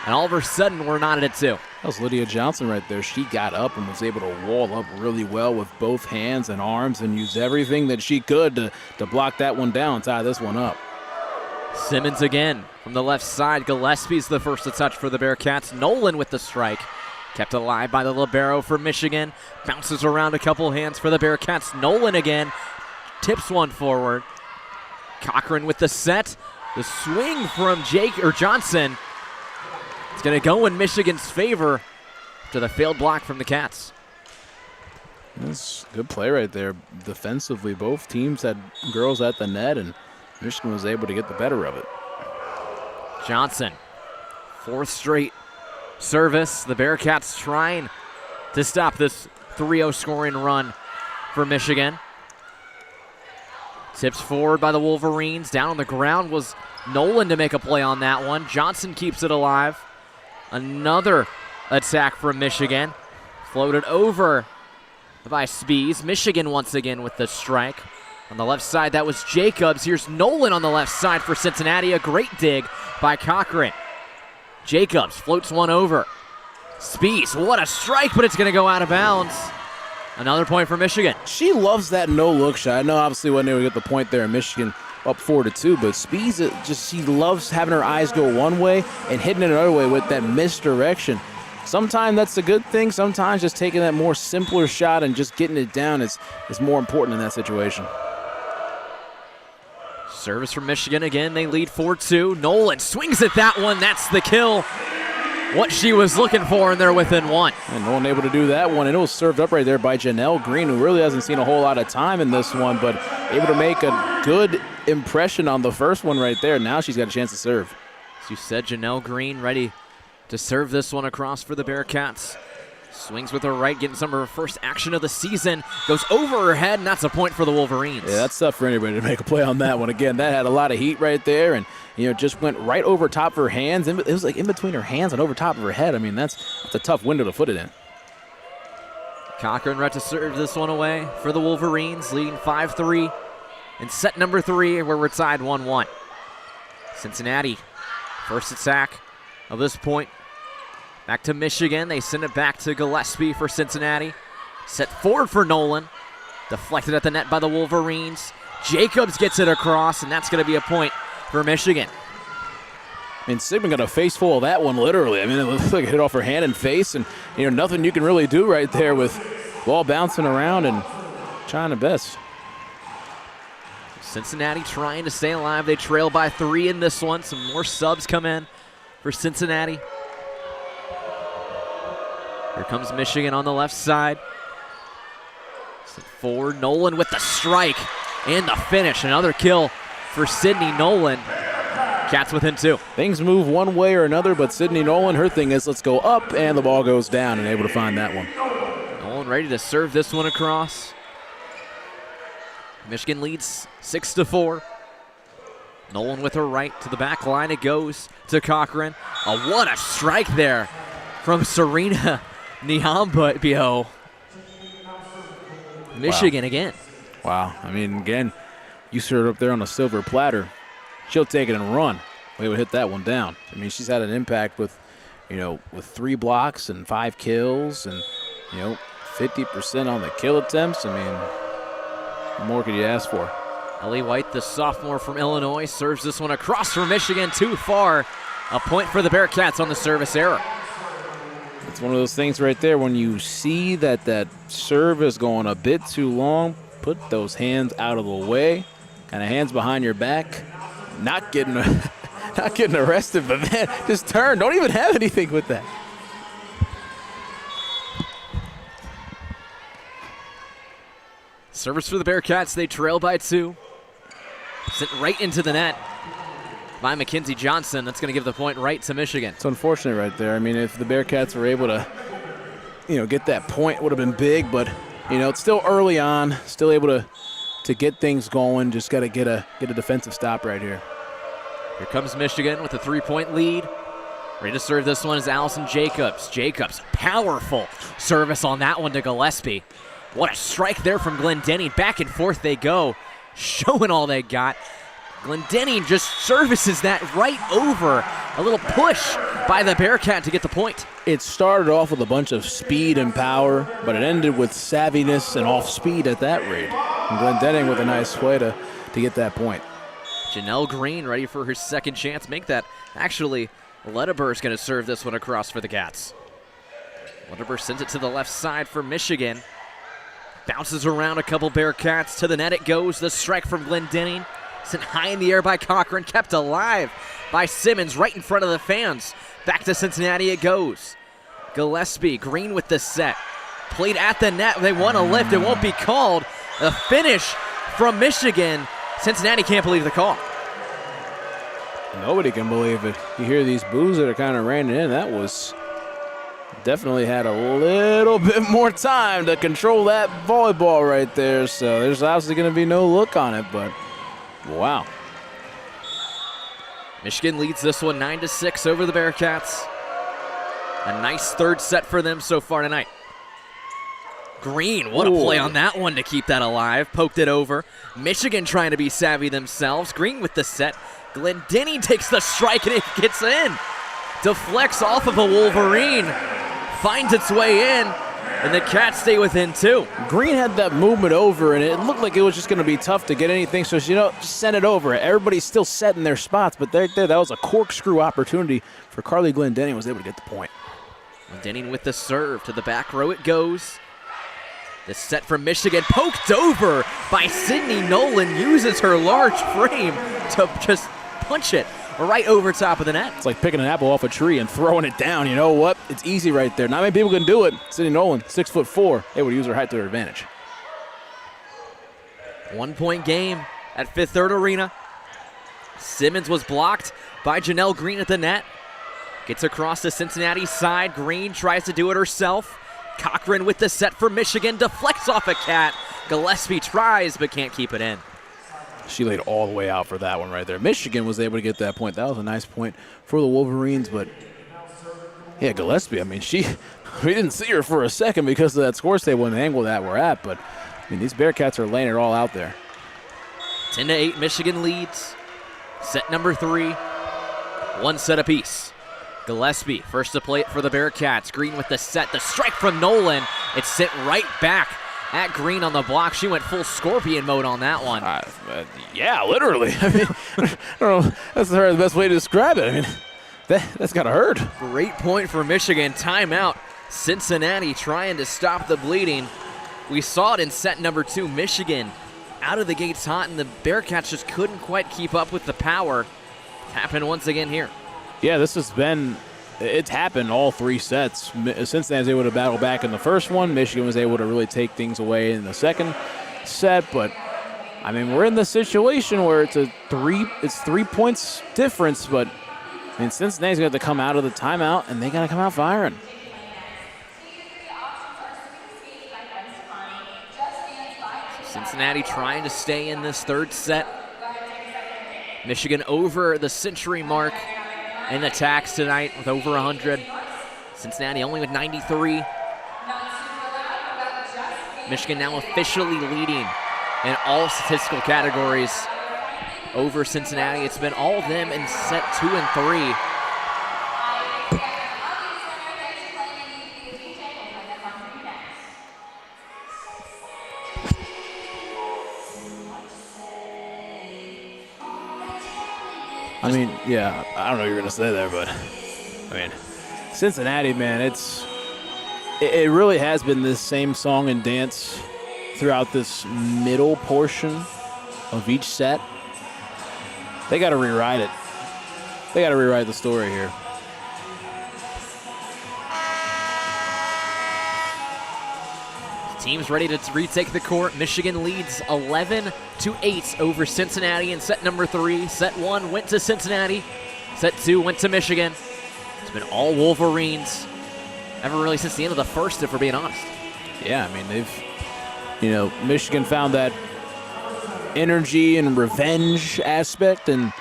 And all of a sudden, we're knotted at 2. That was Lydia Johnson right there. She got up and was able to wall up really well with both hands and arms and used everything that she could to block that one down, tie this one up. Simmons again from the left side. Gillespie's the first to touch for the Bearcats. Nolan with the strike. Kept alive by the libero for Michigan. Bounces around a couple hands for the Bearcats. Nolan again. Tips one forward. Cochran with the set. The swing from Johnson. It's going to go in Michigan's favor to the failed block from the Cats. That's a good play right there. Defensively, both teams had girls at the net, and Michigan was able to get the better of it. Johnson, 4th straight service. The Bearcats trying to stop this 3-0 scoring run for Michigan. Tips forward by the Wolverines. Down on the ground was Nolan to make a play on that one. Johnson keeps it alive. Another attack from Michigan. Floated over by Spees. Michigan once again with the strike. On the left side, that was Jacobs. Here's Nolan on the left side for Cincinnati. A great dig by Cochran. Jacobs floats one over. Spees, what a strike, but it's going to go out of bounds. Another point for Michigan. She loves that no-look shot. I know obviously wasn't able to get the point there in Michigan up 4-2, but Spees, she loves having her eyes go one way and hitting it another way with that misdirection. Sometimes that's a good thing. Sometimes just taking that more simpler shot and just getting it down is more important in that situation. Service from Michigan again. They lead 4-2. Nolan swings at that one. That's the kill. What she was looking for, and they're within 1. And no one able to do that one. And it was served up right there by Janelle Green, who really hasn't seen a whole lot of time in this one, but able to make a good impression on the first one right there. Now she's got a chance to serve. As you said, Janelle Green ready to serve this one across for the Bearcats. Swings with her right, getting some of her first action of the season. Goes over her head, and that's a point for the Wolverines. Yeah, that's tough for anybody to make a play on that one. Again, that had a lot of heat right there, and just went right over top of her hands. It was like in between her hands and over top of her head. I mean, that's a tough window to put it in. Cochran ready to serve this one away for the Wolverines, leading 5-3 in set number 3, where we're tied 1-1. Cincinnati, first attack of this point. Back to Michigan. They send it back to Gillespie for Cincinnati. Set forward for Nolan. Deflected at the net by the Wolverines. Jacobs gets it across, and that's going to be a point for Michigan. I mean, Sigmund got a face full of that one, literally. I mean, it looks like it hit off her hand and face, and nothing you can really do right there with ball bouncing around and trying the best. Cincinnati trying to stay alive. They trail by 3 in this one. Some more subs come in for Cincinnati. Here comes Michigan on the left side. Set forward, Nolan with the strike and the finish. Another kill for Sydney Nolan. Cats within 2. Things move one way or another, but Sydney Nolan, her thing is let's go up, and the ball goes down, and able to find that one. Nolan ready to serve this one across. Michigan leads 6-4. Nolan with her right to the back line. It goes to Cochran. What a strike there from Serena Niambio. Michigan again. Wow. I mean, again, you serve her up there on a silver platter. She'll take it and run. We would hit that one down. I mean, she's had an impact with 3 blocks and 5 kills and, 50% on the kill attempts. I mean, what more could you ask for? Ellie White, the sophomore from Illinois, serves this one across for Michigan, too far. A point for the Bearcats on the service error. It's one of those things right there when you see that serve is going a bit too long, put those hands out of the way, kind of hands behind your back, not getting arrested, but man, just turn. Don't even have anything with that. Service for the Bearcats. They trail by 2. Sent right into the net by Mackenzie Johnson. That's going to give the point right to Michigan. It's unfortunate right there. I mean, if the Bearcats were able to, get that point, it would have been big. But, it's still early on. Still able to get things going. Just got to get a defensive stop right here. Here comes Michigan with a 3-point lead. Ready to serve this one is Allison Jacobs. Jacobs, powerful service on that one to Gillespie. What a strike there from Glendenning. Back and forth they go, showing all they got. Glendenning just services that right over. A little push by the Bearcat to get the point. It started off with a bunch of speed and power, but it ended with savviness and off speed at that rate. And Glendenning with a nice play to get that point. Janelle Green ready for her second chance. Make that. Actually, Leddeber's going to serve this one across for the Cats. Leddeber sends it to the left side for Michigan. Bounces around a couple Bearcats. To the net it goes. The strike from Glendenning. Sent high in the air by Cochran. Kept alive by Simmons right in front of the fans. Back to Cincinnati it goes. Gillespie, Green with the set. Played at the net. They want to lift. It won't be called. A finish from Michigan. Cincinnati can't believe the call. Nobody can believe it. You hear these boos that are kind of raining in. That was definitely had a little bit more time to control that volleyball right there. So there's obviously going to be no look on it, but wow. Michigan leads this one 9-6 over the Bearcats. A nice third set for them so far tonight. Green, what a play on that one to keep that alive. Poked it over. Michigan trying to be savvy themselves. Green with the set. Glendenning takes the strike and it gets in. Deflects off of a Wolverine. Finds its way in. And the Cats stay within 2. Green had that movement over, and it looked like it was just going to be tough to get anything. So, just send it over. Everybody's still set in their spots, but there, that was a corkscrew opportunity for Carly Glendenning. Was able to get the point. Glendenning with the serve. To the back row it goes. The set from Michigan, poked over by Sydney Nolan, uses her large frame to just punch it right over top of the net. It's like picking an apple off a tree and throwing it down. You know what? It's easy right there. Not many people can do it. Sydney Nolan, 6'4", able to use her height to her advantage. 1-point game at Fifth Third Arena. Simmons was blocked by Janelle Green at the net. Gets across the Cincinnati side. Green tries to do it herself. Cochran with the set for Michigan, deflects off a cat. Gillespie tries but can't keep it in. She laid all the way out for that one right there. Michigan was able to get that point. That was a nice point for the Wolverines, but yeah, Gillespie, I mean, we didn't see her for a second because of that score table and the angle that we're at, but I mean, these Bearcats are laying it all out there. 10-8, Michigan leads. Set number 3, one set apiece. Gillespie first to play it for the Bearcats. Green with the set, the strike from Nolan. It's sent right back at Green on the block. She went full scorpion mode on that one. Yeah, literally. I mean, I don't know. That's the best way to describe it. I mean, that's got to hurt. Great point for Michigan. Timeout. Cincinnati trying to stop the bleeding. We saw it in set number 2. Michigan out of the gates hot, and the Bearcats just couldn't quite keep up with the power. Happened once again here. Yeah, it's happened all 3 sets. Cincinnati was able to battle back in the first one. Michigan was able to really take things away in the second set, but I mean, we're in this situation where it's 3 points difference, but I mean, Cincinnati's got to come out of the timeout, and they got to come out firing. Cincinnati trying to stay in this third set. Michigan over the century mark in attacks tonight with over 100. Cincinnati only with 93. Michigan now officially leading in all statistical categories over Cincinnati. It's been all of them in set 2 and 3. I mean, yeah, I don't know what you're going to say there, but I mean, Cincinnati, man, it really has been this same song and dance throughout this middle portion of each set. They got to rewrite it. They got to rewrite the story here. Teams ready to retake the court. Michigan leads 11-8 over Cincinnati in set number 3. Set 1 went to Cincinnati. Set 2 went to Michigan. It's been all Wolverines ever really since the end of the first, if we're being honest. Yeah, I mean, Michigan found that energy and revenge aspect, and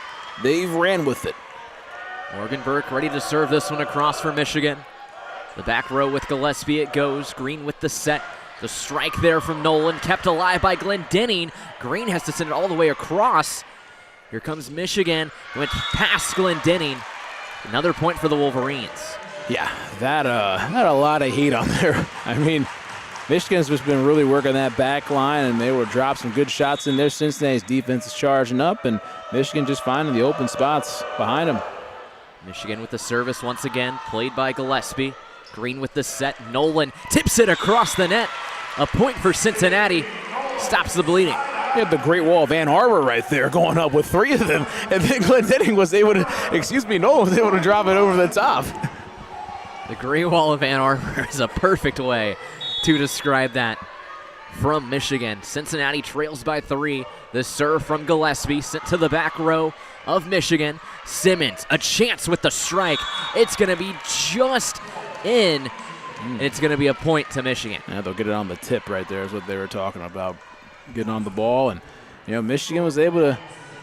they've ran with it. Morgan Burke ready to serve this one across for Michigan. The back row with Gillespie, it goes. Green with the set. The strike there from Nolan, kept alive by Glendenning. Green has to send it all the way across. Here comes Michigan, went past Glendenning. Another point for the Wolverines. Yeah, that had a lot of heat on there. I mean, Michigan's just been really working that back line, and they were dropping some good shots in there. Cincinnati's defense is charging up, and Michigan just finding the open spots behind them. Michigan with the service once again, played by Gillespie. Green with the set. Nolan tips it across the net. A point for Cincinnati. Stops the bleeding. You had the Great Wall of Ann Arbor right there going up with 3 of them. And then Glendenning was able to, Nolan was able to drop it over the top. The Great Wall of Ann Arbor is a perfect way to describe that from Michigan. Cincinnati trails by 3. The serve from Gillespie sent to the back row of Michigan. Simmons, a chance with the strike. It's going to be just in, and it's going to be a point to Michigan. Yeah, they'll get it on the tip right there is what they were talking about, getting on the ball. And, Michigan was able to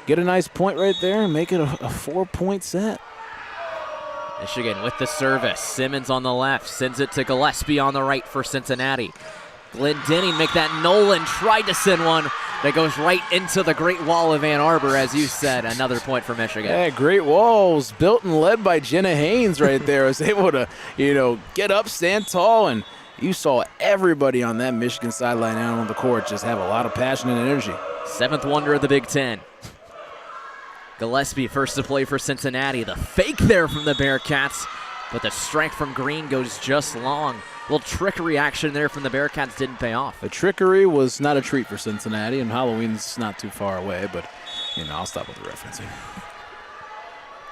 get a nice point right there and make it a 4-point set. Michigan with the service. Simmons on the left, sends it to Gillespie on the right for Cincinnati. Glendenning make that. Nolan tried to send one that goes right into the Great Wall of Ann Arbor, as you said. Another point for Michigan. Yeah, Great Walls built and led by Jenna Haynes right there. Was able to, get up, stand tall, and you saw everybody on that Michigan sideline out on the court just have a lot of passion and energy. 7th wonder of the Big Ten. Gillespie first to play for Cincinnati. The fake there from the Bearcats, but the strike from Green goes just long. A little trickery action there from the Bearcats didn't pay off. The trickery was not a treat for Cincinnati, and Halloween's not too far away, but, I'll stop with the referencing.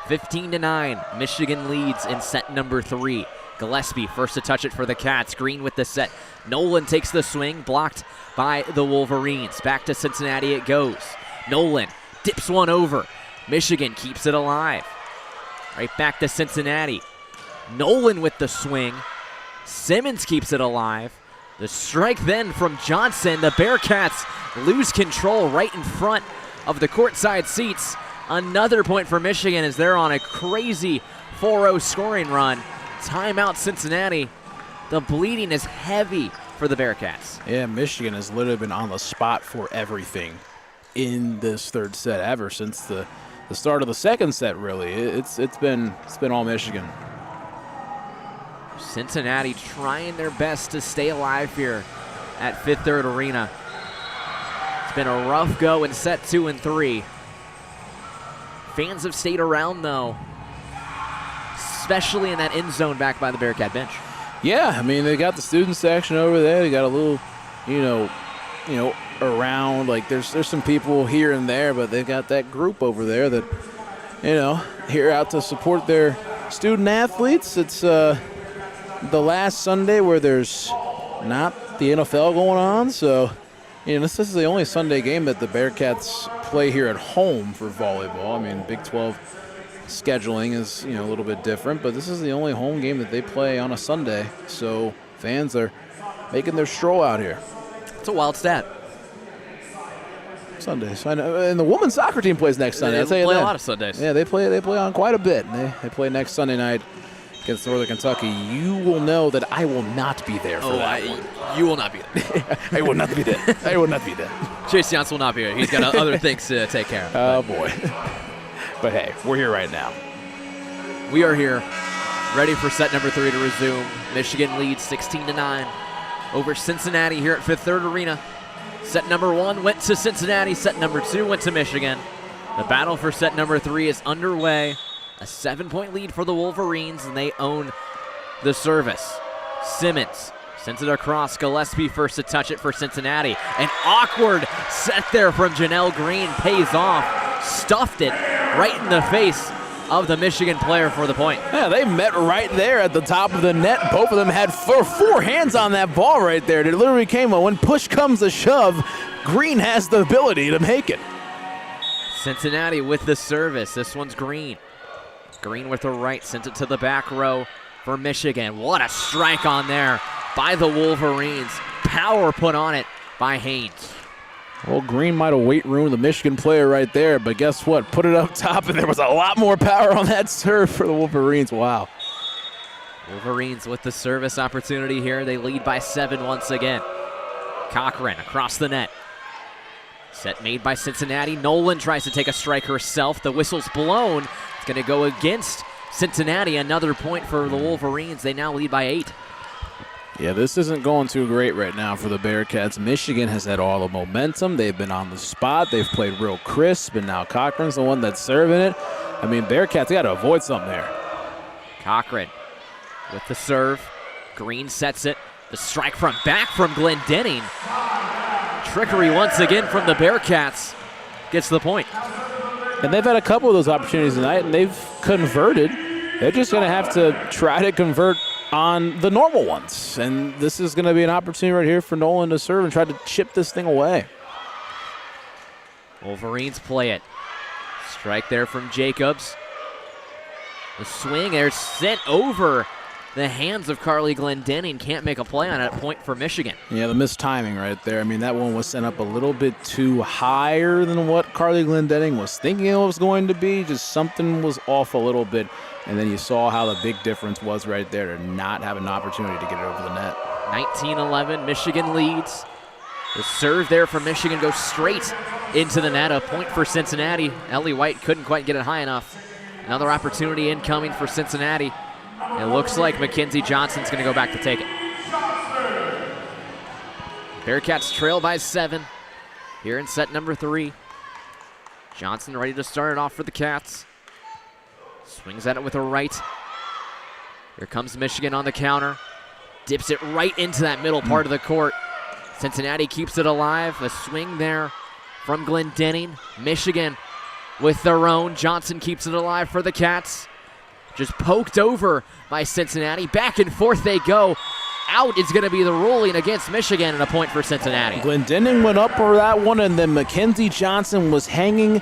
15-9, Michigan leads in set number 3. Gillespie first to touch it for the Cats. Green with the set. Nolan takes the swing, blocked by the Wolverines. Back to Cincinnati it goes. Nolan dips one over. Michigan keeps it alive. Right back to Cincinnati. Nolan with the swing. Simmons keeps it alive. The strike then from Johnson. The Bearcats lose control right in front of the courtside seats. Another point for Michigan as they're on a crazy 4-0 scoring run. Timeout Cincinnati. The bleeding is heavy for the Bearcats. Yeah, Michigan has literally been on the spot for everything in this third set ever since the start of the second set, really. It's been all Michigan. Cincinnati trying their best to stay alive here at Fifth Third Arena. It's been a rough go in set 2 and 3. Fans have stayed around, though, especially in that end zone back by the Bearcat bench. Yeah, I mean, they got the student section over there. They got a little, around. Like, there's some people here and there, but they've got that group over there that, here out to support their student athletes. It's the last Sunday where there's not the NFL going on, so this is the only Sunday game that the Bearcats play here at home for volleyball. I mean, Big 12 scheduling is a little bit different, but this is the only home game that they play on a Sunday, so fans are making their stroll out here. It's a wild stat. Sundays, I know, and the women's soccer team plays next Sunday. They I'll tell you play that. a lot of Sundays. Yeah, they play on quite a bit. They play next Sunday night against Northern Kentucky. You will know that I will not be there for that one. You will not be there. I will not be there. I will not be there. Chase Johnson will not be here. He's got other things to take care of. Oh, boy. But, hey, we're here right now. We are here, ready for set number 3 to resume. Michigan leads 16-9 over Cincinnati here at Fifth Third Arena. Set number 1 went to Cincinnati. Set number 2 went to Michigan. The battle for set number 3 is underway. A 7-point lead for the Wolverines, and they own the service. Simmons sends it across. Gillespie first to touch it for Cincinnati. An awkward set there from Janelle Green pays off. Stuffed it right in the face of the Michigan player for the point. Yeah, they met right there at the top of the net. Both of them had four hands on that ball right there. It literally came when push comes to shove, Green has the ability to make it. Cincinnati with the service. This one's Green. Green with the right, sends it to the back row for Michigan. What a strike on there by the Wolverines. Power put on it by Haynes. Well, Green might have weight roomed the Michigan player right there, but guess what? Put it up top, and there was a lot more power on that serve for the Wolverines. Wow. Wolverines with the service opportunity here. They lead by 7 once again. Cochran across the net. Set made by Cincinnati. Nolan tries to take a strike herself. The whistle's blown. It's going to go against Cincinnati. Another point for the Wolverines. They now lead by 8. Yeah, this isn't going too great right now for the Bearcats. Michigan has had all the momentum. They've been on the spot. They've played real crisp, and now Cochran's the one that's serving it. I mean, Bearcats got to avoid something there. Cochran with the serve. Green sets it. The strike from back from Glendenning. Trickery once again from the Bearcats. Gets the point. And they've had a couple of those opportunities tonight, and they've converted. They're just going to have to try to convert on the normal ones. And this is going to be an opportunity right here for Nolan to serve and try to chip this thing away. Wolverines play it. Strike there from Jacobs. The swing there sent over the hands of Carly Glendenning. Can't make a play on it. Point for Michigan. Yeah, the missed timing right there. I mean, that one was sent up a little bit too higher than what Carly Glendenning was thinking it was going to be. Just something was off a little bit. And then you saw how the big difference was right there to not have an opportunity to get it over the net. 19-11, Michigan leads. The serve there for Michigan goes straight into the net. A point for Cincinnati. Ellie White couldn't quite get it high enough. Another opportunity incoming for Cincinnati. It looks like Mackenzie Johnson's going to go back to take it. Bearcats trail by 7 here in set number 3. Johnson ready to start it off for the Cats. Swings at it with a right. Here comes Michigan on the counter. Dips it right into that middle part of the court. Cincinnati keeps it alive. A swing there from Glendenning. Michigan with their own. Johnson keeps it alive for the Cats. Just poked over by Cincinnati. Back and forth they go out is going to be the ruling against Michigan, and a point for Cincinnati. Glendening went up for that one, and then Mackenzie Johnson was hanging,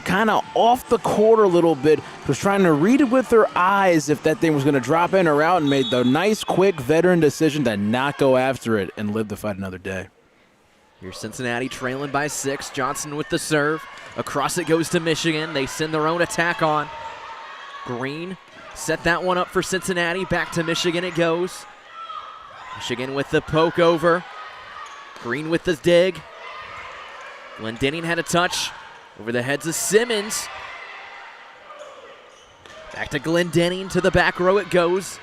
kind of off the court a little bit. Was trying to read it with her eyes if that thing was going to drop in or out, and made the nice, quick veteran decision to not go after it and live to fight another day. Here's Cincinnati trailing by 6. Johnson with the serve. Across it goes to Michigan. They send their own attack on. Green set that one up for Cincinnati. Back to Michigan it goes. Michigan with the poke over. Green with the dig. Glendening had a touch over the heads of Simmons. Back to Glendening, to the back row it goes.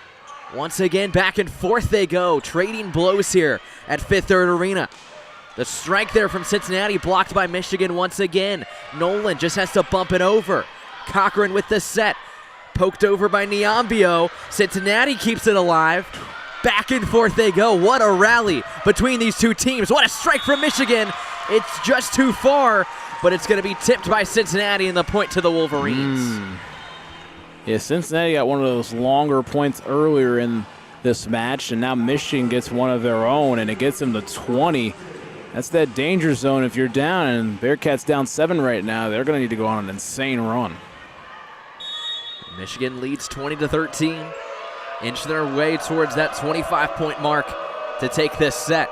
Once again, back and forth they go. Trading blows here at Fifth Third Arena. The strike there from Cincinnati blocked by Michigan once again. Nolan just has to bump it over. Cochran with the set. Poked over by Niambio. Cincinnati keeps it alive. Back and forth they go. What a rally between these two teams. What a strike from Michigan. It's just too far, but it's going to be tipped by Cincinnati, and the point to the Wolverines. Yeah, Cincinnati got one of those longer points earlier in this match, and now Michigan gets one of their own, and it gets them to 20. That's that danger zone. If you're down, and Bearcats down 7 right now, they're going to need to go on an insane run. Michigan leads 20-13. Inch their way towards that 25-point mark to take this set.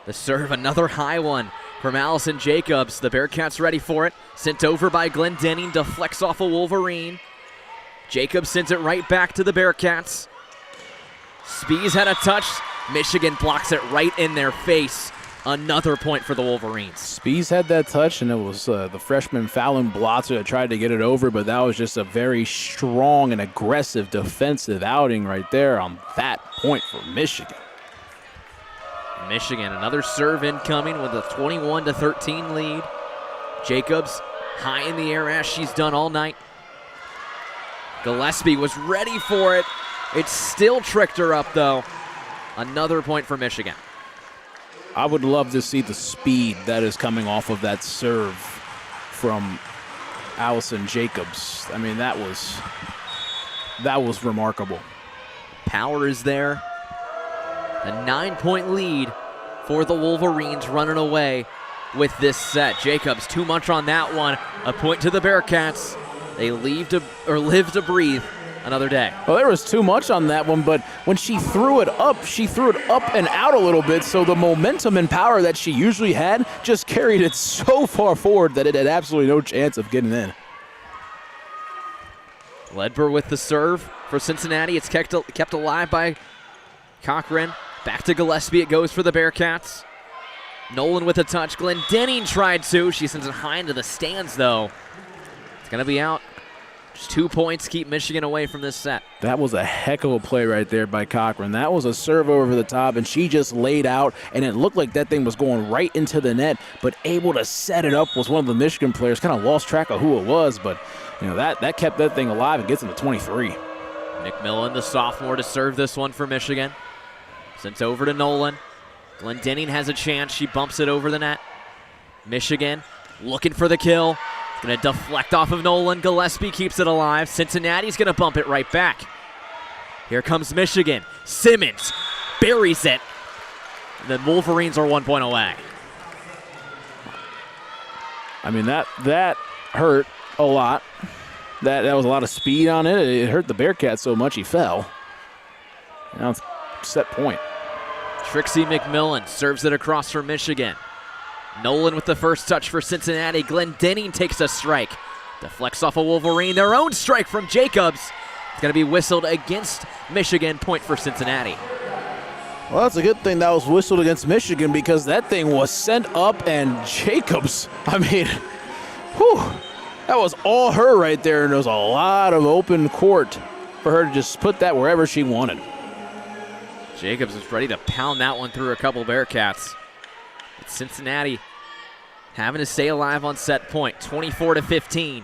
The serve, another high one from Allison Jacobs. The Bearcats ready for it. Sent over by Glendening, deflects off a Wolverine. Jacobs sends it right back to the Bearcats. Spees had a touch. Michigan blocks it right in their face. Another point for the Wolverines. Spees had that touch, and it was the freshman Fallon Blotzer that tried to get it over, but that was just a very strong and aggressive defensive outing right there on that point for Michigan. Michigan, another serve incoming with a 21-13 lead. Jacobs high in the air as she's done all night. Gillespie was ready for it. It still tricked her up, though. Another point for Michigan. I would love to see the speed that is coming off of that serve from Allison Jacobs. I mean, that was remarkable. Power is there. A 9-point lead for the Wolverines running away with this set. Jacobs, too much on that one. A point to the Bearcats. They live to breathe another day. Well, there was too much on that one, but when she threw it up and out a little bit, so the momentum and power that she usually had just carried it so far forward that it had absolutely no chance of getting in. Ledber with the serve for Cincinnati. It's kept alive by Cochran. Back to Gillespie it goes for the Bearcats. Nolan with a touch. Glendening tried to. She sends it high into the stands, though. It's going to be out. Just 2 points keep Michigan away from this set. That was a heck of a play right there by Cochran. That was a serve over the top, and she just laid out, and it looked like that thing was going right into the net, but able to set it up was one of the Michigan players. Kind of lost track of who it was, but that kept that thing alive and gets them to 23. McMillan, the sophomore, to serve this one for Michigan. Sent over to Nolan. Glendening has a chance. She bumps it over the net. Michigan looking for the kill. Going to deflect off of Nolan. Gillespie keeps it alive. Cincinnati's going to bump it right back. Here comes Michigan. Simmons buries it. And the Wolverines are 1 point away. I mean, that hurt a lot. That was a lot of speed on it. It hurt the Bearcats so much he fell. Now it's set point. Trixie McMillan serves it across for Michigan. Nolan with the first touch for Cincinnati. Glendening takes a strike. Deflects off a Wolverine. Their own strike from Jacobs. It's going to be whistled against Michigan. Point for Cincinnati. Well, that's a good thing that was whistled against Michigan because that thing was sent up, and Jacobs, I mean, that was all her right there, and there was a lot of open court for her to just put that wherever she wanted. Jacobs was ready to pound that one through a couple Bearcats. Cincinnati having to stay alive on set point. 24-15.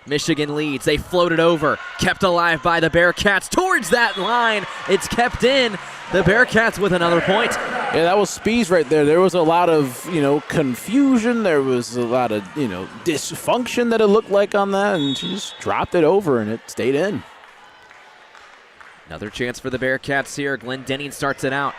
Michigan leads. They float it over. Kept alive by the Bearcats towards that line. It's kept in. The Bearcats with another point. Yeah, that was Spees right there. There was a lot of, confusion. There was a lot of, dysfunction that it looked like on that, and she just dropped it over, and it stayed in. Another chance for the Bearcats here. Glendenning starts it out.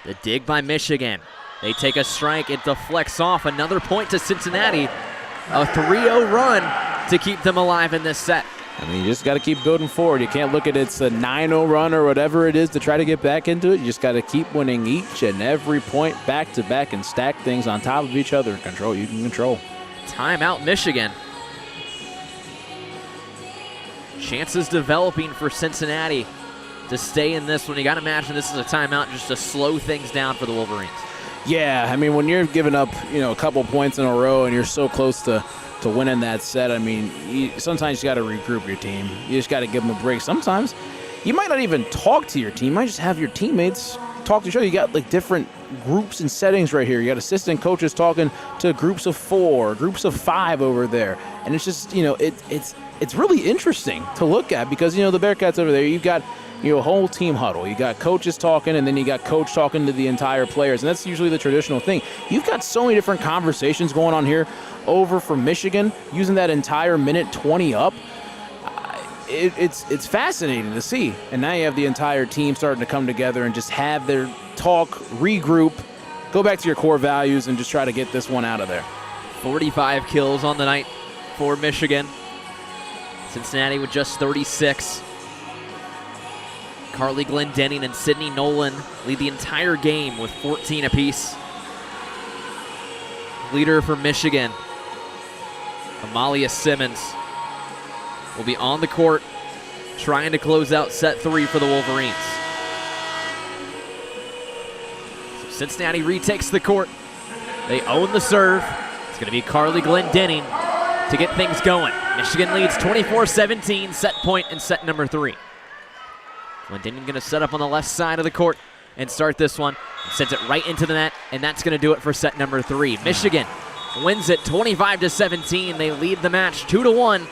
The dig by Michigan. They take a strike. It deflects off. Another point to Cincinnati. A 3-0 run to keep them alive in this set. I mean, you just got to keep building forward. You can't look at it's a 9-0 run or whatever it is to try to get back into it. You just got to keep winning each and every point back to back and stack things on top of each other. Control, you can control. Timeout, Michigan. Chances developing for Cincinnati to stay in this one. You got to imagine this is a timeout just to slow things down for the Wolverines. Yeah, I mean, when you're giving up, a couple points in a row and you're so close to winning that set, I mean, sometimes you got to regroup your team. You just got to give them a break. Sometimes you might not even talk to your team. You might just have your teammates talk to each other. You got like different groups and settings right here. You got assistant coaches talking to groups of 4, groups of 5 over there. And it's just, it's really interesting to look at because, the Bearcats over there, you've got a whole team huddle. You got coaches talking, and then you got coach talking to the entire players, and that's usually the traditional thing. You've got so many different conversations going on here over from Michigan, using that entire minute 20 up. It's fascinating to see. And now you have the entire team starting to come together and just have their talk, regroup, go back to your core values, and just try to get this one out of there. 45 kills on the night for Michigan. Cincinnati with just 36. Carly Glendenning and Sydney Nolan lead the entire game with 14 apiece. Leader for Michigan, Amalia Simmons, will be on the court trying to close out set 3 for the Wolverines. So Cincinnati retakes the court. They own the serve. It's going to be Carly Glendenning to get things going. Michigan leads 24-17, set point in set number 3. Glendenning going to set up on the left side of the court and start this one. Sends it right into the net, and that's going to do it for set number 3. Michigan wins it 25-17. They lead the match 2-1.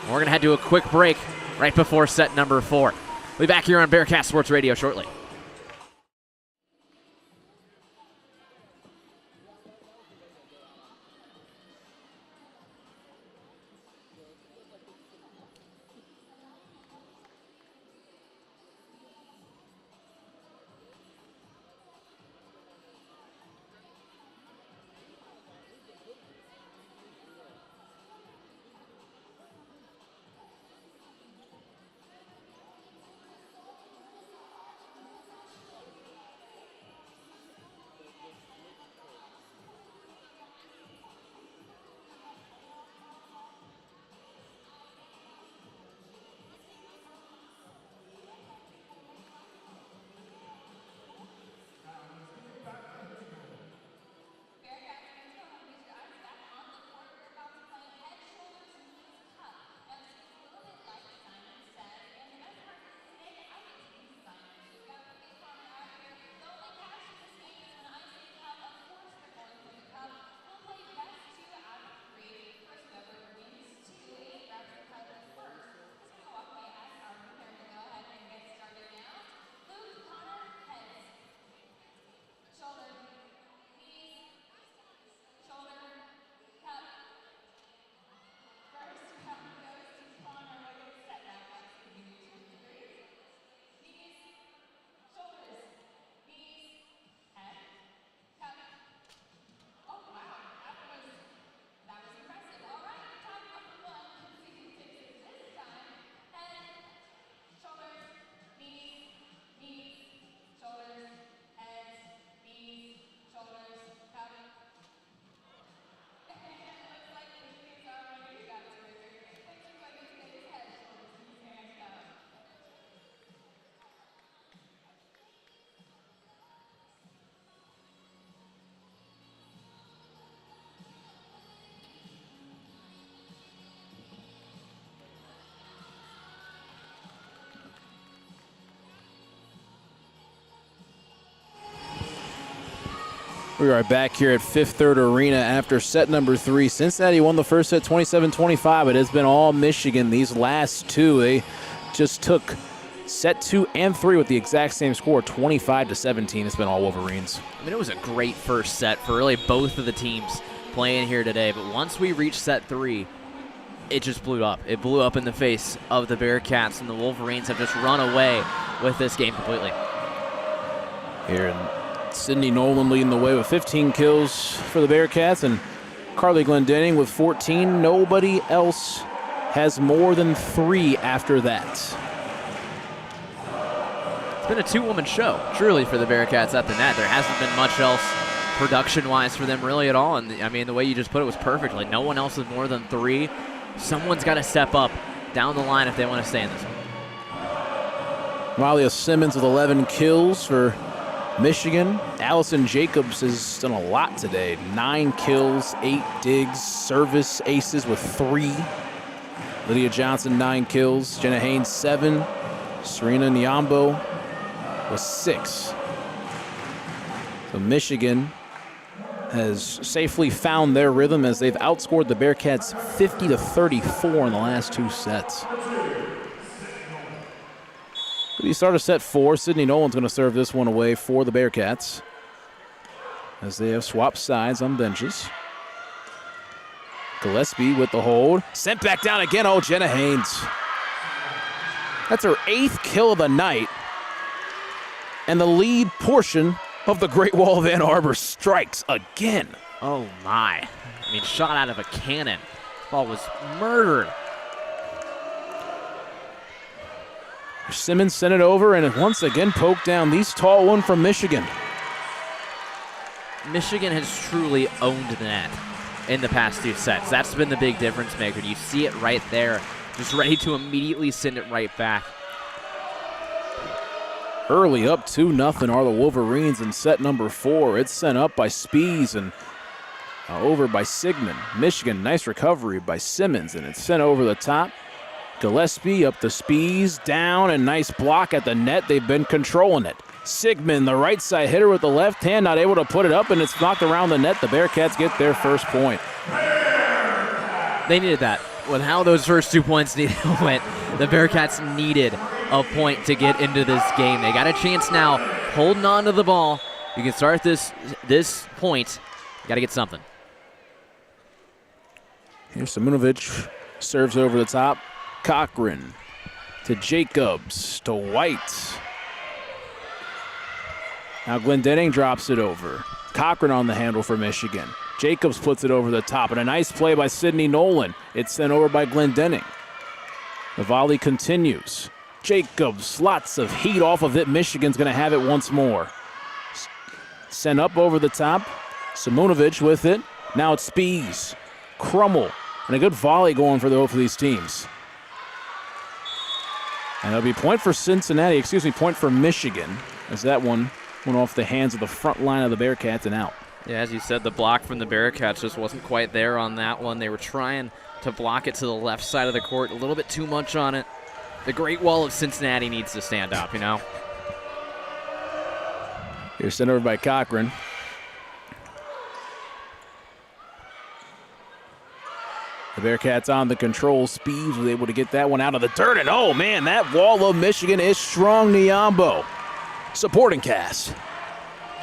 We're going to head to a quick break right before set number 4. We'll be back here on Bearcat Sports Radio shortly. We are back here at Fifth Third Arena after set number 3. Cincinnati won the first set 27-25. It has been all Michigan. These last 2, they just took set 2 and 3 with the exact same score, 25-17. It's been all Wolverines. I mean, it was a great first set for really both of the teams playing here today. But once we reached set 3, it just blew up. It blew up in the face of the Bearcats, and the Wolverines have just run away with this game completely. Here, and Sydney Nolan leading the way with 15 kills for the Bearcats, and Carly Glendenning with 14. Nobody else has more than 3 after that. It's been a two-woman show, truly, for the Bearcats at the net. There hasn't been much else production-wise for them really at all, and I mean, the way you just put it was perfect. Like, no one else is more than 3. Someone's got to step up down the line if they want to stay in this one. Malia Simmons with 11 kills for Michigan. Allison Jacobs has done a lot today. 9 kills, 8 digs, service aces with 3. Lydia Johnson, 9 kills. Jenna Haynes, 7. Serena Nyambo with 6. So Michigan has safely found their rhythm as they've outscored the Bearcats 50-34 in the last 2 sets. We start of set 4. Sydney Nolan's going to serve this one away for the Bearcats as they have swapped sides on benches. Gillespie with the hold. Sent back down again. Oh, Jenna Haynes. That's her 8th kill of the night. And the lead portion of the Great Wall of Ann Arbor strikes again. Oh my. I mean, shot out of a cannon. Ball was murdered. Simmons sent it over and once again poked down. These tall one from Michigan. Michigan has truly owned the net in the past 2 sets. That's been the big difference maker. You see it right there, just ready to immediately send it right back. Early up 2-0 are the Wolverines in set number 4. It's sent up by Spees and over by Sigmund. Michigan, nice recovery by Simmons, and it's sent over the top. Gillespie up to Spees, down, and nice block at the net. They've been controlling it. Sigmund, the right side hitter with the left hand, not able to put it up, and it's knocked around the net. The Bearcats get their first point. They needed that. With how those first 2 points went, the Bearcats needed a point to get into this game. They got a chance now, holding on to the ball. You can start this point. You got to get something. Here's Simunovic, serves over the top. Cochran to Jacobs to White. Now Glendenning drops it over. Cochran on the handle for Michigan. Jacobs puts it over the top, and a nice play by Sydney Nolan. It's sent over by Glendenning. The volley continues. Jacobs, lots of heat off of it. Michigan's going to have it once more. Sent up over the top. Simunovic with it. Now it's Spees. Crummel. And a good volley going for both of these teams. And it'll be point for point for Michigan, as that one went off the hands of the front line of the Bearcats and out. Yeah, as you said, the block from the Bearcats just wasn't quite there on that one. They were trying to block it to the left side of the court, a little bit too much on it. The Great Wall of Cincinnati needs to stand up, you know? Here's sent over by Cochran. The Bearcats on the control. Speeds was able to get that one out of the dirt. And oh man, that wall of Michigan is strong. Nyambo. Supporting cast.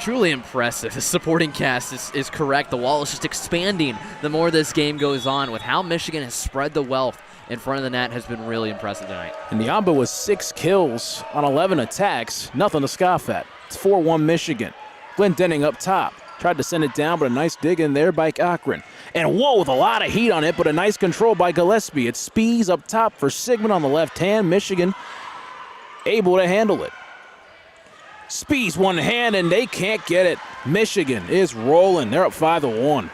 Truly impressive. The supporting cast is correct. The wall is just expanding the more this game goes on. With how Michigan has spread the wealth in front of the net has been really impressive tonight. And Nyambo was 6 kills on 11 attacks. Nothing to scoff at. It's 4-1 Michigan. Glendenning up top. Tried to send it down, but a nice dig in there by Cochran. And whoa, with a lot of heat on it, but a nice control by Gillespie. It's Spees up top for Sigmund on the left hand. Michigan able to handle it. Spees one hand, and they can't get it. Michigan is rolling. They're up 5-1.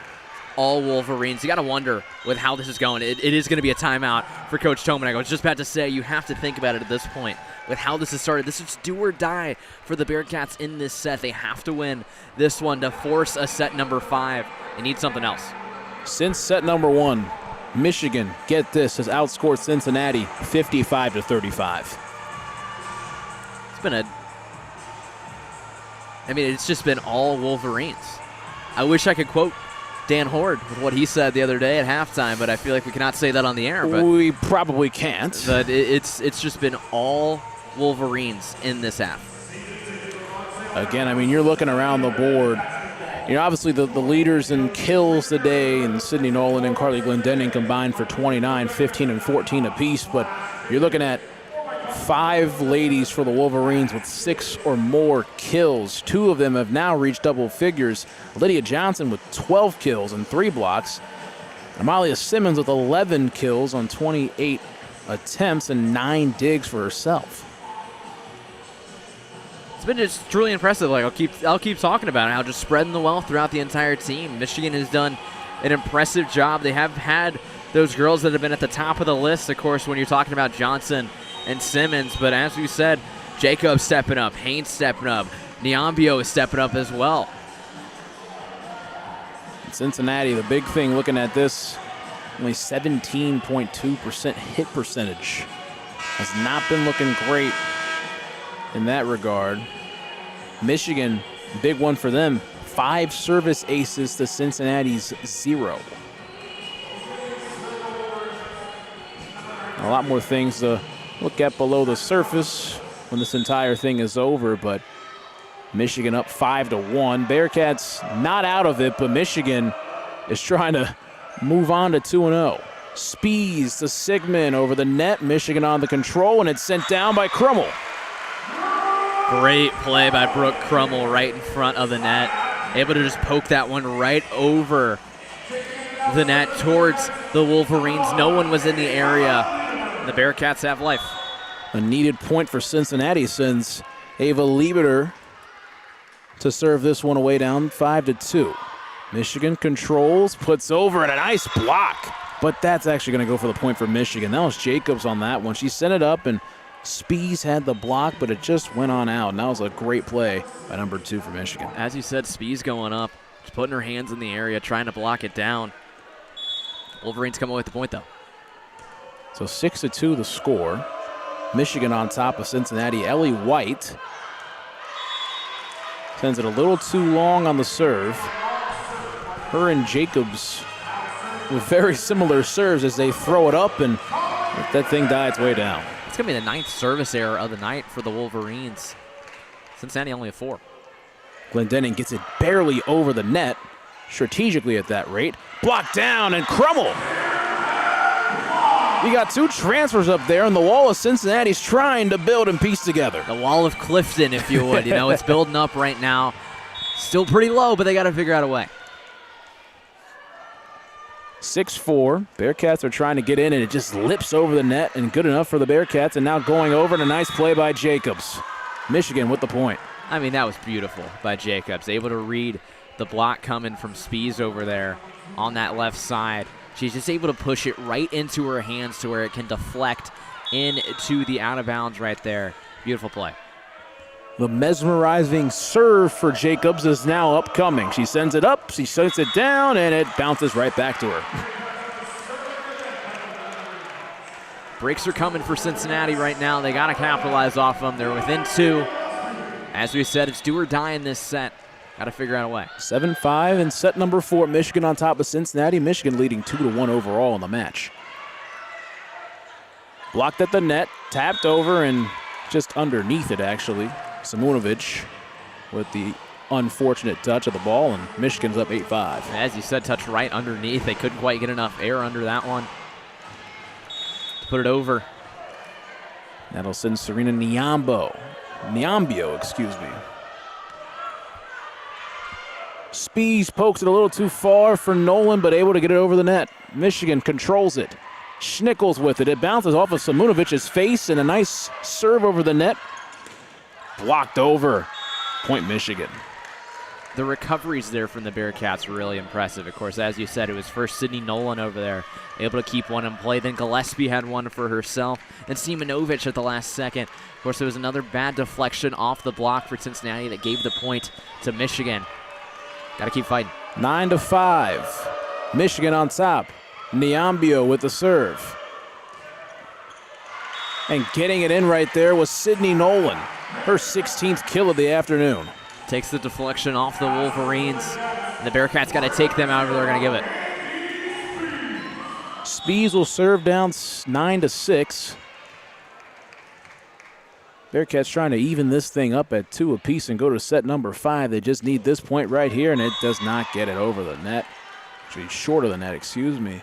All Wolverines. You got to wonder with how this is going. It is going to be a timeout for Coach Tomanek. I was just about to say, you have to think about it at this point. With how this has started, this is do or die for the Bearcats in this set. They have to win this one to force a set number 5. They need something else. Since set number 1, Michigan, get this, has outscored Cincinnati 55-35. It's just been all Wolverines. I wish I could quote Dan Horde with what he said the other day at halftime, but I feel like we cannot say that on the air. But we probably can't. But it's just been all Wolverines in this half. Again, you're looking around the board. Obviously the leaders in kills today, and Sydney Nolan and Carly Glendening combined for 29, 15, and 14 apiece. But you're looking at 5 ladies for the Wolverines with 6 or more kills. 2 of them have now reached double figures. Lydia Johnson with 12 kills and 3 blocks. Amalia Simmons with 11 kills on 28 attempts and 9 digs for herself. It's been just truly impressive. Like I'll keep talking about it. How just spreading the wealth throughout the entire team. Michigan has done an impressive job. They have had those girls that have been at the top of the list, of course, when you're talking about Johnson and Simmons. But as we said, Jacobs stepping up, Haynes stepping up, Niambio is stepping up as well. Cincinnati, the big thing looking at this, only 17.2% hit percentage. Has not been looking great in that regard. Michigan, big one for them. 5 service aces to Cincinnati's 0. A lot more things to look at below the surface when this entire thing is over, but Michigan up 5-1. Bearcats not out of it, but Michigan is trying to move on to 2-0. Spees to Sigmund over the net. Michigan on the control, and it's sent down by Crummel. Great play by Brooke Crummel right in front of the net. Able to just poke that one right over the net towards the Wolverines. No one was in the area. The Bearcats have life. A needed point for Cincinnati sends Ava Lieberter to serve this one away down 5-2. Michigan controls, puts over, and a nice block. But that's actually going to go for the point for Michigan. That was Jacobs on that one. She sent it up, and Spees had the block, but it just went on out. And that was a great play by number 2 for Michigan. As you said, Spees going up, just putting her hands in the area, trying to block it down. Wolverines come away with the point, though. So 6-2 the score. Michigan on top of Cincinnati. Ellie White sends it a little too long on the serve. Her and Jacobs with very similar serves as they throw it up, and that thing died its way down. It's going to be the 9th service error of the night for the Wolverines. Cincinnati only have 4. Glendening gets it barely over the net, strategically at that rate. Blocked down, and Crummel. You got 2 transfers up there, and the wall of Cincinnati's trying to build and piece together. The wall of Clifton, if you would. It's building up right now. Still pretty low, but they got to figure out a way. 6-4. Bearcats are trying to get in, and it just lips over the net, and good enough for the Bearcats, and now going over, and a nice play by Jacobs. Michigan with the point. I mean, that was beautiful by Jacobs. Able to read the block coming from Spees over there on that left side. She's just able to push it right into her hands to where it can deflect into the out of bounds right there. Beautiful play. The mesmerizing serve for Jacobs is now upcoming. She sends it up, she sends it down, and it bounces right back to her. Breaks are coming for Cincinnati right now. They got to capitalize off them. They're within 2. As we said, it's do or die in this set. Got to figure out a way. 7-5 in set number 4. Michigan on top of Cincinnati. Michigan leading 2-1 overall in the match. Blocked at the net, tapped over, and just underneath it, actually. Simunovic with the unfortunate touch of the ball, and Michigan's up 8-5. As you said, touch right underneath. They couldn't quite get enough air under that one to put it over. That'll send Serena Niambio, excuse me. Spees pokes it a little too far for Nolan, but able to get it over the net. Michigan controls it. Schnickels with it. It bounces off of Simunovic's face, and a nice serve over the net. Blocked over. Point Michigan. The recoveries there from the Bearcats were really impressive. Of course, as you said, it was first Sydney Nolan over there, able to keep one in play. Then Gillespie had one for herself. And Simonovic at the last second. Of course, there was another bad deflection off the block for Cincinnati that gave the point to Michigan. Got to keep fighting. 9-5. Michigan on top. Niambio with the serve. And getting it in right there was Sydney Nolan. Her 16th kill of the afternoon. Takes the deflection off the Wolverines. And the Bearcats got to take them however they're going to give it. Spees will serve down 9-6. Bearcats trying to even this thing up at 2 apiece and go to set number 5. They just need this point right here, and it does not get it over the net. Actually, short of the net, excuse me.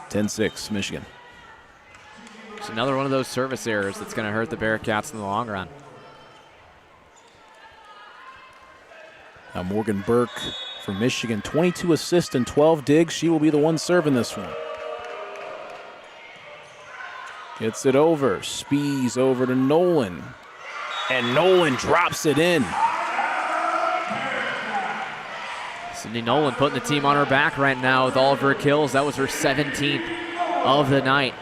10-6, Michigan. It's another one of those service errors that's going to hurt the Bearcats in the long run. Now Morgan Burke for Michigan, 22 assists and 12 digs. She will be the one serving this one. Gets it over. Spees over to Nolan. And Nolan drops it in. Sydney Nolan putting the team on her back right now with all of her kills. That was her 17th of the night.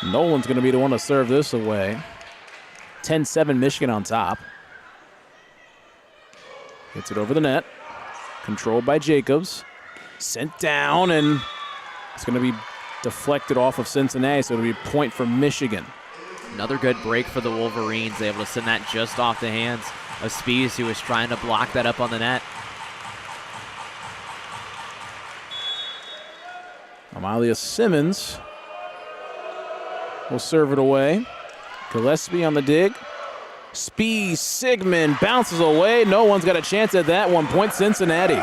Nolan's going to be the one to serve this away. 10-7 Michigan on top. Gets it over the net. Controlled by Jacobs. Sent down, and it's going to be deflected off of Cincinnati, so it'll be a point for Michigan. Another good break for the Wolverines, able to send that just off the hands of Spees, who was trying to block that up on the net. Amalia Simmons will serve it away. Gillespie on the dig. Spees, Sigmund bounces away. No one's got a chance at that one. Point Cincinnati.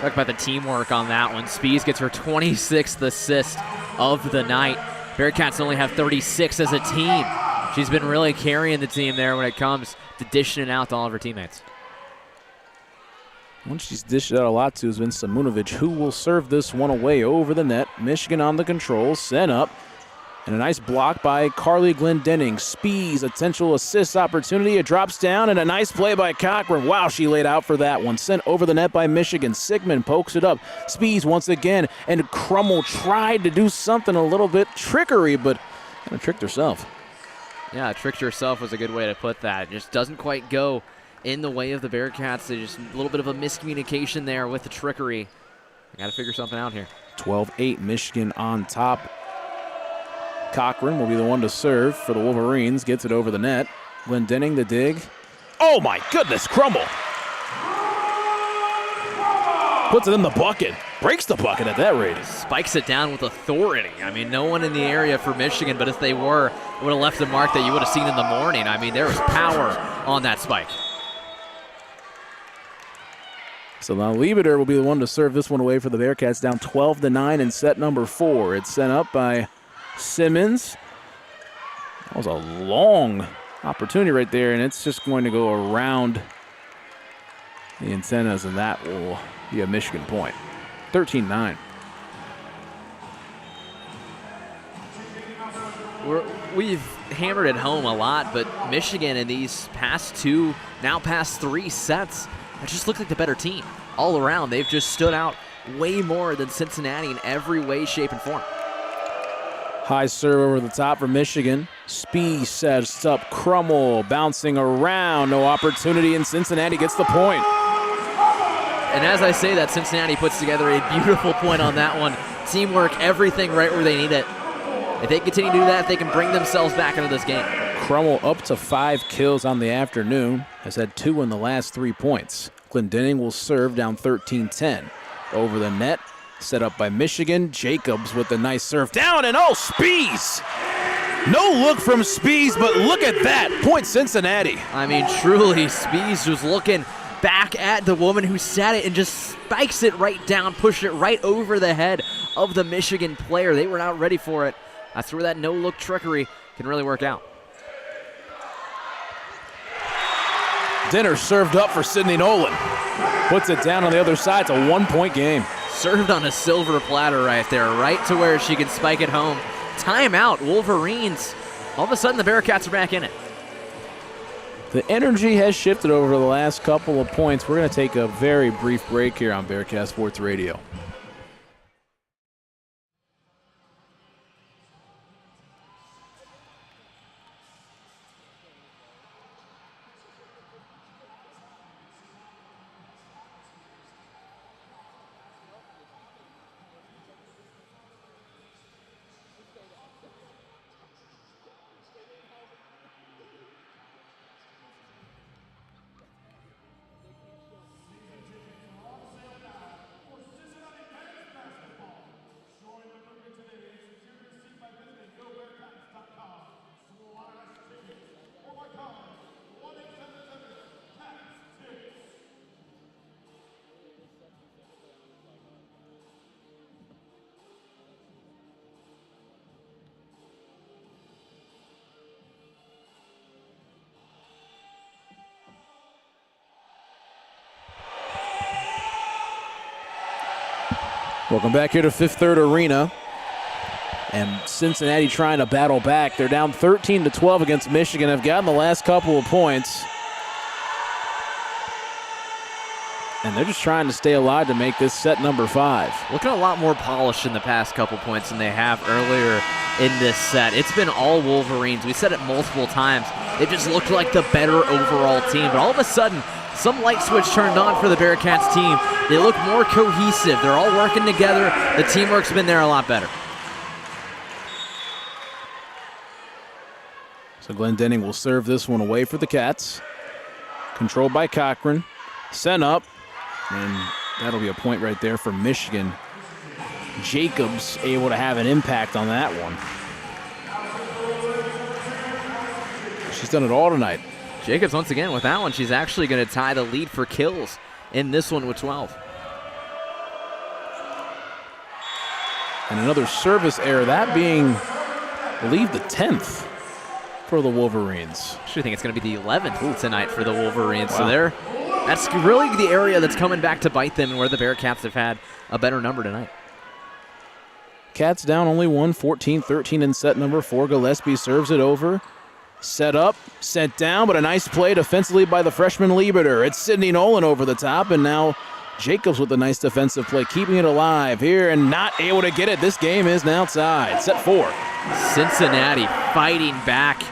Talk about the teamwork on that one. Spees gets her 26th assist of the night. Bearcats only have 36 as a team. She's been really carrying the team there when it comes to dishing it out to all of her teammates. One she's dished it out a lot to has been Samunovic, who will serve this one away over the net. Michigan on the control, sent up. And a nice block by Carly Glendenning. Spees, a potential assist opportunity. It drops down, and a nice play by Cochran. Wow, she laid out for that one. Sent over the net by Michigan. Sigmund pokes it up. Spees once again, and Crummel tried to do something a little bit trickery, but kind of tricked herself. Yeah, tricked herself was a good way to put that. It just doesn't quite go in the way of the Bearcats. There's just a little bit of a miscommunication there with the trickery. I got to figure something out here. 12-8, Michigan on top. Cochran will be the one to serve for the Wolverines. Gets it over the net. Glendenning the dig. Oh my goodness, Crummel. Puts it in the bucket. Breaks the bucket at that rate. Spikes it down with authority. I mean, no one in the area for Michigan, but if they were, it would have left a mark that you would have seen in the morning. I mean, there was power on that spike. So now Lieberter will be the one to serve this one away for the Bearcats, down 12-9 in set number 4. It's sent up by Simmons. That was a long opportunity right there, and it's just going to go around the antennas, and that will be a Michigan point. 13-9. We've hammered it home a lot, but Michigan in these past 3 sets, it just looked like the better team. All around, they've just stood out way more than Cincinnati in every way, shape, and form. High serve over the top for Michigan. Spees sets up Crummel, bouncing around. No opportunity, and Cincinnati gets the point. And as I say that, Cincinnati puts together a beautiful point on that one. Teamwork, everything right where they need it. If they continue to do that, they can bring themselves back into this game. Crummel up to 5 kills on the afternoon. Has had 2 in the last 3 points. Glendenning will serve down 13-10. Over the net. Set up by Michigan. Jacobs with a nice serve down, and oh, Spees! No look from Spees, but look at that. Point Cincinnati. I mean, truly, Spees was looking back at the woman who sat it and just spikes it right down, pushed it right over the head of the Michigan player. They were not ready for it. That's where that no-look trickery can really work out. Dinner served up for Sydney Nolan. Puts it down on the other side. It's a 1-point game. Served on a silver platter right there, right to where she can spike it home. Timeout, Wolverines. All of a sudden, the Bearcats are back in it. The energy has shifted over the last couple of points. We're going to take a very brief break here on Bearcat Sports Radio. Welcome back here to Fifth Third Arena. And Cincinnati trying to battle back. They're down 13-12 against Michigan. Have gotten the last couple of points. And they're just trying to stay alive to make this set number 5. Looking a lot more polished in the past couple points than they have earlier in this set. It's been all Wolverines. We said it multiple times. It just looked like the better overall team. But all of a sudden, some light switch turned on for the Bearcats team. They look more cohesive. They're all working together. The teamwork's been there a lot better. So Glendenning will serve this one away for the Cats. Controlled by Cochran. Sent up. And that'll be a point right there for Michigan. Jacobs able to have an impact on that one. She's done it all tonight. Jacobs, once again, with that one, she's actually going to tie the lead for kills in this one with 12. And another service error, that being, I believe, the 10th for the Wolverines. I actually think it's going to be the 11th tonight for the Wolverines. Wow. So that's really the area that's coming back to bite them and where the Bearcats have had a better number tonight. Cats down only one, 14-13 in set number 4. Gillespie serves it over. Set up, sent down, but a nice play defensively by the freshman Lieberter. It's Sydney Nolan over the top, and now Jacobs with a nice defensive play, keeping it alive here and not able to get it. This game is now tied. Set 4. Cincinnati fighting back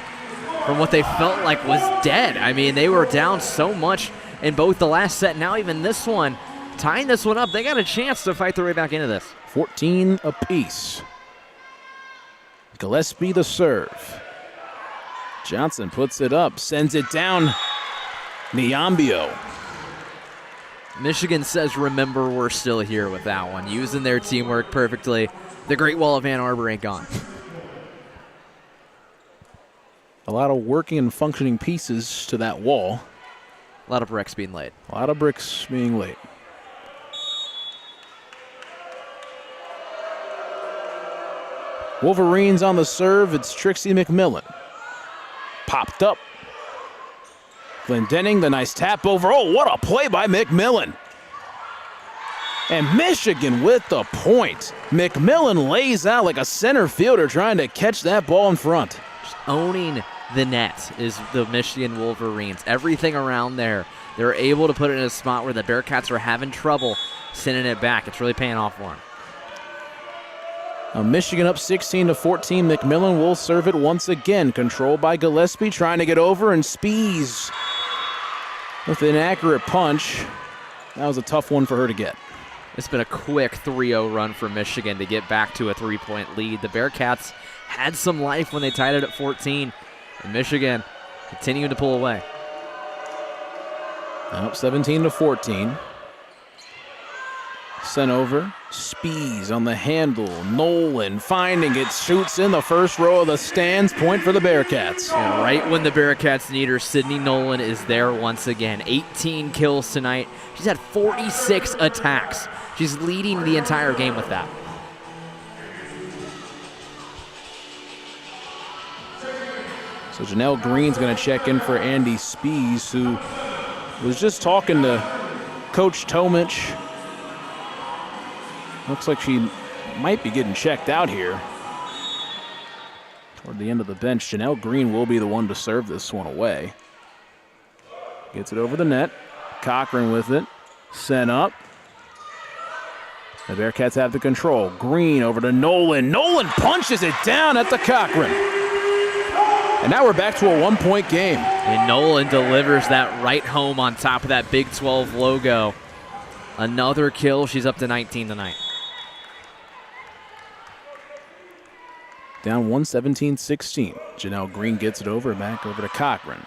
from what they felt like was dead. I mean, they were down so much in both the last set, now even this one. Tying this one up, they got a chance to fight their way back into this. 14 apiece. Gillespie the serve. Johnson puts it up, sends it down. Niambio. Michigan says, remember, we're still here with that one. Using their teamwork perfectly. The Great Wall of Ann Arbor ain't gone. A lot of working and functioning pieces to that wall. A lot of bricks being laid. A lot of bricks being laid. Wolverines on the serve. It's Trixie McMillan. Popped up. Glendenning, the nice tap over. Oh, what a play by McMillan. And Michigan with the point. McMillan lays out like a center fielder trying to catch that ball in front. Just owning the net is the Michigan Wolverines. Everything around there, they're able to put it in a spot where the Bearcats are having trouble sending it back. It's really paying off for them. Michigan up 16-14. McMillan will serve it once again. Controlled by Gillespie, trying to get over, and Spies with an accurate punch. That was a tough one for her to get. It's been a quick 3-0 run for Michigan to get back to a 3-point lead. The Bearcats had some life when they tied it at 14, and Michigan continuing to pull away. Up 17-14. Sent over. Spies on the handle. Nolan finding it. Shoots in the first row of the stands. Point for the Bearcats. And right when the Bearcats need her, Sydney Nolan is there once again. 18 kills tonight. She's had 46 attacks. She's leading the entire game with that. So Janelle Green's going to check in for Andy Spies, who was just talking to Coach Tomich. Looks like she might be getting checked out here. Toward the end of the bench, Janelle Green will be the one to serve this one away. Gets it over the net. Cochran with it. Sent up. The Bearcats have the control. Green over to Nolan. Nolan punches it down at the Cochran. And now we're back to a one-point game. And Nolan delivers that right home on top of that Big 12 logo. Another kill. She's up to 19 tonight. Down 117-16. Janelle Green gets it over, back over to Cochran.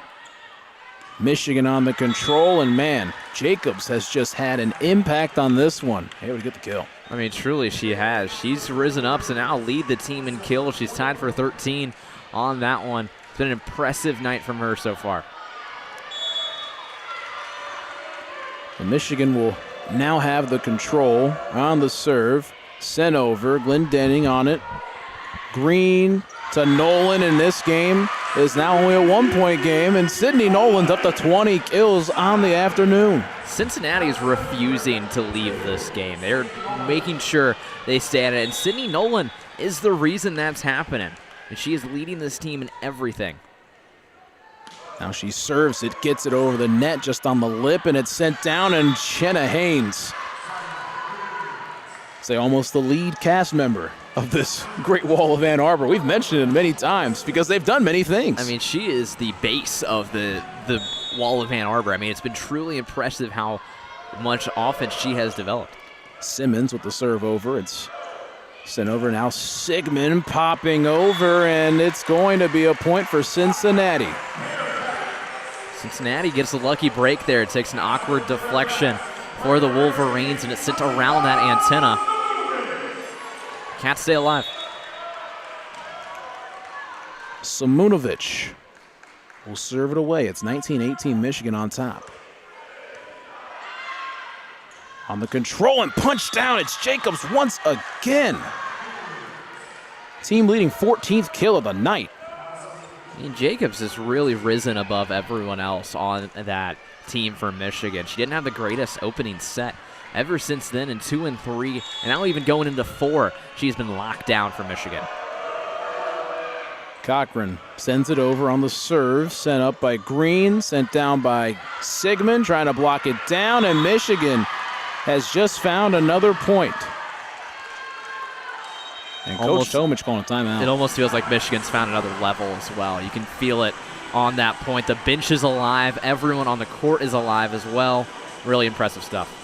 Michigan on the control, and man, Jacobs has just had an impact on this one. Able to get the kill. I mean, truly she has. She's risen up to now lead the team in kills. She's tied for 13 on that one. It's been an impressive night from her so far. And Michigan will now have the control on the serve. Sent over. Glendenning on it. Green to Nolan in this game. is now only a 1-point game, and Sydney Nolan's up to 20 kills on the afternoon. Cincinnati is refusing to leave this game. They're making sure they stay at it, and Sydney Nolan is the reason that's happening. And she is leading this team in everything. Now she serves it, gets it over the net just on the lip, and it's sent down, and Jenna Haynes, say almost the lead cast member of this Great Wall of Ann Arbor. We've mentioned it many times because they've done many things. I mean, she is the base of the Wall of Ann Arbor. I mean, it's been truly impressive how much offense she has developed. Simmons with the serve over. It's sent over now. Sigmund popping over, and it's going to be a point for Cincinnati. Cincinnati gets a lucky break there. It takes an awkward deflection for the Wolverines, and it's sent around that antenna. Can't stay alive. Simunovic will serve it away. It's 19-18 Michigan on top. On the control and punch down, it's Jacobs once again. Team leading 14th kill of the night. I mean, Jacobs has really risen above everyone else on that team for Michigan. She didn't have the greatest opening set. Ever since then, in 2 and 3, and now even going into 4, she's been locked down for Michigan. Cochran sends it over on the serve, sent up by Green, sent down by Sigmund, trying to block it down, and Michigan has just found another point. And Coach Tomich calling a timeout. It almost feels like Michigan's found another level as well. You can feel it on that point. The bench is alive. Everyone on the court is alive as well. Really impressive stuff.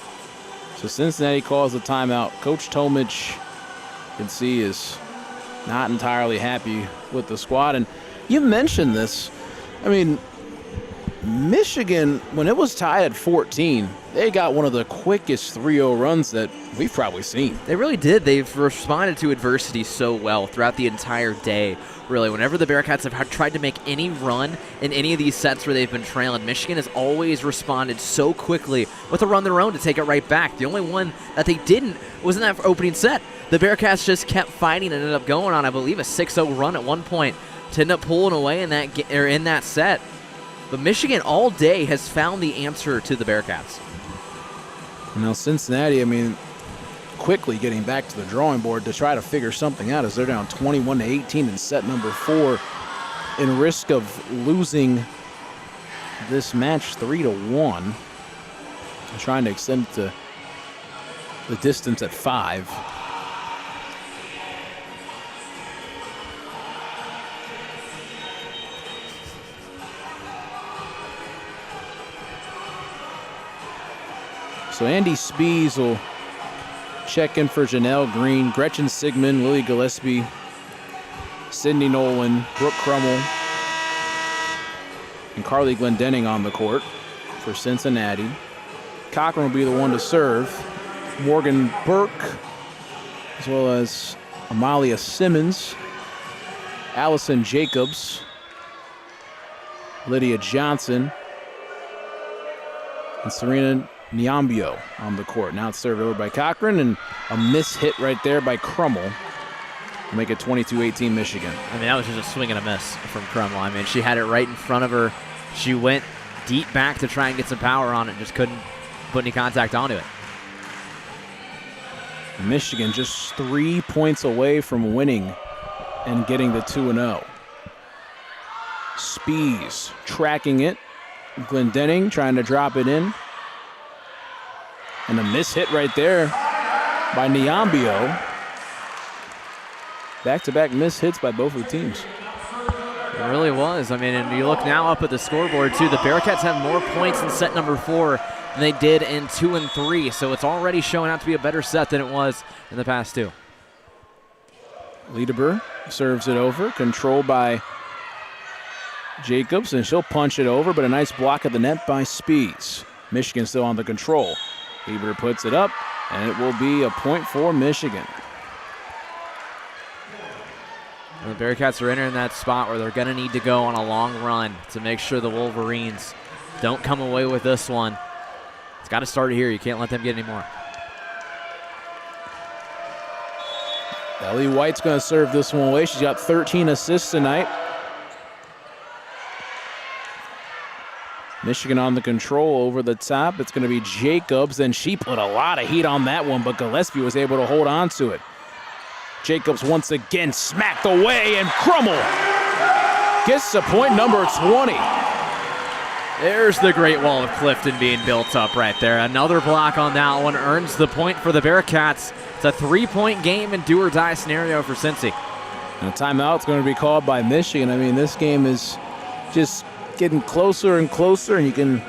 So Cincinnati calls the timeout. Coach Tomich, you can see, is not entirely happy with the squad. And you mentioned this. I mean, Michigan, when it was tied at 14, they got one of the quickest 3-0 runs that we've probably seen. They really did. They've responded to adversity so well throughout the entire day. Really, whenever the Bearcats have tried to make any run in any of these sets where they've been trailing, Michigan has always responded so quickly with a run their own to take it right back. The only one that they didn't was in that opening set. The Bearcats just kept fighting and ended up going on, I believe, a 6-0 run at one point to end up pulling away in that set. But Michigan all day has found the answer to the Bearcats. Now Cincinnati, I mean, quickly getting back to the drawing board to try to figure something out as they're down 21-18 in set number 4, in risk of losing this match 3-1. Trying to extend to the distance at 5. So Andy Spees will check in for Janelle Green, Gretchen Sigmund, Lily Gillespie, Sydney Nolan, Brooke Crummell, and Carly Glendenning on the court for Cincinnati. Cochran will be the one to serve. Morgan Burke, as well as Amalia Simmons, Allison Jacobs, Lydia Johnson, and Serena Niambio on the court. Now it's served over by Cochran, and a miss hit right there by Crummell to make it 22-18 Michigan. I mean, that was just a swing and a miss from Crummell. I mean, she had it right in front of her. She went deep back to try and get some power on it, just couldn't put any contact onto it. Michigan just 3 points away from winning and getting the 2-0. Spees tracking it. Glendenning trying to drop it in. And a miss hit right there by Niambio. Back-to-back miss hits by both of the teams. It really was. I mean, and you look now up at the scoreboard, too. The Bearcats have more points in set number 4 than they did in 2 and 3, so it's already showing out to be a better set than it was in the past 2. Liederber serves it over, controlled by Jacobs, and she'll punch it over, but a nice block at the net by Spees. Michigan still on the control. Liederber puts it up, and it will be a point for Michigan. And the Bearcats are entering that spot where they're going to need to go on a long run to make sure the Wolverines don't come away with this one. It's got to start here. You can't let them get any more. Ellie White's going to serve this one away. She's got 13 assists tonight. Michigan on the control over the top. It's going to be Jacobs, and she put a lot of heat on that one, but Gillespie was able to hold on to it. Jacobs once again smacked away, and Crummel gets to point number 20. There's the Great Wall of Clifton being built up right there. Another block on that one earns the point for the Bearcats. It's a 3-point game and do-or-die scenario for Cincy. And a timeout's going to be called by Michigan. I mean, this game is just getting closer and closer, and you can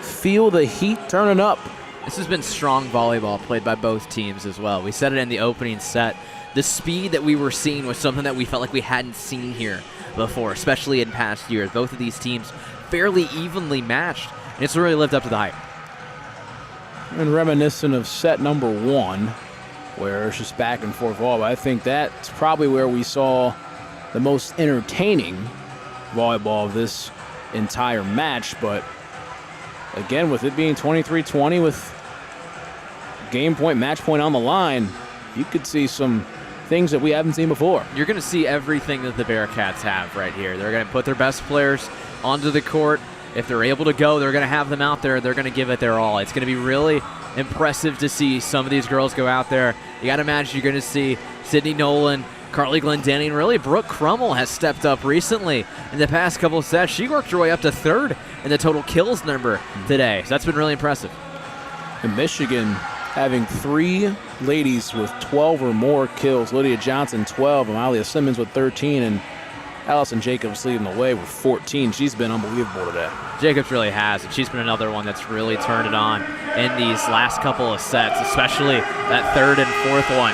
feel the heat turning up. This has been strong volleyball played by both teams as well. We said it in the opening set. The speed that we were seeing was something that we felt like we hadn't seen here before, especially in past years. Both of these teams fairly evenly matched, and it's really lived up to the hype. And reminiscent of set number 1, where it's just back and forth volleyball. I think that's probably where we saw the most entertaining volleyball of this entire match. But again, with it being 23-20 with game point, match point on the line, you could see some things that we haven't seen before. You're going to see everything that the Bearcats have right here. They're going to put their best players onto the court. If they're able to go, they're going to have them out there. They're going to give it their all. It's going to be really impressive to see some of these girls go out there. You got to imagine you're going to see Sydney Nolan, Carly Glendenning, really Brooke Crummel has stepped up recently in the past couple of sets. She worked her way up to 3rd in the total kills number today. So that's been really impressive. And Michigan having 3 ladies with 12 or more kills. Lydia Johnson, 12, Amalia Simmons with 13, and Allison Jacobs leading the way with 14. She's been unbelievable today. Jacobs really has, and she's been another one that's really turned it on in these last couple of sets, especially that 3rd and 4th one.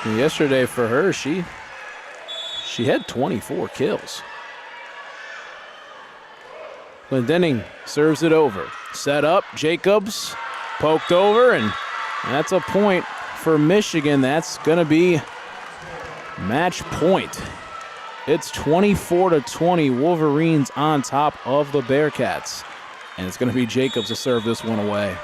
And yesterday for her, she had 24 kills. Glendenning serves it over. Set up, Jacobs poked over, and that's a point for Michigan. That's going to be match point. It's 24-20, Wolverines on top of the Bearcats. And it's going to be Jacobs to serve this one away.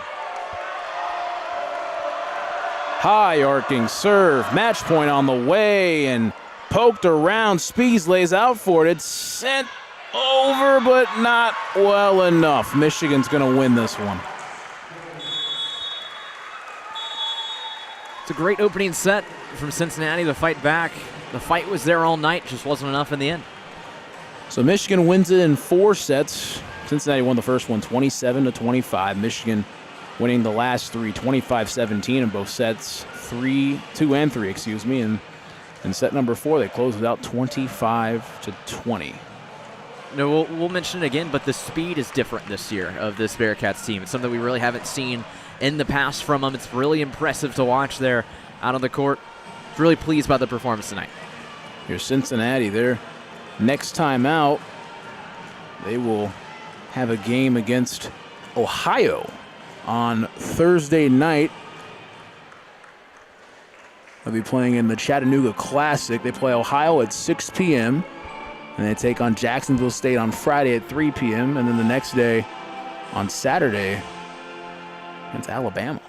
High arcing serve, match point on the way, and poked around. Spies lays out for it. It's sent over, but not well enough. Michigan's going to win this one. It's a great opening set from Cincinnati to fight back. The fight was there all night, just wasn't enough in the end. So Michigan wins it in 4 sets. Cincinnati won the first one 27-25. Michigan winning the last 3 25-17 in both sets, 2 and 3, excuse me. And in set number 4, they closed it out 25-20. No, we'll mention it again, but the speed is different this year of this Bearcats team. It's something we really haven't seen in the past from them. It's really impressive to watch there out on the court. Really pleased by the performance tonight. Here's Cincinnati. Their next time out, they will have a game against Ohio on Thursday night. They'll be playing in the Chattanooga Classic. They play Ohio at 6 p.m., and they take on Jacksonville State on Friday at 3 p.m., and then the next day on Saturday, it's Alabama.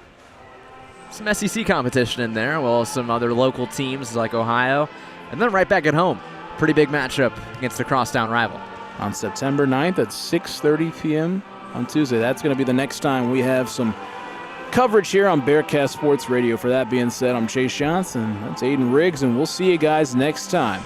Some SEC competition in there, well, some other local teams like Ohio, and then right back at home. Pretty big matchup against the crosstown rival. On September 9th at 6:30 p.m. on Tuesday. That's going to be the next time we have some coverage here on Bearcat Sports Radio. For that being said, I'm Chase Johnson. That's Aiden Riggs, and we'll see you guys next time